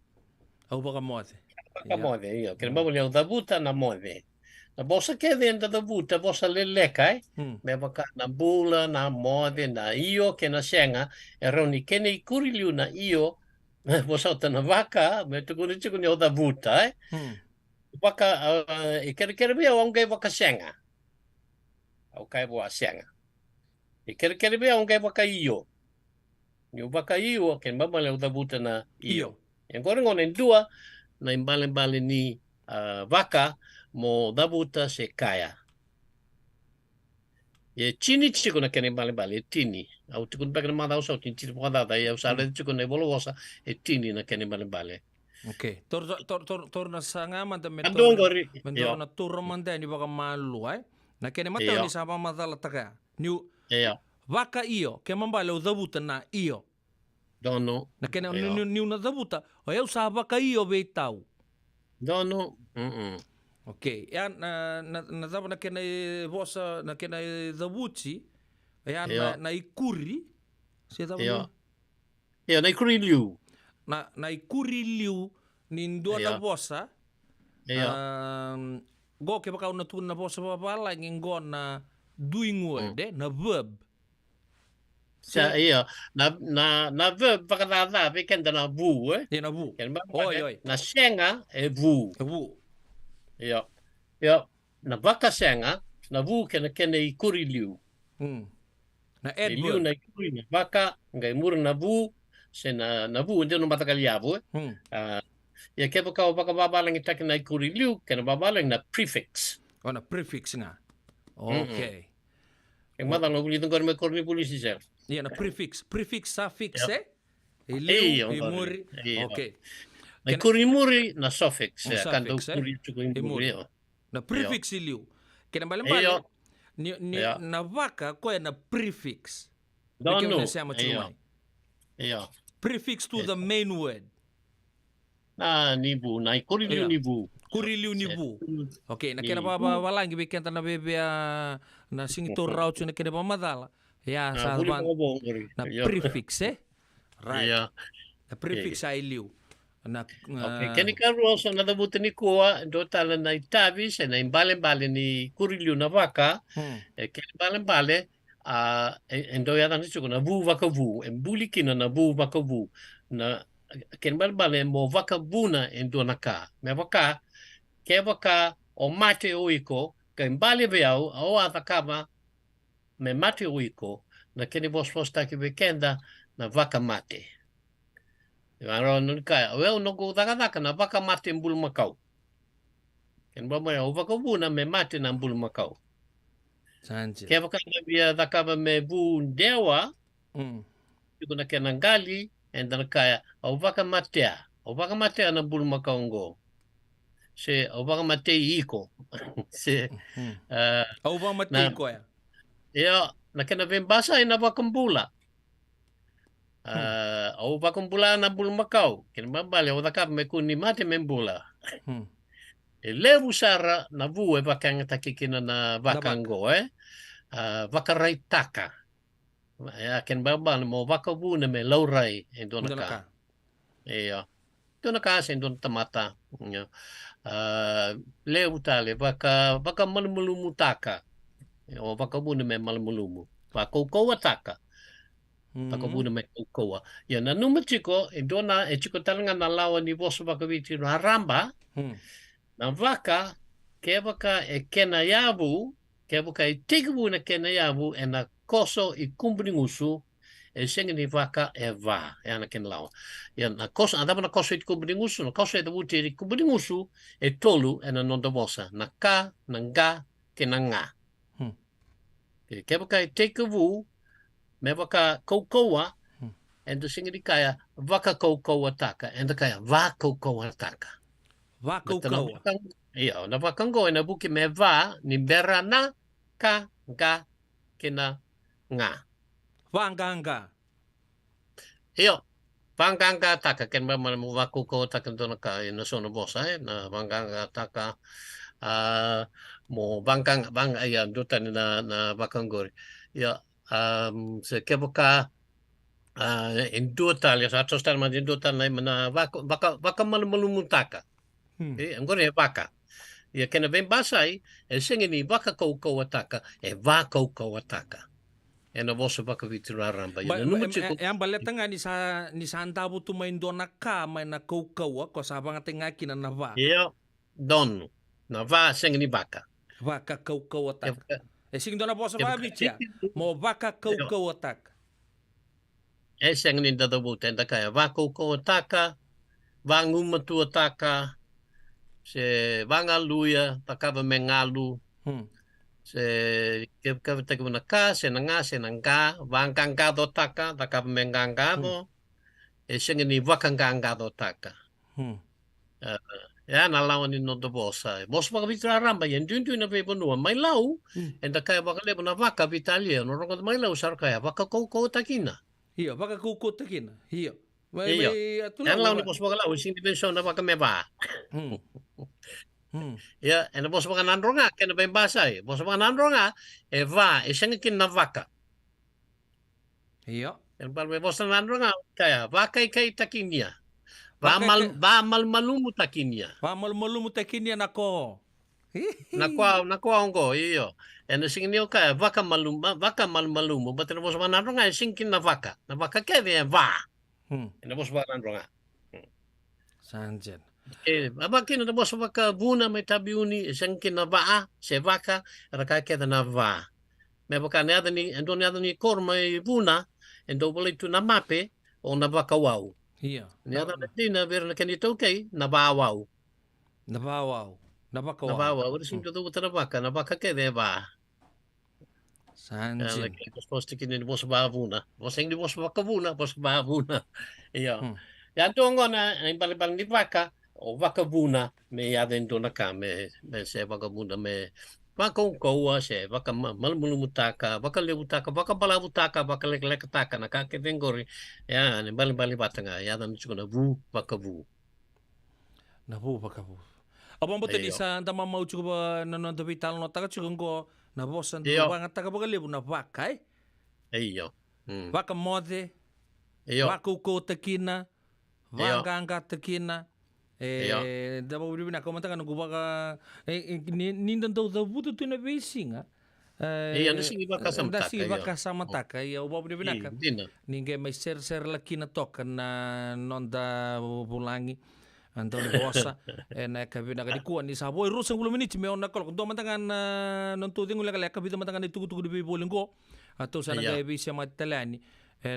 Au vakang mode. Vakang mode, iyo. Ken mabale u dabuta na mode. Na bosa ke dentro dabuta, bosa leleka, me baka na bula, na mode, na iyo, ke na senga, eroni kene kuriliu na iyo, bosa na vaka, me tukuni chiku ni oda vuta, Vaka, kere bia wang kay vaka senga. Au kay buwa senga. Kere bia wang kay vaka iyo. Yung vaka iyo, ken babale oda vuta na iyo. Yang goreng onen dua, na imbale ni vaka, mo dabuta se kaya. Ye chini chiku na kene imbale tini. Au tikun baka na madao sa tini chiku dada ya usala chiku na bolosa tini na kene imbale. Okay. Tor na sanga man da Andong gori. Mendo na turo man da ni baka malu ay. Na kene mata ni sama madala taka. New. Iya. Vaka iyo, ke mambale o dabuta na iyo. Dono. Na kena Ia. niu na dabuta. O eu sa waka i o vei tau. Dono. Ok. Ia na dabu na kena i vosa, na kena i dabuti. Ia Ia. na i kuri. Se dabu Ia. Ia, nei kuri liu. na i kuri liu ni ndua na Ia. vosa. Ia. Go ke baka una tu na vosa papala ngingo na doing word, na verb. Ia, na verb whakanatha, kenda na vu, Ia na vu. Ken Oi, oi. na senga e vu. Vu. Ia. Ia, na waka senga, na vu kena i kuri liu. Na E liu adverb. na i kuri na waka, ngai mura na vu, se na vu, ndio no matakali avu, ia ke baka o baka babalang itake na i kuri liu, kena babalang na prefix. O na prefix nga. Okay. Keng madang uli tungkol me korni polisi sir. Ia na prefix. Prefix, suffix, Ia. I liu, i Ia, muri. ia. Okay. Na i kuri muri na suffix, Un kanda suffix, kuri tuko i muri. Na prefix i liu. Kena bale Ia. Ia. na waka ko e na prefix. Dono. Beke una sama Ia. chumai. Ia. Prefix to the main word. Na ni bu, na i kuri liu Ia. ni bu. Kuri liu ni bu. Okay, na kena Ni baba walangi be kenta na bebe na singito rauchu na kena pamadala. Ya, sa Buli ban. mo bongori. Na prefix, Right. Ia. Na prefix ai liu. Na Okay, keni karu also na dabuti ni kuwa, do tala na itavi, se na imbale-bale ni kuri liu na waka, keni bale-bale, endo yata ni chuko na vu waka vu, en buli kina na vu waka vu, na keni bale-bale mo waka vu na endo na ka. Me waka, ke waka o mate o iko, ka imbale veau, o atakama, me mate o iko, na keni vos taki bekenda, na waka mate. Aro nun ka, o no go daga na waka mate en bulu makau. Ken ba o waka vu na me mate na bulu makau. Sanji. Ke waka bia daka me vu dewa, yuko na kenangali, and na kaya o waka matea. O waka matea na bulu makau ngo. Se o waka mate iko. Se Au ba mate ko ya. Ia, na kena vembasa ina waka mbula. O wakumbula na bulu makau. Kena babale o daka me kuni mate me mbula. E levu sara na vu e wakanga takikina na wakango wakarai taka. Ya ken babale mo wakavu na me laurai e dona ka. Ia. Dona ka se dona tamata. Levu tale waka malumulumu taka. O wakavu na me malumulumu. Wakaukoa taka. Pakabuna me koa. Ya na numa chiko e dona e chiko talanga na lawa ni voso wakawiti no haramba. Na waka ke waka e kena yavu, ke waka e tikabu na kena yavu e na koso i kumbringusu e senga ni waka e va e ana ken lawa. Ya na koso andaba na koso i kumbringusu, na koso e da wuti i kumbringusu e tolu e na nonda vosa. Na ka, na nga, ke na nga. Ke waka e tikabu me waka koukoua, and the singing kaya waka koukoua taka, and the kaya va koukoua taka. Va koukoua. Ia, na wakango e na buki me va, ni bera na, ka, ga, kina, nga. Vanganga. Ia, vanganga taka, ken ma mo va koukoua taka dona ka, e na sono bosa, na vanganga taka, mo vanganga, ia, dota ni na wakangori. Ia, se ke boka in dua tali sa atos tal ma in dua tal na waka malumumu taka angore waka ia kena vem basai e singi ni waka koukoua taka e va koukoua taka e na vosa waka vitura ramba ia numu chiko e ambale tanga ni sa antabu tu mai dona ka mai na koukoua ko sa banga tenga kina na va ia don na va singi ni waka koukoua taka e sing dona bosa ba bicha mo waka koukoua taka e singi ni da bu tenda kaya va koukoua taka va ngumatu taka se vanga luia takava me ngalu se ke te kuna ka se na nga se na nga vanganga do taka takava me nganga do e singi ni wakanganga do taka ya na lawa ni no do bosa baka vitra ramba yen dundu na ve bonua mai lau en da kaya baka le na vaka vitalia no rongo mai lau sar kaya vaka koukoua takina Iya, baka kuko takina. Iya. Iya. Yang lawan ni bos baka lawan sing dimensyon na baka meba. Ya, ena bos baka nandronga kena ben basa e. Bos baka nandronga va isang kin na vaka. Iya. Yang palme bos nandronga kaya vaka kai takinia. Va mal malumu takinia. Va mal malumu takinia nako. Nakwa ongo iyo. Ena sing ni kaya vaka mal malumu. Baten bos baka nandronga sing kin na vaka. Na vaka kaya va. Ena bos baka nandronga. Sanjen. Abakin na bos baka buna may tabiuni isang kinabaa se vaka raka keda na va. Me baka nada ni ando nada ni korma buna endo boleh tu na mape o na vaka wau. Iya. Nada na ver na kanito kay na ba wau. Na ba wau. Na vaka wau. Na ba wau sim tu na vaka keda va. Sanjen. Bos bos tikin ni bos ba buna. Bos ang di bos baka buna bos ba buna. Iya. Yan tu ngona ang paling di vaka o vakabuna me ya dentro na ka me se vakabuna me vakaunkoa se vaka malmulumutaka vaka lebutaka vaka balabutaka vaka leklekataka na ka ketengori ya ne bali batanga ya dan chukuna vu vakavu na vu vakavu abang bote di sa anda mau chuba na no vital no taka chugo na bosan do banga taka vaka lebu na vaka iyo vaka mode vaka uko takina vanga takina daba budi na komanta kan guba ka nindan do butu tu na besinga nasi iba kasamtaka nasi iba kasamtaka ya uba budi na kan ninge mai ser laki na toka na nonda bulangi Antoni bosa na kabina ka di kuan ni sabo ru 10 menit me on na kol do mantangan non tu tingu leka leka bita mantangan itu tugu di bolingo atau sana ga bisa matalani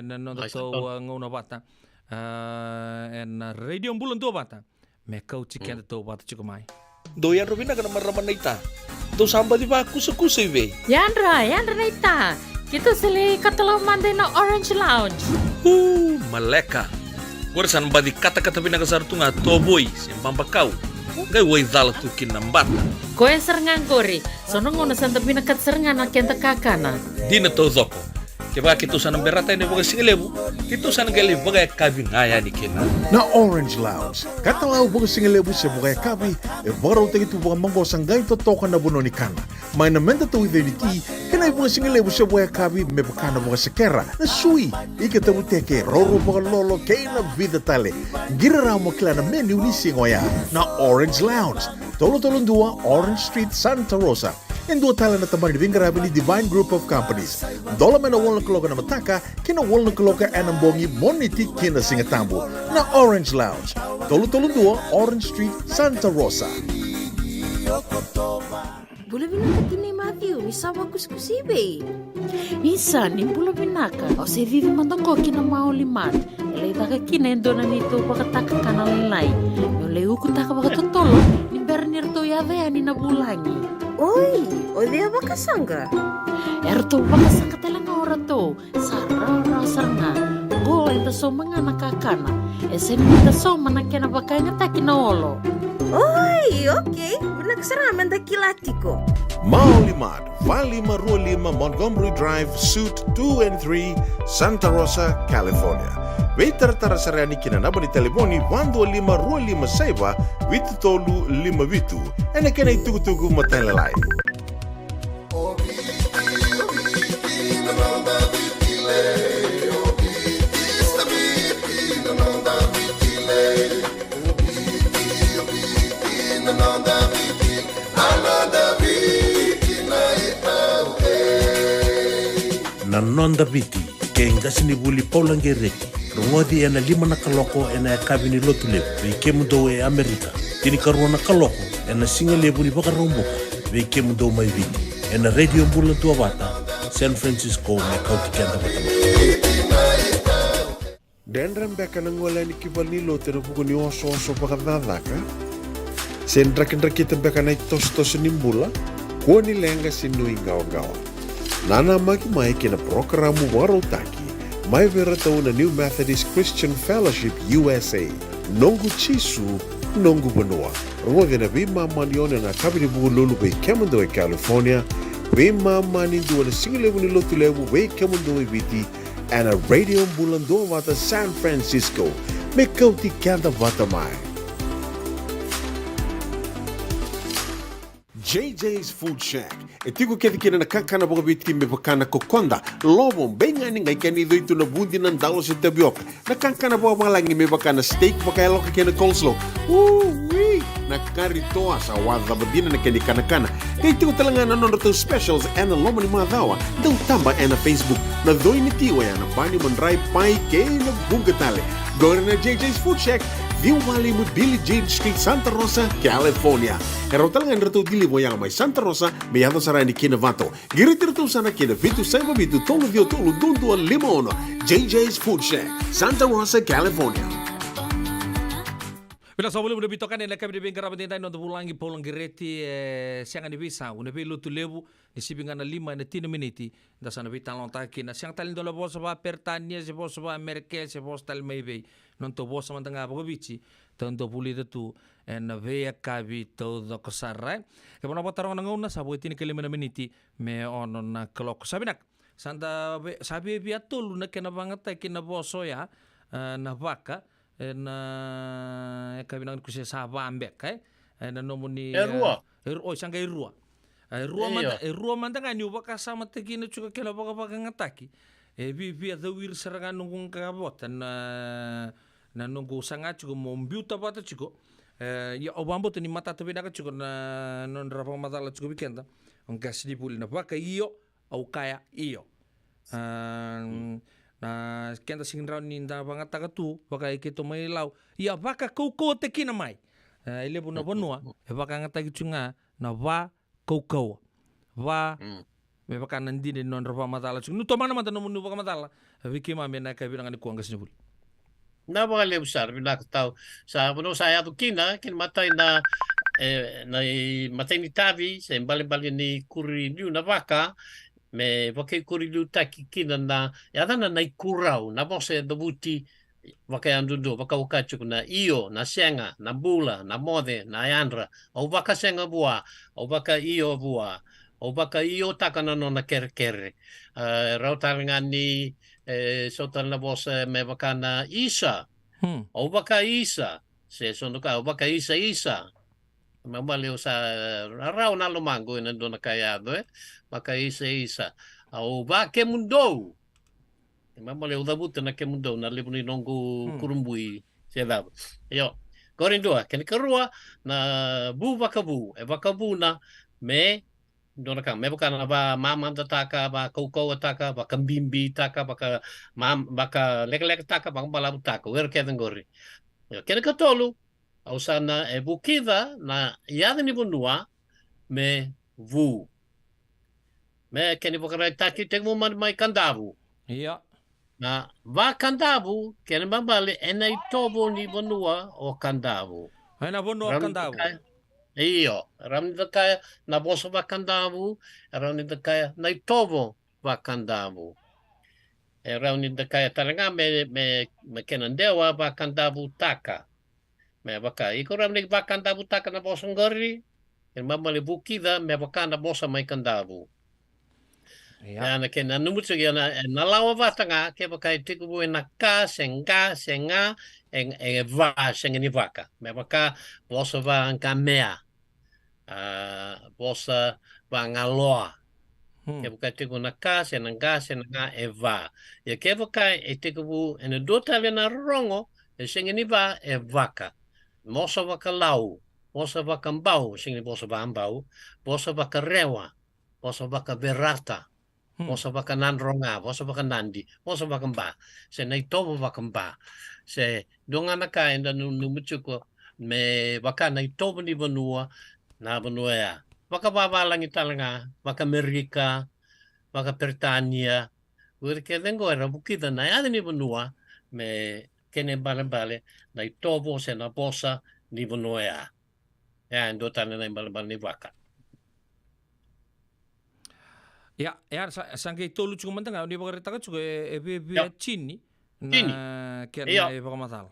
na non to ngona bata na radio bulan to bata me kau chicken to bata chukumai doyan rubina kana maraman naita do samba di ba kusa ibe Yandra naita kita sele katalo mande na Orange Lounge maleka Gorsan badi kata-kata bina kasartunga toboy sempang bakau gai woi dala tukin nambat koe serengan gori sono ngono santa bina kat serengan akenta kakana dina to zoko keba kitu sana berata ini boga singelebu kitu sana gali boga kabi ngaya ni kena na Orange Lounge katalau boga singelebu se boga kabi e bora uta gitu boga mango sangai to toka na bunoni kana mai na menda to identity kena boga singelebu se boga kabi me bakana boga sekera na sui ike te buteke roro boga lolo keina vida tale gira ramo klana menu ni singoya na Orange Lounge tolo dua Orange Street Santa Rosa en dua tala na tamani di Vingarabi ni Divine Group of Companies. Dola mena wolna kaloka na mataka, kina wolna kaloka anambongi moniti kina singatambo na Orange Lounge. Tolo dua Orange Street, Santa Rosa. Boleh binaka kini Matthew, misawa kuskusibe. Isa ni bula binaka, o se vive mandongo kina maulimat. Elay taka kina endona nito bakataka kana laylay. Yung lay ukutaka bakatotolo, ni bernirto yave ani nabulangi. Oi, odea bakasanga. Erto bakasanga talaga orato. Sarara sarna. Go enta so mga nakakana. Esen enta so manakena bakanya takina olo. Oi, okay. Nagsaraman dakilatiko. Maulimad, Valima Rualima Montgomery Drive, Suite 2 and 3, Santa Rosa, California. Vetar tarasarani kina naba ni telefoni 125 saiba vitu tolu 5 vitu. Ene kena itugu matelelai. Na nonda biti ke ngasini buli paulangereki rongodi ena 5 na kaloko ena kabini lotule be kemudo e Amerika tini karona kaloko ena singale buli baka romboka be kemudo mai viti ena radio bulan tua bata San Francisco me kauti kenda bata Dendram beka na ngola ni kibali lotere buku ni oso baka dadaka sendra kendra kita beka na tos nimbula kuoni lenga sinui gawa Nana mai kina programu warotaki mai vera na New Methodist Christian Fellowship USA nongu chisu nongu benua rongo na bima manione na kabini bugu lulu be kemendo e California bima mani duwa na singlebu ni lotu lebu be kemendo e biti en a radio bulan do wata San Francisco. Me kauti kanda wata mai. JJ's Food Shack. E tigo kedi kina na kakana boka bitki me bakana kokonda. Lobong benga ni ngai kani doitu na bundi nan dalo si tapioca. Na kakana boka malangi me bakana steak baka loka kina coleslaw. Wee! Na karitoa sa wadha badina na kani kana. Kay tigo talanga na nono specials and lomo ni madawa. Daw tamba na Facebook. Na doi ni tiwa ya na bani mandrai pai kay na bungatale. Go na JJ's Food Shack. Viu Valley mo Billy Jane Street, Santa Rosa, California. Pero talagang rito dili mo yang may Santa Rosa, may yato sa rani kinavato. Girit-rito sana kinavitu sa ibabitu tolo dio tolo dundu al limono. JJ's Food Shack, Santa Rosa, California. Bila sa boleh bitokan na kami di bengkara batin tayo no bulangi polong gireti siang ni bisa una pe lutu lebu ni sibinga na 5 na 10 miniti da sana bitan long taki na siang talin dola bosa ba pertania se bosa ba amerike se bosa tal maybe non to bosa mantanga ba bici tanto puli tu na veia kabi to do kosarra ke bona botarong na nguna sa boitin ke 5 miniti me ono na clock sabinak santa sabi biatul na kena banget kena boso ya na vaca na kabinang ko siya sa ambek na nomoni Erua. Sangka Erua. Erua manda nga niyo baka sama tegina chuka kila baka ngataki. Bi adawir serangan nungkung kakabot na nunggu sangat chuka mombiuta bata chuko. Ya obambo ni mata tabi naka chuko na non rapang matala chuko bikenda. Ang kasi di puli na baka iyo au kaya iyo. Na kenta singraw ni nda banga taga tu baka ikito may law ya baka koko te kina mai ile puna bonua baka ngata gitsunga na va koko va me baka nandi ni non roba matala nu to mana mata no munu baka matala biki mame na ka bilang ni kuang kasnibul na baka le usar binak tau sa puno saya tu kina kin matai na na matai ni tavi se bali ni kuri ni na vaka me wake kurilu taki kina na yadana na ikurau na bose dabuti wake andudo waka wakachu na iyo na senga na bula na mode na yandra o waka senga bua o waka iyo bua o waka iyo takana no na kere rautar ni sotan na bose me waka na isa o waka isa se sono ka o waka isa mamaliw sa araw na lumango na doon na kayado maka isa au ba ke mundo mamaliw dabuta na ke mundo na libuni nongo kurumbui siya yo korindua ken kerua na bu bakabu na me doon ka me baka na ba mama taka ba koko taka ba kambimbi taka baka lek taka ba balabu taka wer ke ngori yo ken katolu au sana bukida na yada ni bonua me vu me keni bokara taki tegmo man mai kandabu iya na va kandabu keni mambale enai tobo ni bonua o kandabu na bonua kandabu iyo ramni kaya na boso va kandabu ramni kaya na tobo va kandabu ramni kaya talanga me kenandewa va kandabu taka me baka ikoram ni bakanda butaka na bosong gori en mamali bukida me bakanda bosa mai kandabu ya na ken na numutsu ya na lawa vatanga ke baka tiku bu na ka senga en va sengeni vaka me baka bosa va ngamea bosa va ngaloa ke baka tiku na ka senga eva ya ke baka tiku bu en dota na rongo sengeni va vaka mosa waka lau, mosa waka mbau, singni mosa waka mbau, mosa waka rewa, mosa waka berata, mosa waka nandronga, mosa waka nandi, mosa waka mba, se nai tobo waka mba, se donga naka enda numuchuko, me waka nai tobo ni banua, na banua ya, waka babalang italanga, waka Amerika, waka Pertania, wika dengo era bukida na yada ni banua, me kene bale na itobo se na bosa ni bonoea ya ndo tane na bale ni waka ya sangke tolu chuko mantanga ni bagare taka chuko chini na kena e bakamasal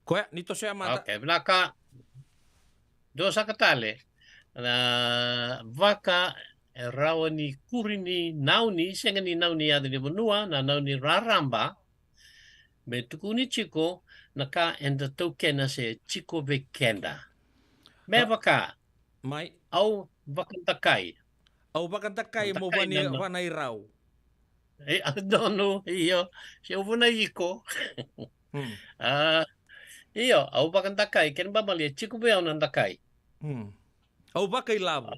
koya nito siya mata okay blaka do sakatale na waka e rawa ni kuri ni nauni, senga ni nauni ada ni vanua, na nauni raramba, me tuku ni chiko, na ka enda tau kena se chiko ve kenda. Me waka, Mai, au wakantakai. au bakatakai mo Takai na- vanai rau. E adono, iyo, se uvuna iko. Hmm. Iyo, au wakantakai, ken babali, chiko ve au nantakai. Hmm. Au bakai lavo.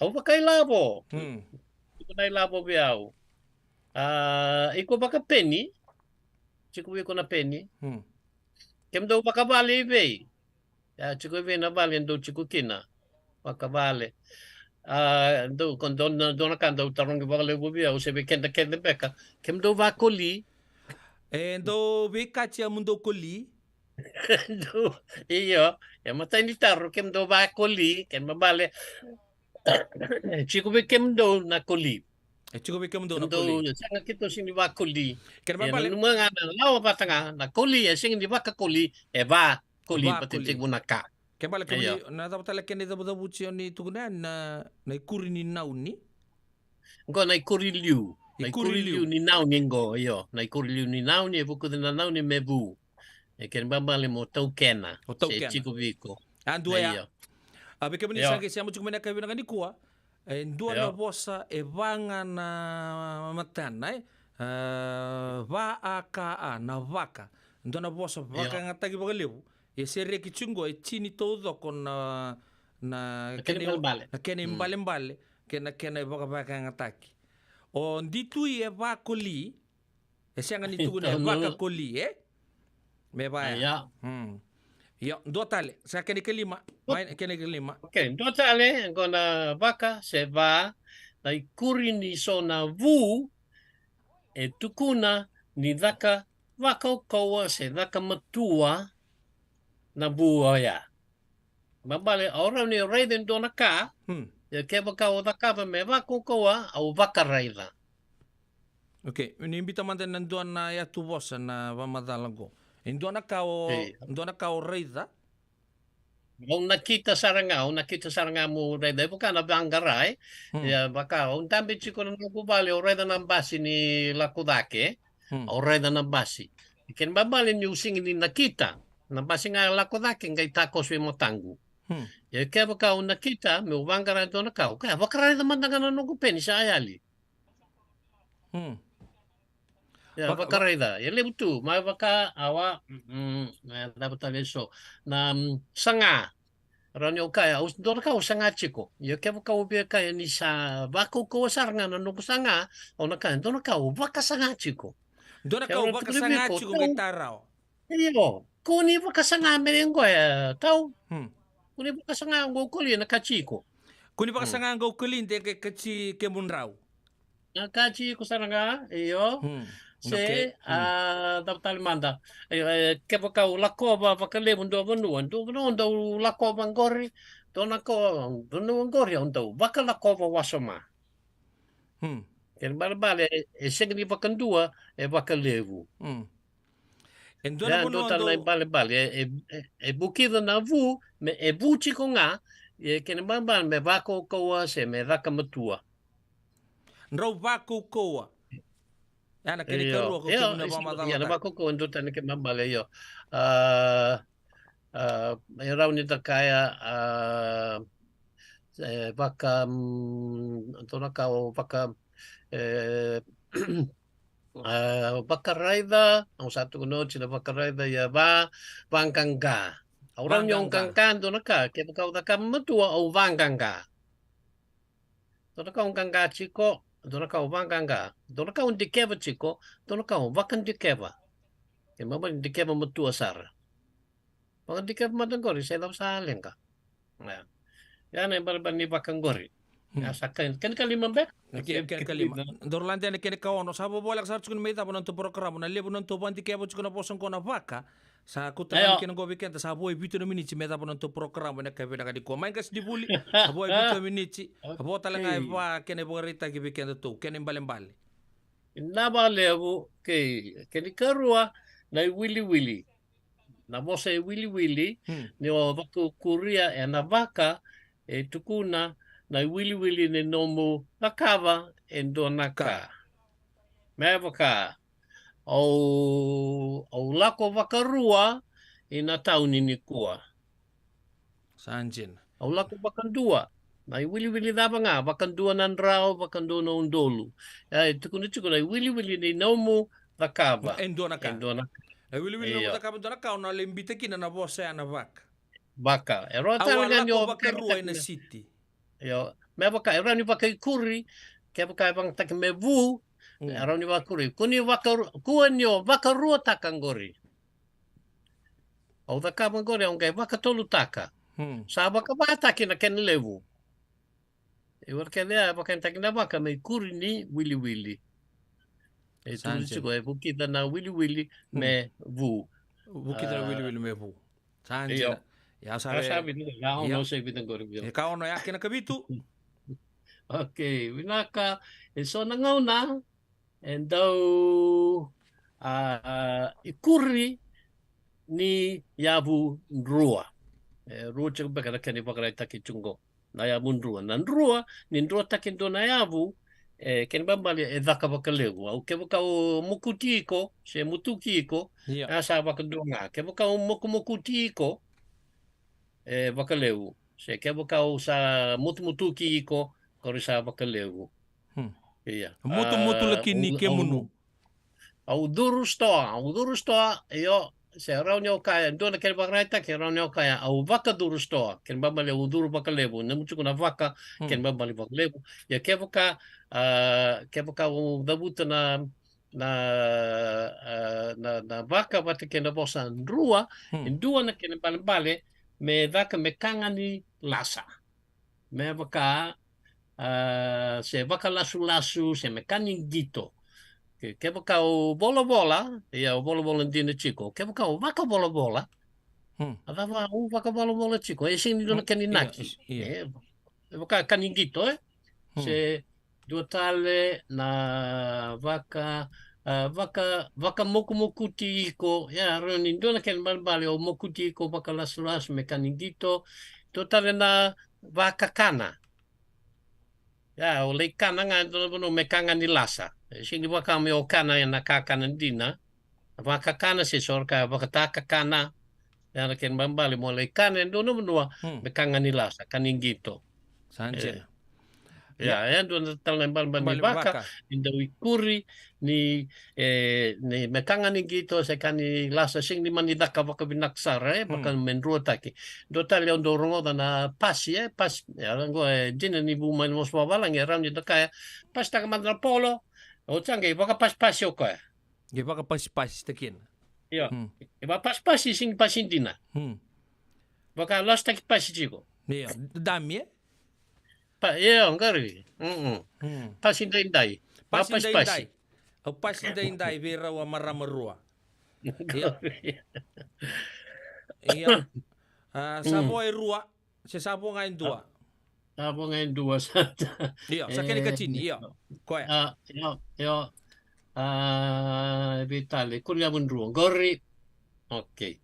Au wakai labo. Hmm. Iko nai labo ve au. Iko baka peni, chiko ve na peni. Hmm. Kem do baka vale ve. Ya, chiko ve na vale ndo chiko kina. Baka vale. Do kon don na kanda utarong vale bo ve au se ve kenda beka. Kem do va koli. Endo vikachi mundo koli. Do iyo, ya matai ni taro kem do va koli, kem vale. Chiko ve kem do na koli. Chiko ve kem do na Do koli. sanga kito sing di va koli. Ken Ya babale. numa nga na lawa patanga na koli ya sing di va ka koli e va koli Va pati koli. tig munaka. Ken bale ken Iyo. na tapatala ken da buda buchi ni tukuna na kuri ni nauni. Ngo na kuri liu. I Na kuri kuri liu. liu ni nau ni ngo iyo. Na kuri liu ni nau ni e vuku na nau ni mebu. E ken babale mo tau kena. O tau Se kena. chiko viko. Andua ya. Iyo. Abe ke Iyo. sange siamo chukuma na kabina ngani kuwa. Ndua na Iyo. bosa e vanga na matana va aka na vaka. Ndua na bosa vaka Iyo. ngata ki bagalevu. E sere ki chungo e chini todo kon na Kene balbale. na kene mbale mbale kena vaka vaka ngataki. O nditu e va koli e sianga ni tukuna e vaka koli me vai. Ya. Yo, dua tale. Saya kena kelima. Main kena kelima. Okay, do tale ngo na vaka se va na kuri ni so na vu e tukuna ni vaka koa se vaka matua na bua ya. Mabale orang ni raiden do na ka, ya ke vaka o da ka me vaka koa au vaka raida. Okay, ini imbita manten nanduan na ya tu bosa na vamadalago. Indua na kao reida. O nakita saranga mo raida bukan na bangarai. Ya vaka o tambi chiko na kubale o raida na basi ni lakudake. O raida na basi. Ken babale ni using ni nakita. Na basi nga lakudake ngai takos we motangu. Ya ke vaka o nakita me o bangarai do na ka. Ka vaka raida mandanga na no kupeni sa ayali. Ya vaka raida. Ya le butu. Ma vaka awa dapat tali so na sanga. Ranyo kaya us do ka sanga chiko. Ya ke vaka ubi kaya ni sa vaka ko saranga na no sanga. O na ka do na ka vaka sanga chiko. Do na ka vaka sanga chiko ngai tarao. Iyo. Kuni vaka sanga merengo ya tau. Kuni vaka sanga ngo kuli na kachiko. Kuni vaka sanga ngo kuli de ke kachi ke munrau. Na kachiko saranga iyo. Se dapat manda ke vaka lakova vaka levu ndo ndo lakova ngori do na ko ndo ngori ndo vaka lakova wasoma ken bale e segni vaka ndua e vaka levu Endo na ndo tala bale e bukido na vu me e vu chiko nga ken bale me vaka ko se me vaka matua Nrau vaka koa. Ana kene karu ko tuna ba madala. Ya na bako ko ndo tani ke mabale yo. Rau ni takaya vaka tona ka vaka vaka raida ang satu no chila vaka raida ya ba vangkanga. Orang yung kangkan tona ka ke vaka utaka matua o vangkanga. Tona ka kangka chiko Dona ka vanganga. Dona ka undikeva chiko. Dona ka vakandikeva. E mama indikeva matua sara. Mga dikeva matangori sa ilaw sa alengka. Yan ay balaban ni vakangori. Sakan kan kalima be? Ken kalima. Dorlande ne kene kaono sabo bolak sa chukun meita bonon to programa na lebu non to banti kebo chukun poson kona vaka. Sa kuta kene go weekend sa boy bitu no miniti meta bonon to programa ne kabe na di ko mangas di buli. Boy bitu miniti. Abo talanga va kene borita ki weekend to kene mbale. Na balebu kene karua na wili. Na bosa wili ni o vaku kuria e na vaka e tukuna na wili ni nomu nakava endonaka. Mevaka au lako vakarua ina tauni ni kua. Sanjin. Au lako vakandua. Na wili dava nga vakandua nan rao vakandua na undolu. Itu na wili ni nomu nakava Endonaka. Wili nomu nakava endonaka na lembite kina na bosa na vaka. Baka. Awala ko vakarua ina city. Yo, mevaka erani vakikuri ke vakavang tak mevu. Aroni vakuri. Kunio vakarua takangori. Au takangori ang kay vakatolu taka. Sa vakavata na ken levu. Iwar kaya vakantaki na vaka may kuri ni wili. Itu lucu ko bukita na wili me vu. Bukita na wili me vu. Sanjin. Ya sabi nila. Lao no sa ibitang gori. Ikaw no yakin na kabitu. Okay, winaka. So nangauna. And daw ikuri ni yabu nrua. Rua cek bakara kani bakara taki chungo. Na yabu nrua. Na nrua, ni nrua taki ndo na yabu, kani bambali dhaka bakalegu. Au kebuka o mukutiko, se mutukiko, asa bakado nga. Kebuka o mukutiko, bakalegu. Se kebuka o sa mutukiko, kori sa bakalegu. Iya. Mutu laki ni kemunu. Au duru stoa, yo se raunyo kaya, dona ken bakraita ke raunyo kaya, au vaka duru stoa, ken bambali au duru bakalebu, namuchu kuna vaka, ken bambali bakalebu. Ya kebuka u dabuta na vaka bate ken bosa ndrua, ndua na ken bambali me vaka me kangani lasa. Me vaka se vaka lasu se mekaning gito. Ke vaka o bola ya o bola dina chico. Ke vaka o vaka bola. Ava o vaka bola chico. E sing dona kaninaki. Vaka kaning gito se dua tale na vaka moku tiko ya roni dona ken bali o moku tiko vaka lasu mekaning gito. Dua tale na vaka kana. Ya, o le kana nga no me kanga ni lasa. Sini waka me o kana na kakana dina. Waka kana se sorka waka taka kana. Ya na ken bambali mo le kana no me kanga ni lasa kaningito. Sanjin. Ya, ndo talang bambali waka indawi kuri ni me kanga ni gito se kani lasa sing ni manidaka waka binaksar baka menrua taki. Do tali ondo rongo na pasi pas ya ngo dina ni bu man mos walang ya ram dita kaya pas taka mandra polo o change baka pas yo ka. Ge baka pas takin. Yo. Iba pas sing pasin dina. Baka last taki pas jigo. Iya, dami Iya, ngari. Pasin dai. Pasin dai. O pasin dai vera wa maramarua. Iya. Sabo ay rua. Si sabo ngayon dua. Sabo ngayon dua sa. Iya, sa kini kachin. Iya. Koya. Yo. Vitale. Kunya bundruang. Gori. Okay.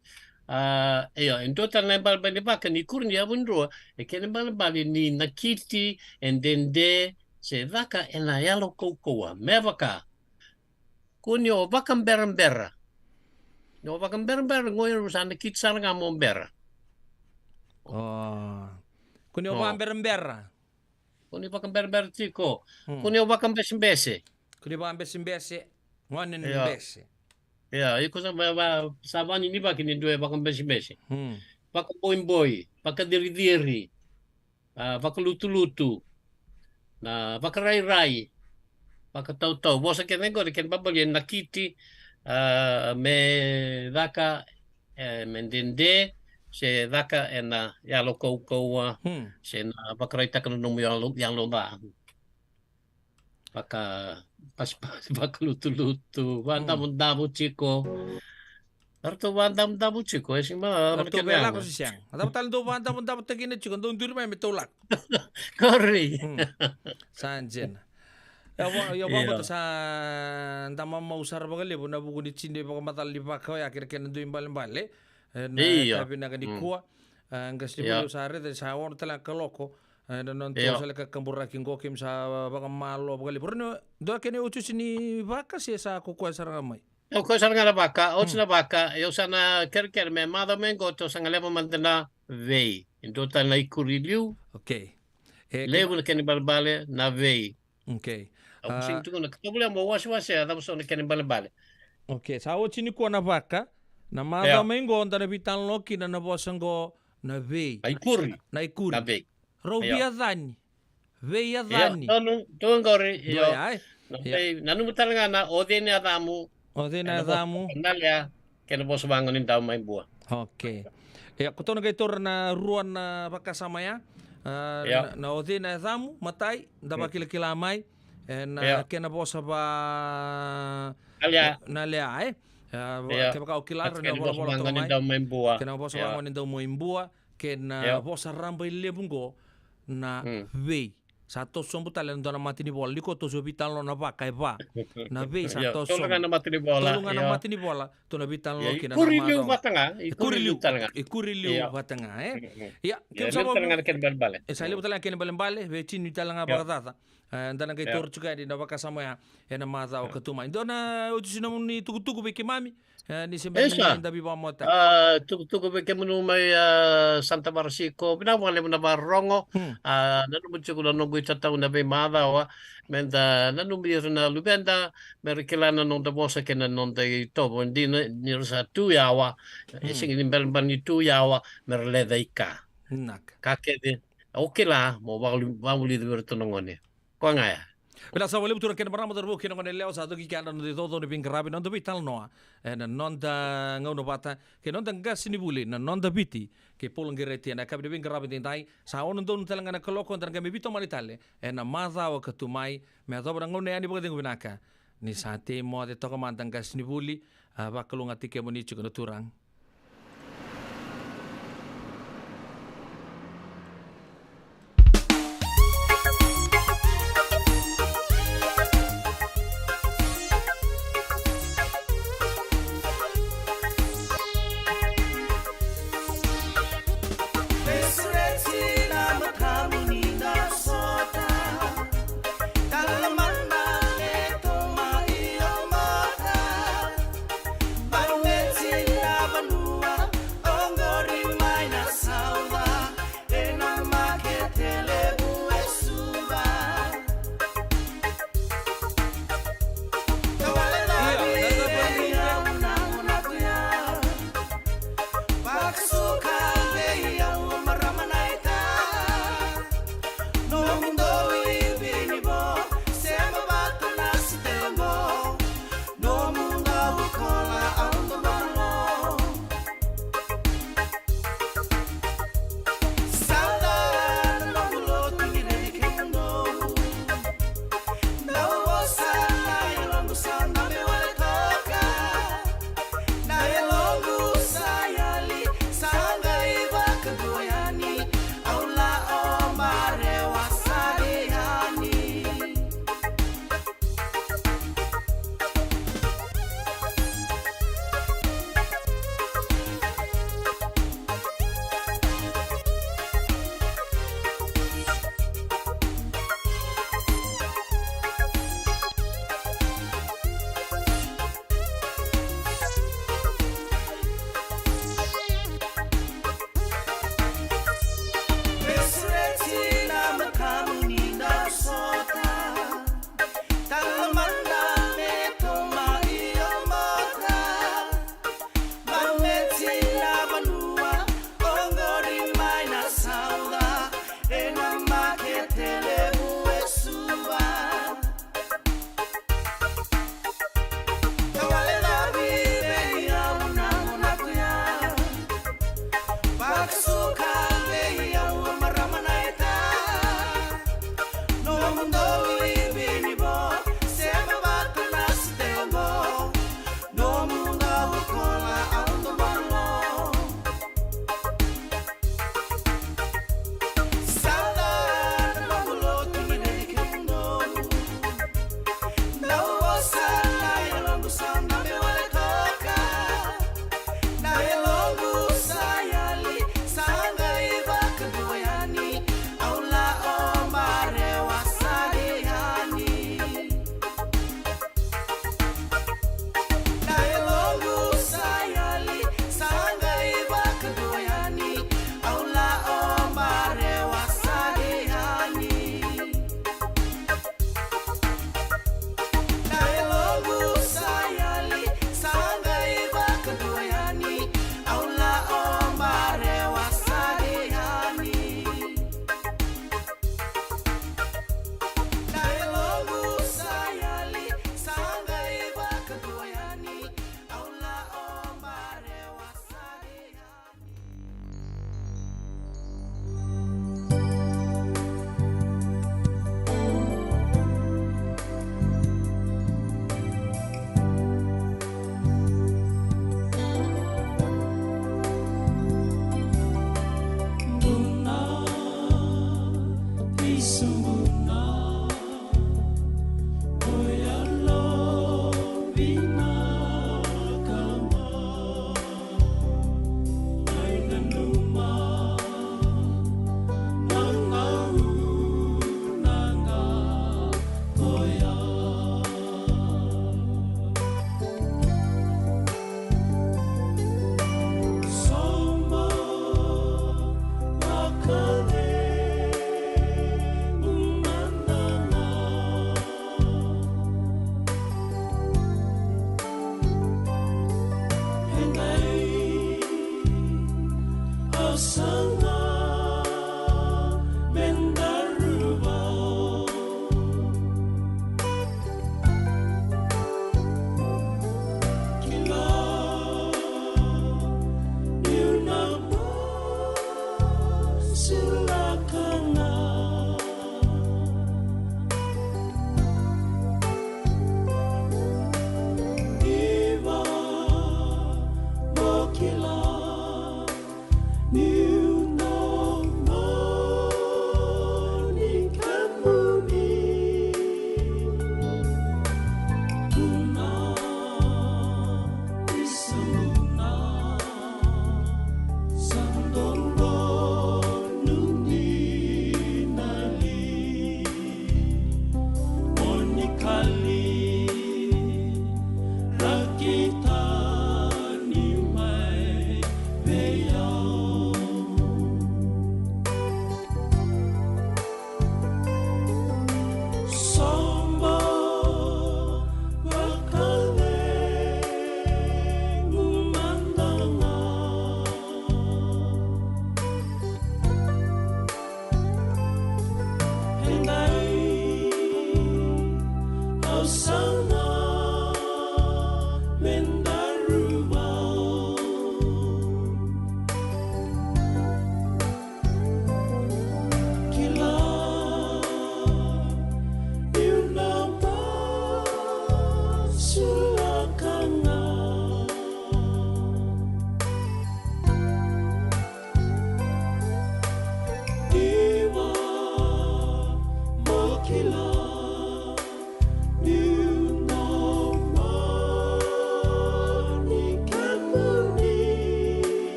In total na balbali baka ni kurnia bundrua. Kene balbali ni nakiti and then de se vaka ena yalo kokoa. Mevaka. Kunyo vakam berambera. No vakam berambera ngoy rusana kitsar nga mombera. Kunyo vakam berambera. Kunyo vakam berambera tiko. Kunyo vakam besimbese. Kunyo vakam besimbese. Ngwanin bese. Ya, iko sa bani ni baki ni dua vakam besimbese. Vaka boy, vaka diri, vaka lutu, na vaka rai. Vaka tau. Bosa ken ngori ken babal yen nakiti me vaka mendende se vaka ena yalo kau se na vaka rai takan nomu yang lomba. Vaka pas vaka lutu. Vandam chico. Arto vandam chico. Esing ma. Arto bela ko si siyang. Atap talan do vandam tagina chico. Doon duro may metulak. Corri. Sanjin. Ya bang sa ndama mausar bagali na buku di cinde baka matali baka ya kira-kira do imbal-imbale. Na kabi na kanikuha. Ang kasi bulu sare sa awon talang kaloko. non to Iya. sale ka kambura kingo kim sa baka malo bakali porno do kene ucu sini vaka si sa kuku saranga mai. O ko saranga na baka, o na baka, yo sana ker me mada mengo to sanga leva mantena vei. Into ta na ikuriliu, Okay. levo na kene balbale na vei. Okay. Au sing tu na kabula mo wasi ada so na kene balbale. Okay, sa o chini ko na vaka na mada Iya. mengo onda na bitan loki na bosango na vei. Na ikuri, Na ikuri. na vei. Robia Iya. dani. Veia Iya, dani. to ngori, yo. Doi ai. Na vei, nanu mutalanga na odene adamu. O dena damu. Nalia, kene bos bangunin daw may buah. Okay. Ya, kutono kay tor na ruan na pakasama ya. Ya. Na odi na damu matai daba kila mai na Ya. kena bosa ba Alia, na lea ai. Ya. Ke baka okilar na kene bos bola bola bangunin mai. daw may buah. Kena bosa Ya. bangon daw mo imbua kena Ya. bosa ramba ilebungo na vei. Satu sombu talen dona mati ni bola liko to sobitan lo na ba kai ba. Na vei Ya, satu tolongan na mati ni bola. Tolungan na mati ni bola to na bitan lo kina. Kuriliu batanga, kuriliu talanga. Ikuriliu Iya. batanga Ya, Ya, kim liu sama talanga kene balbale. Sa liu talang kene balembale ve chini talanga bagatata. Ndana kay Ya. tor chuka di nabaka sama ya ena maza o katuma. Ndona utusina muni tukutuku be kimami. Ni sembe Esa. ni ndabi ba mota. Tuku be kemunu may Santa Marsico, binawale mo na barongo. Nanu mo chuko no gui tatau na be mada wa. Menda nanu mir na lubenda merikilana non da bosa kena non da tobo ndi ni sa tu yawa. Ising ni balban ni tu yawa merle daika. Nak. Kakede. Okay la mo bawli de bertonongone. Ko ngaya. Bila sa wali butura kena marama darbo kena ngone leo sa dogi kana no de todo ni pingrabi non dobi tal noa. Non da ngau no bata ke non da gas ni buli na non da biti ke polong gereti na kabi de pingrabi dai sa on don talanga na koloko dan kami bito malitale na maza o katumai me dobra ngone ani boga dengu binaka ni sa te mo de toko mantang gas ni buli ba kalunga tike moni chuko turang. But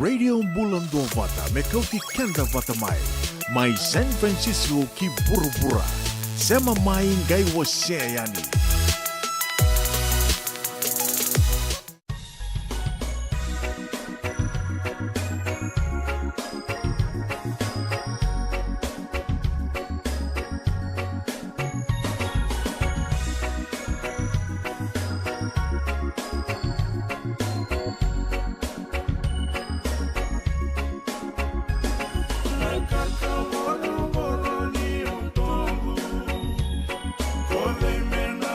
Radio Bulan Dua Vata, Mekauti Kanda Vata Mai San Francisco ki Burubura, Sema Mai Ngai Waseayani. Boro ni utongo, kode mena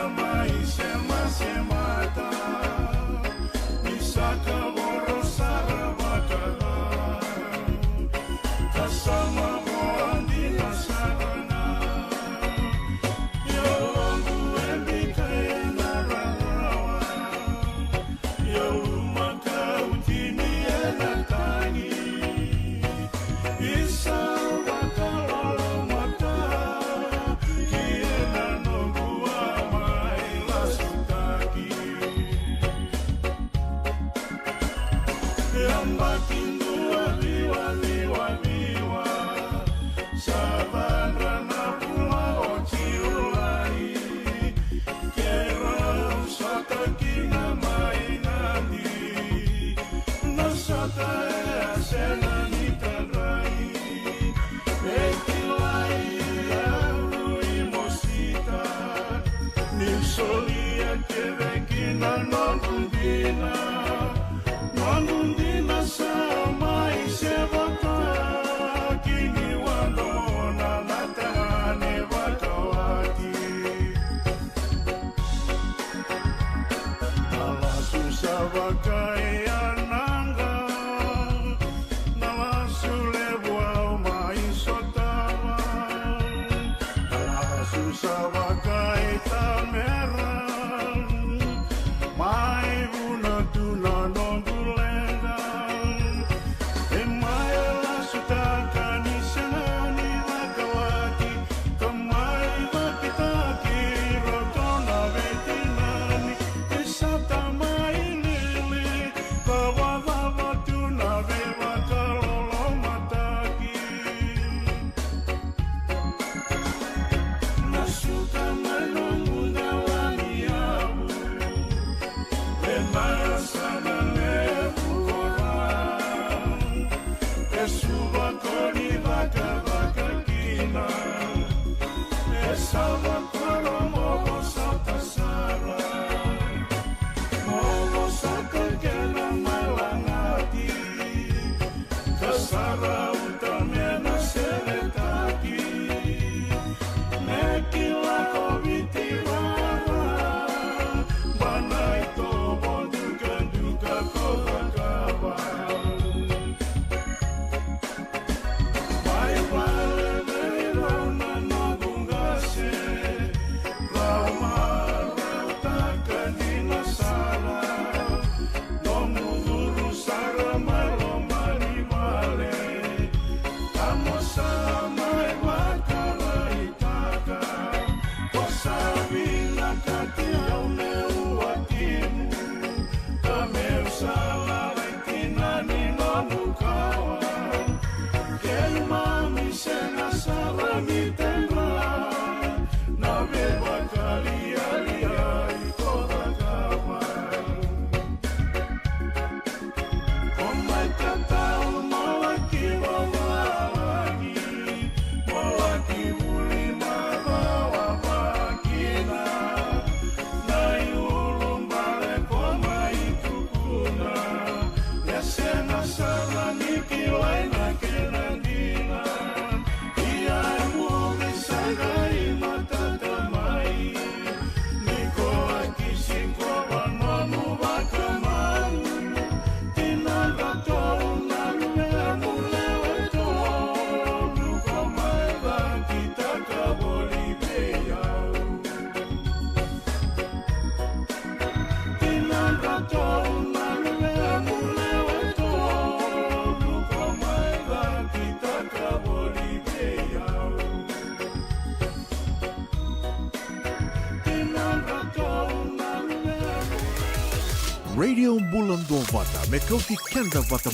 Radio Bulan Dua Vata, mekau ki kenda vata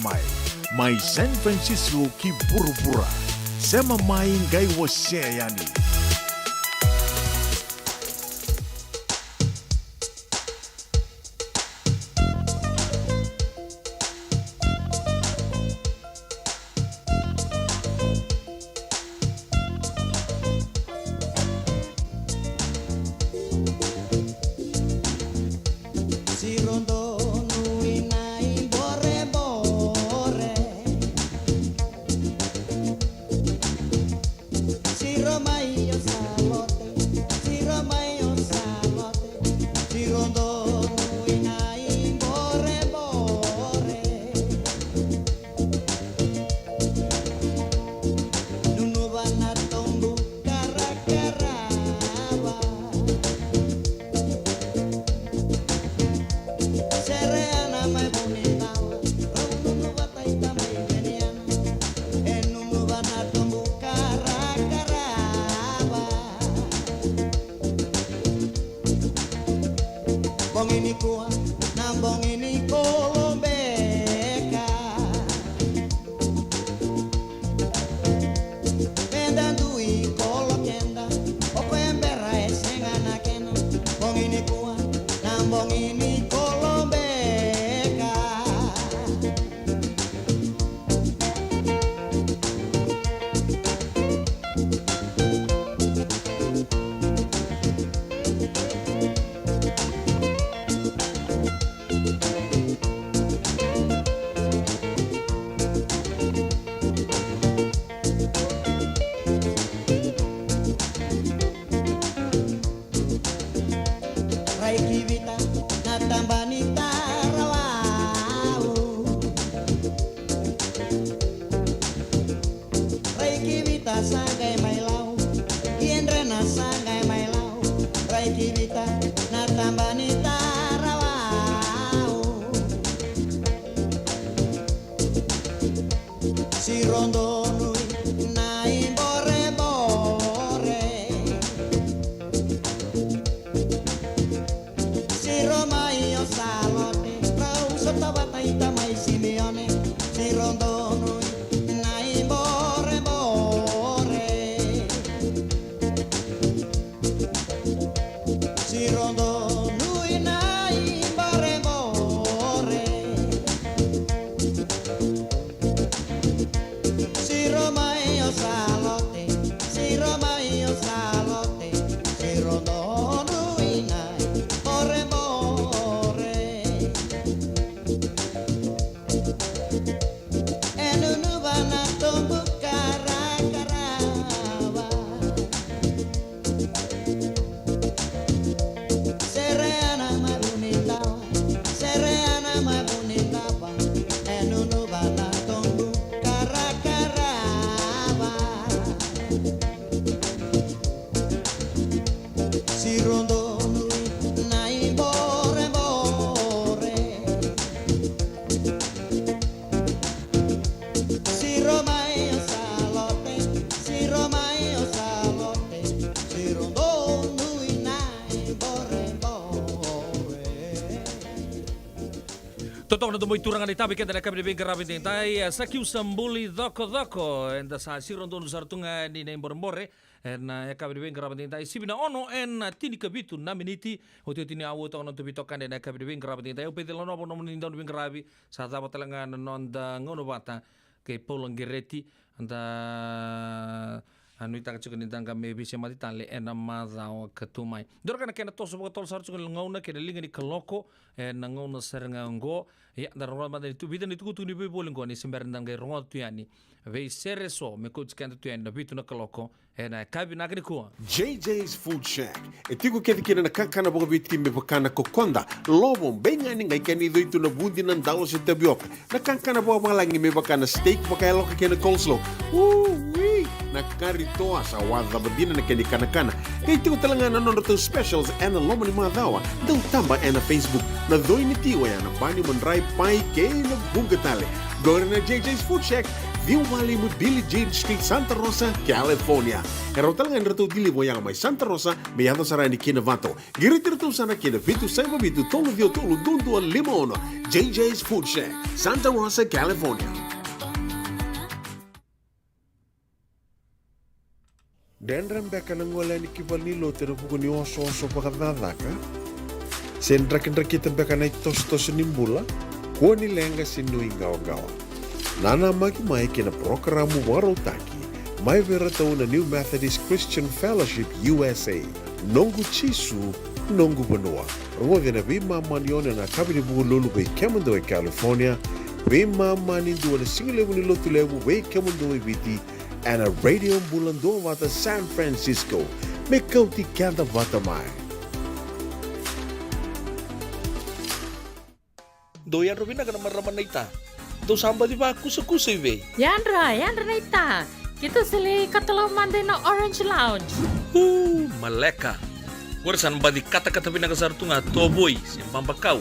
mai San Francisco ki buru-bura, sema mai ngai wase yani. Bong ini kuat, nambong ini kolombeka. Lombong ini Kolombeka. Raikivita natambanita rawau. Raikivita sagai mailau, Kienrena sagai mailau. Raikivita natambanita rawau. Si rondo nui nai bore bore. Si Romaio salote, Rau sottobata itamai Simeone. Si rondo nui nai bore bore. Si rondo nui nai bore bore. Si Romaio salote, si Romaio salote. Si rondo nui nai bore bore. E nunu vana tumbu kara-karawa. Sereana mabunitawa, sereana mabunitawa. E nunu vana tumbu kara-karawa. Si rondo nui nai bore bore. Si Romaio salote, si Romaio salote. Si rondo nui nai bore bore. Totok na tumoy turangan ni tabi kenda na kami bing karabin din tay sa kiu sambuli doko and sa siron doon sartunga ni na imbore na kami bing karabin din tay sibina ono en tini kabitu na miniti hotel tini awo to na tubitokan na kami bing karabin din tay upete lono no mun indon bing karabi sa dapat talanga non da ngono bata ke Polang Gereti anda anu itang cukup nintang kami bisa mati tali enam mazau ketumai. Dor kana kena tos sebagai tol sarung ngauna kena linga ni keloko ngauna serengango ya dar rumah mata itu bidan itu kutu ni boleh ngoni sembarang danggai rumah tu yani. Vei sereso me coach kena tu yani bitu na keloko na kabi na kiko. JJ's Food Shack. E tigo kedi kina na kakana boga viti me bakana kokonda. Lobo benga ni ngai kani do itu na bundi nan dalos e tapioca. Na kakana boga malangi me bakana steak baka loka kena coleslaw. Na karitoa sa wadha badina na kani kana. Kay tigo talanga na non to specials and lomo ni madawa. Daw tamba na Facebook na doi ni tiwa ya na bani mandrai pai kay na bugatale. Gore na JJ's Food Shack. Viu Valley mo Billie Jean Street, Santa Rosa, California. Pero talagang rito dili mo yang may Santa Rosa, may ato sa rani kinavato. Giritirto sana kinavitu sa mabitu tolo dio tolo dundo al limono. JJ's Food Shack, Santa Rosa, California. Dendran beka nang wala ni kibal ni lote na puko ni oso-oso pakadadaka. Sendra-kendra kita beka na itos-tos nimbula, kuha ni lenga sinuingaw-gawa. Nana mai kina programa warotaki, mai vera tau na New Methodist Christian Fellowship USA, nongu chisu, nongu benua. Rumah na bima maniona na kabini buku lulu bei Kemando California, bima mani dua na single ni lotu lewu bei Kemando biti, and a radio bulan dua wata San Francisco, me kauti kanda wata mai. Doyan rubina kana maraman na ita. Do samba di ba kusa-kusa iwe? Yandra na ita. Kita sili katalaman din na Orange Lounge. Maleka. Warasan ba di kata-kata pinakasartunga toboy siyang pampakaw.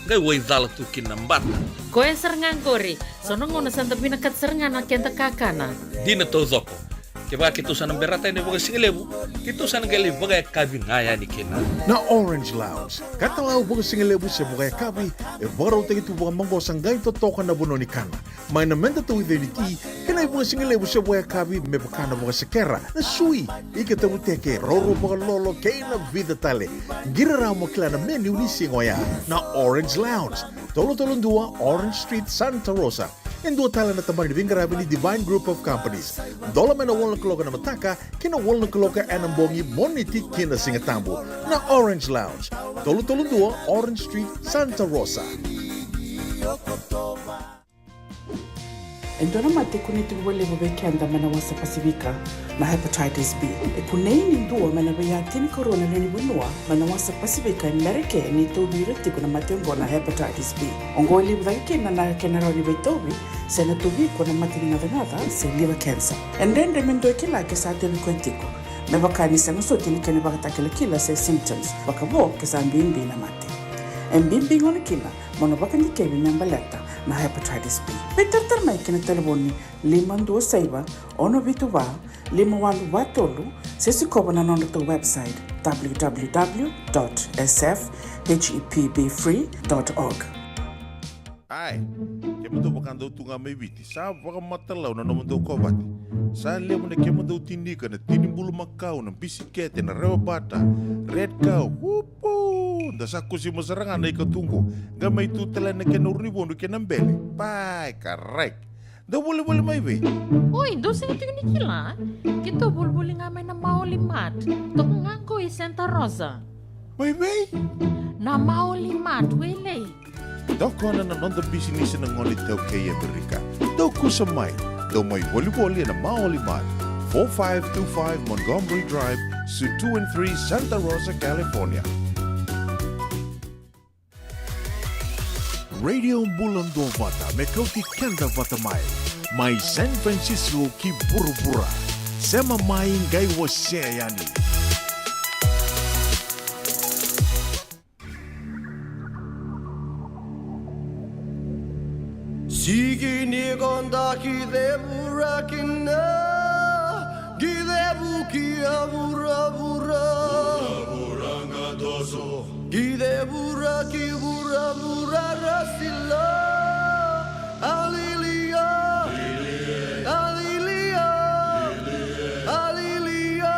Ngay way dala tukin ng bata. Koe serengan kori. Sono ngono santa pinakat serengan na kenta kakana. Di na to zoko. Kaya kitusan ng berata ni baga singlebu, kitusan gali baga kabi ngaya ni kena. Na Orange Lounge, katalaw baga singlebu siya baga kabi, baraw tayo ito baga manggosang gay totokan na buno ni kana. May namenda to identity, kena baga singlebu siya baga kabi, may baka na baga sekera, na sui, ikatabuteke, roro baga lolo, kaya na vida tale. Giraraw mo kila na menu ni singoya, na Orange Lounge. Tolo-tolong 2, Orange Street, Santa Rosa. Yang dua tala na tamang ni Bingarabi ni Divine Group of Companies. Dola mena wala kaloka na mataka, kina wala kaloka anambongi moniti kina singatambo na Orange Lounge. Tolo-tolong 2, Orange Street, Santa Rosa. Endona mate kuniti wale wabekenda mana wasa Pasifika na hepatitis B. E kunei ni ndua mana waya tini corona nini winua mana wasa Pasifika Amerike ni tobi riti kuna matembo na hepatitis B. Ongo libu dhake na kena rauni beitobi sena tobi kuna matini ngadha se liver cancer. Endende mendo kila kesa tebi kwentiko. Mebaka ni senguso tini kene baka kila se symptoms. Baka bo kesa mbimbi na mate. Mbimbi ngone kila mono baka nikebi membaleta na hepatitis B. Peter mai kena telefoni 526 ono vituva 51watolu sesi kobo na nondo to website www.sfhepbfree.org. Ai, kemo do bakando tunga mai viti. Sa baka matalau na nomo do kobati. Sa lemo na kemo do tindika na tinimbulu makau na bisikete na rewa bata. Red cow. Wupu. Dasa kusi masarangan na ikatungo. Gamay tutala na kenurnibondo kenambele. Pai, karek. Da boleh mai be. Oi, dosa itu ni kila. Kita boleh ngamai na Maulimat. Tok nganggo i Santa Rosa. Mai be? Na Maulimat wele. Doko na nonda business na ngoni tau kaya Amerika. Doko sa mai. Do mai wali na Maulimat. 4525 Montgomery Drive, Suite 2 and 3, Santa Rosa, California. Radio Bulando Vata, Mekauti Kenda Vata Mai San Francisco ki Burubura, Sema Mai Ngai Waseyani. Sigi ni gonda ki debura kina, ki debu ki abura bura, bura ngatoso, ki debura ki bura bura rasila, alilia, alilia, alilia,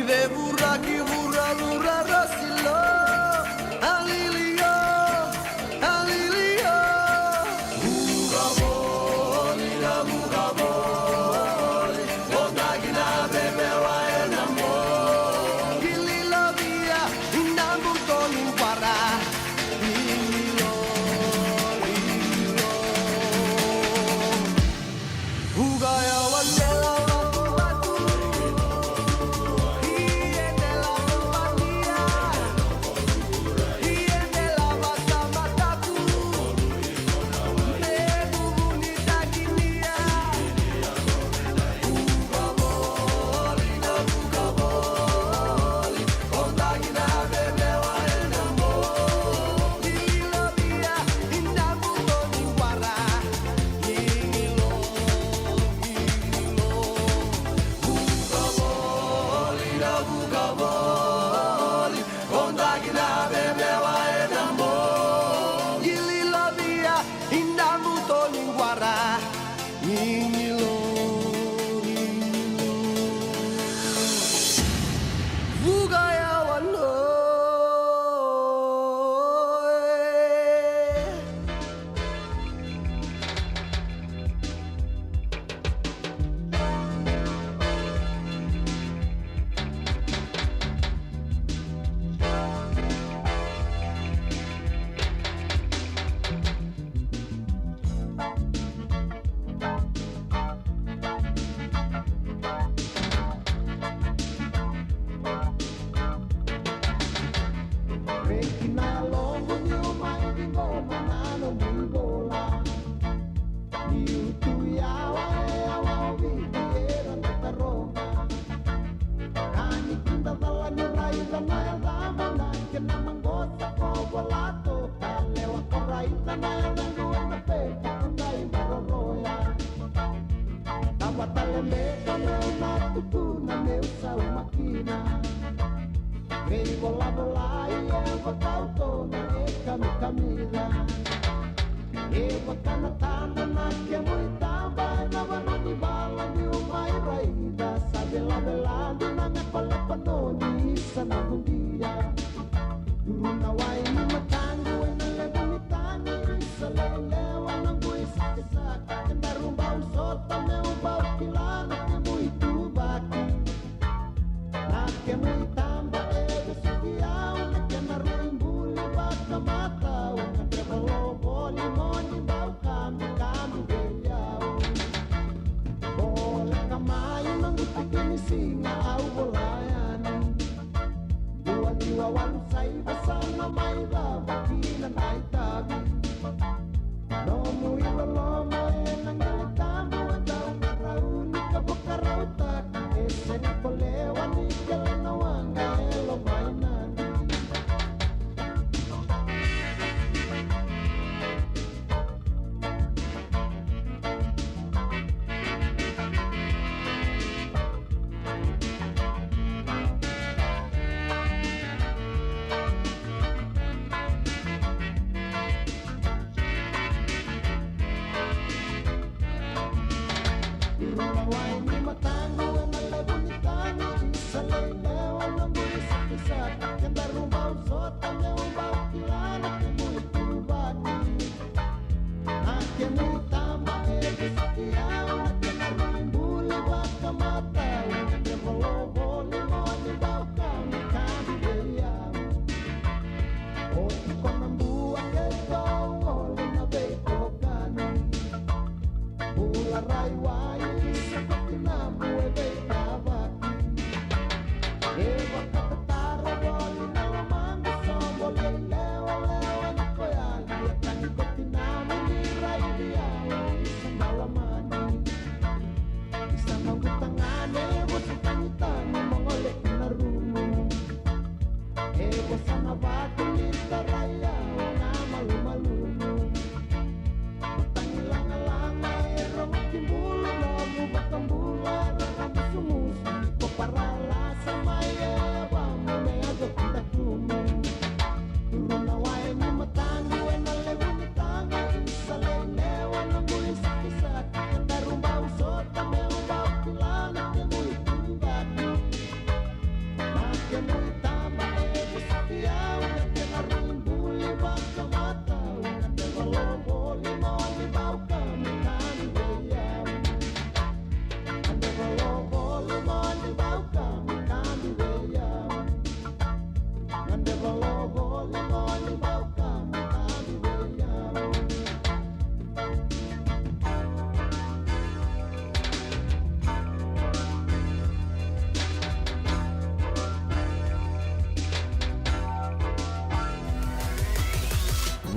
Gidevura kivura lura rasilo Alilio Alilio Ugaboli la ugaboli Odagina bebewa enamo Gilila via inambuto nimpara Lilo Lilo Ugaya wandela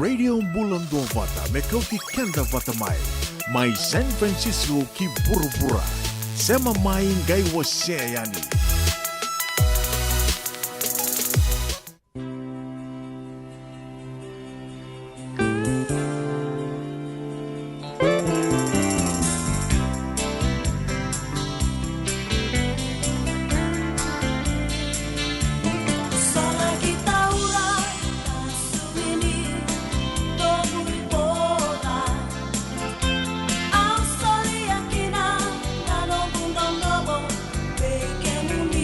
Radio Bulan Dua Vata, Mekauti Kenda Vata Mai San Francisco ki Burubura, Sema Mai Ngai Waseayani. Pequeno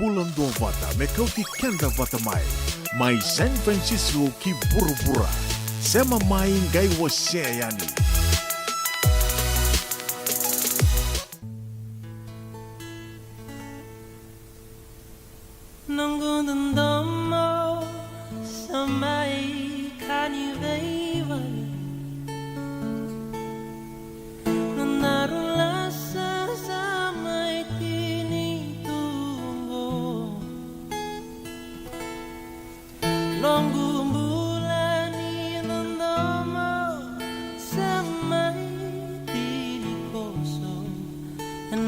bulan 2 vata me kau ti kenda vata mai San Francisco ki buru-bura sema mai ngai wase yani Nunggunden domo samai kani veivan Nanarula samai tini tunggu Nunggu bulani nandomo samai tini koso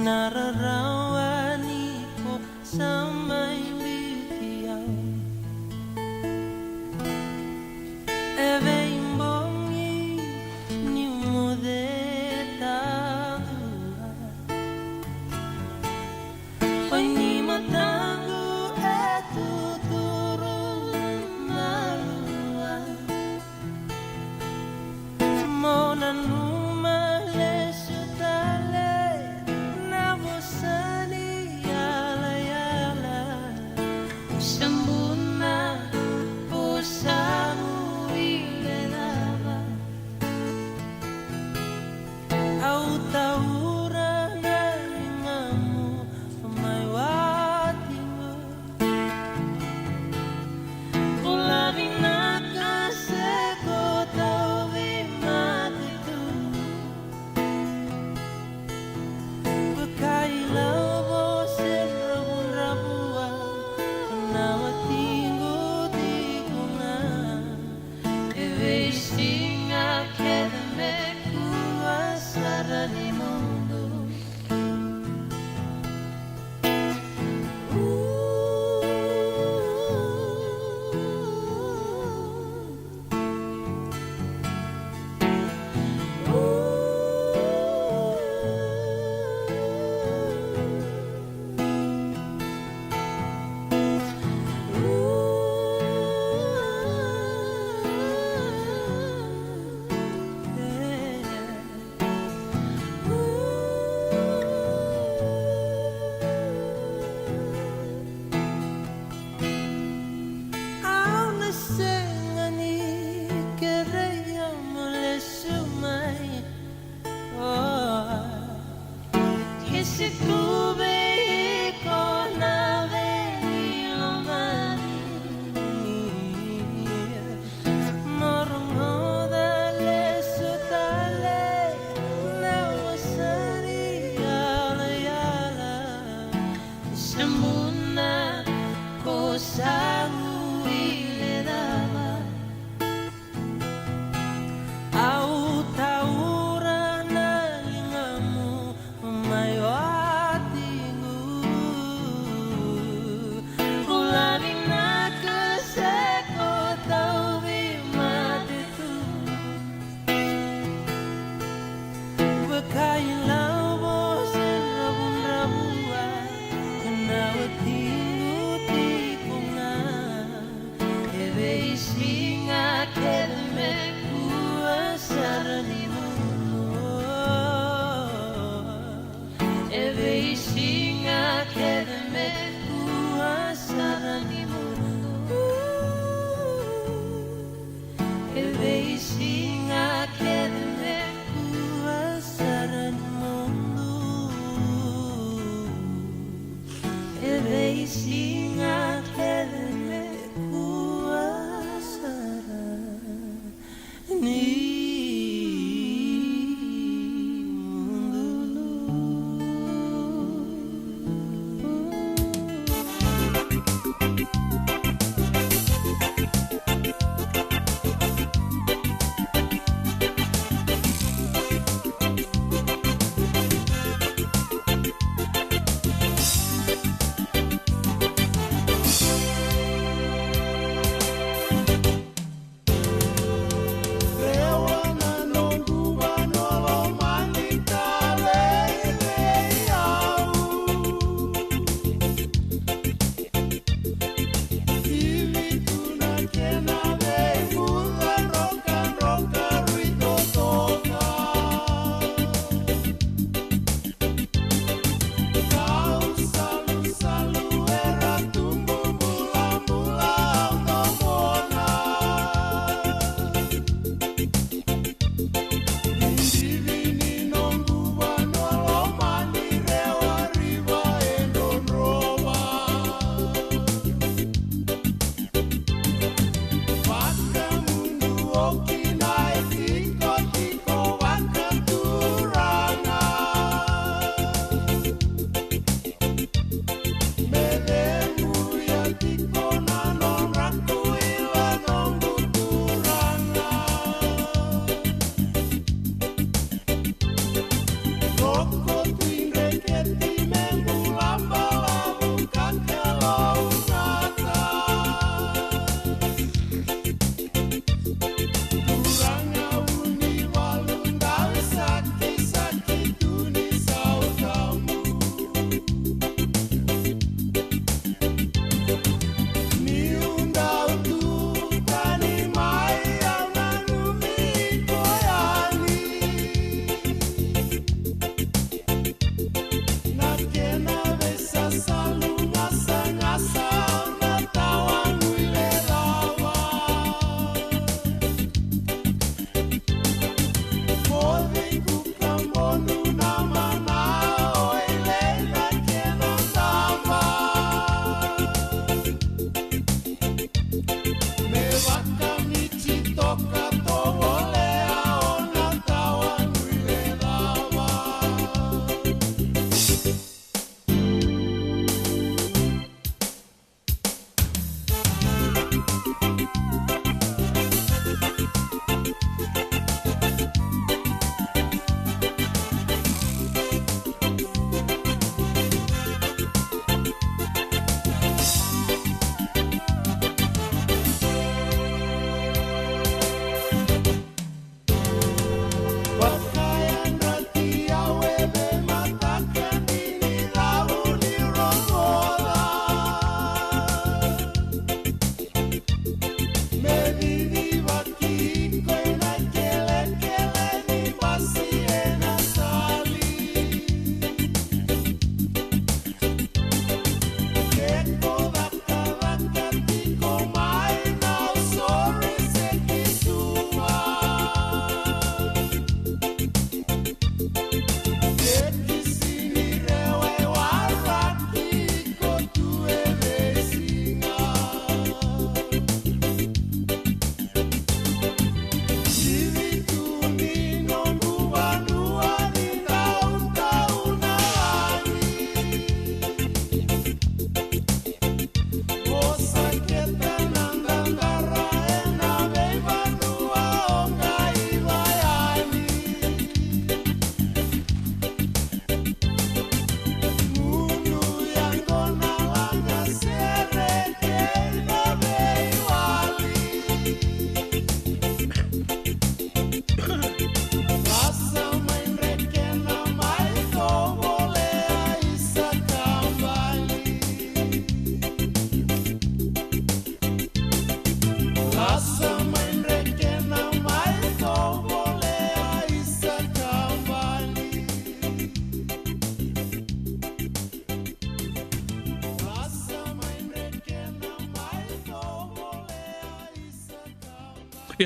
Nararawani ko samai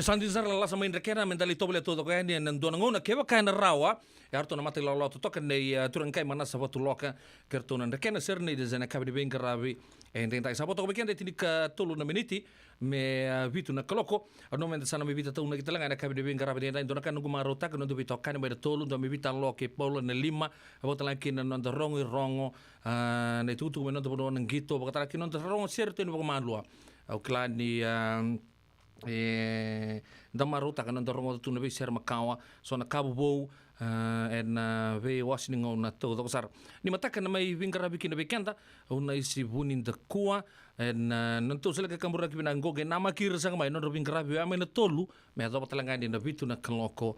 Santi zar la sama indra kena mendali tobele todo ko yani nan dona ngona keba kana rawa ya harto na mate la to toka nei turan kai mana sa watu loka kertona ndra kena ser nei de zana kabi ben garabi en tentai sa boto bekende tinik tolu na miniti me vitu na koloko no men sana me vita tau na kitalanga na kabi ben garabi den dona kan nguma rota kan ndo bito kan me tolu ndo me vita loke polo na lima bota la kin no ndo rongo ne tutu me no ndo ngito bota la kin no rongo certo no malua au klani damaruta kan rongo tu na be ser makawa so na kabu bou ve washing on todo sar ni mataka na mai vingarabi kina bekenda una isi bunin da kua nanto sele ka kambura kibina ngoge na makir sang mai no vingarabi ame na tolu me do patalanga ni na vitu na kloko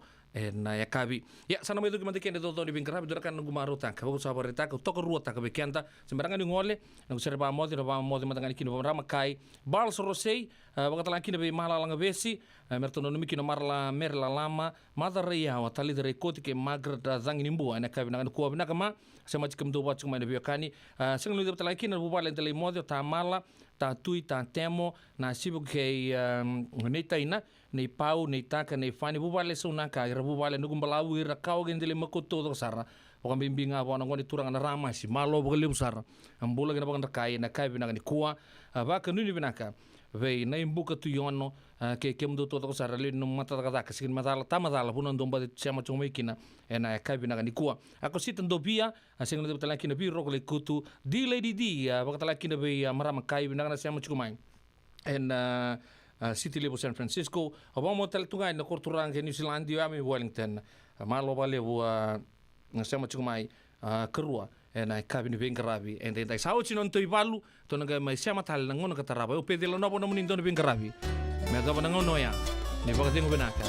na ya kabi ya sana mai do kimante kende do ni vingarabi do kan ngumaru ta ka so barita ka to ko ruota ka bekenda sembaranga ni ngole na serba modi matanga kino rama kai bal sorosei bakatala kina be malalanga besi mertono numi kino marla merla lama madaria wa tali dere koti ke magra da zangi nimbu ana kabi na ko bina kama sama chikem do watch mai biokani senglu de batala kina bubale tele modi ta mala ta tui ta temo na sibu ke nei taina nei pau nei taka nei fani bubale sona ka bubale nugum balau ira kau gendele makoto do sara o bimbinga wana ngoni turanga na rama si malo bogale usara ambula gena baganda kai na kai bina ni kuwa ba ka nuni binaka vei na imbuka tu yono ke kemdo to ko sara le no mata da ka sin madala tamadala punan domba de chama chomekina ena kai bina ni kuwa ako sitan do bia asing de betala kina bi rokle kutu di lady di bakatala kina be marama kai bina na chama chumai en City Level San Francisco obama hotel tungai na korturang ke New Zealand di ami Wellington malo bale bua na chama chumai kerua na kabini bengarabi en dai sao chinon to ibalu to nga mai chama tal na ngono kataraba o pedela no bono munin don bengarabi me da bono ngono ya ni baka tingo benaka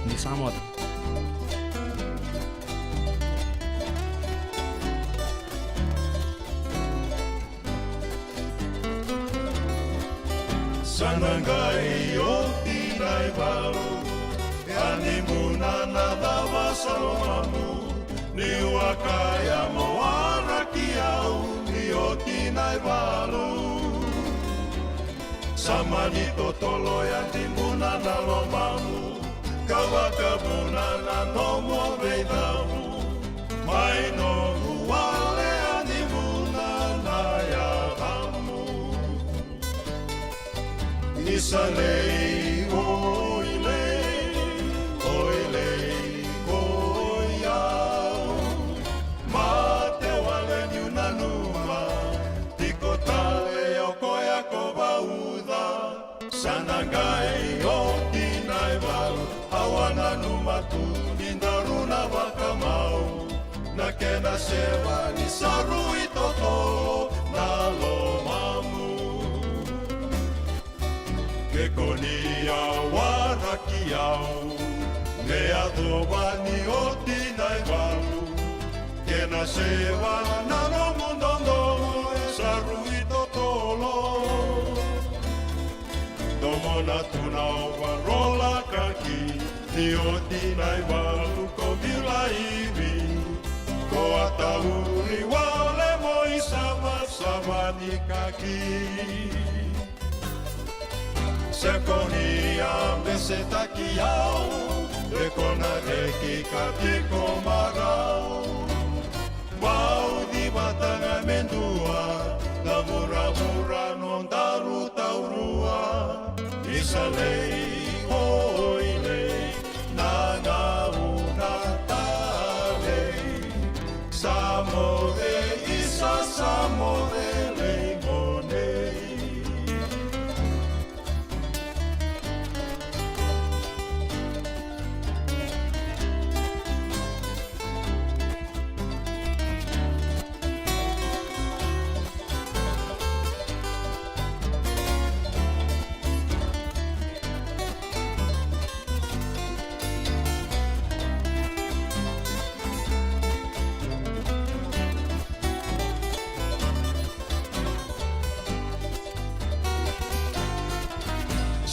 ni samot Sanangai o tinai balu ani munana dava salomamu ni wakaya moara kiau ni o tinai balu samani totolo ya timunana lomamu kawakabunana no mo veidamu mai no wale ani munana ya amu isalei oile koiau mate wale ni unanuma tiko tale okoya kobauda sanangai o tinai walu awana numa tu nindaruna wakamau na kena sewa ni sarui totolo na lomamu ke konia warakiau me adobani o tinai walu ke na sewa na no mundo sarui totolo domo na tuna o parola kaki ni o tinai walu ko bilaivi ko atauri wale moi sama ni kaki Sekonia mesetakiau Rekona reki katiko marau Mau di batanga mendua Namura-mura non daru taurua Isalei oile Nanauna talei Samore isa samore leimonei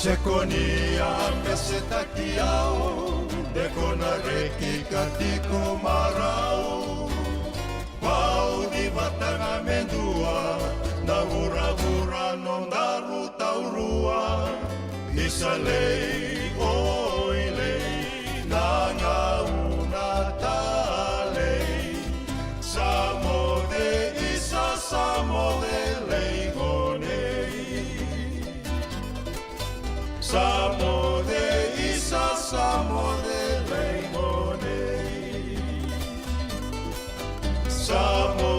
Sekonia mesetakiau Dekona reki katiko marau Pau di batanga mendua Na ura-ura non daru taurua isa lei oile nanga una tale samode isa samode lei gonei samode isa samode lei gonei samode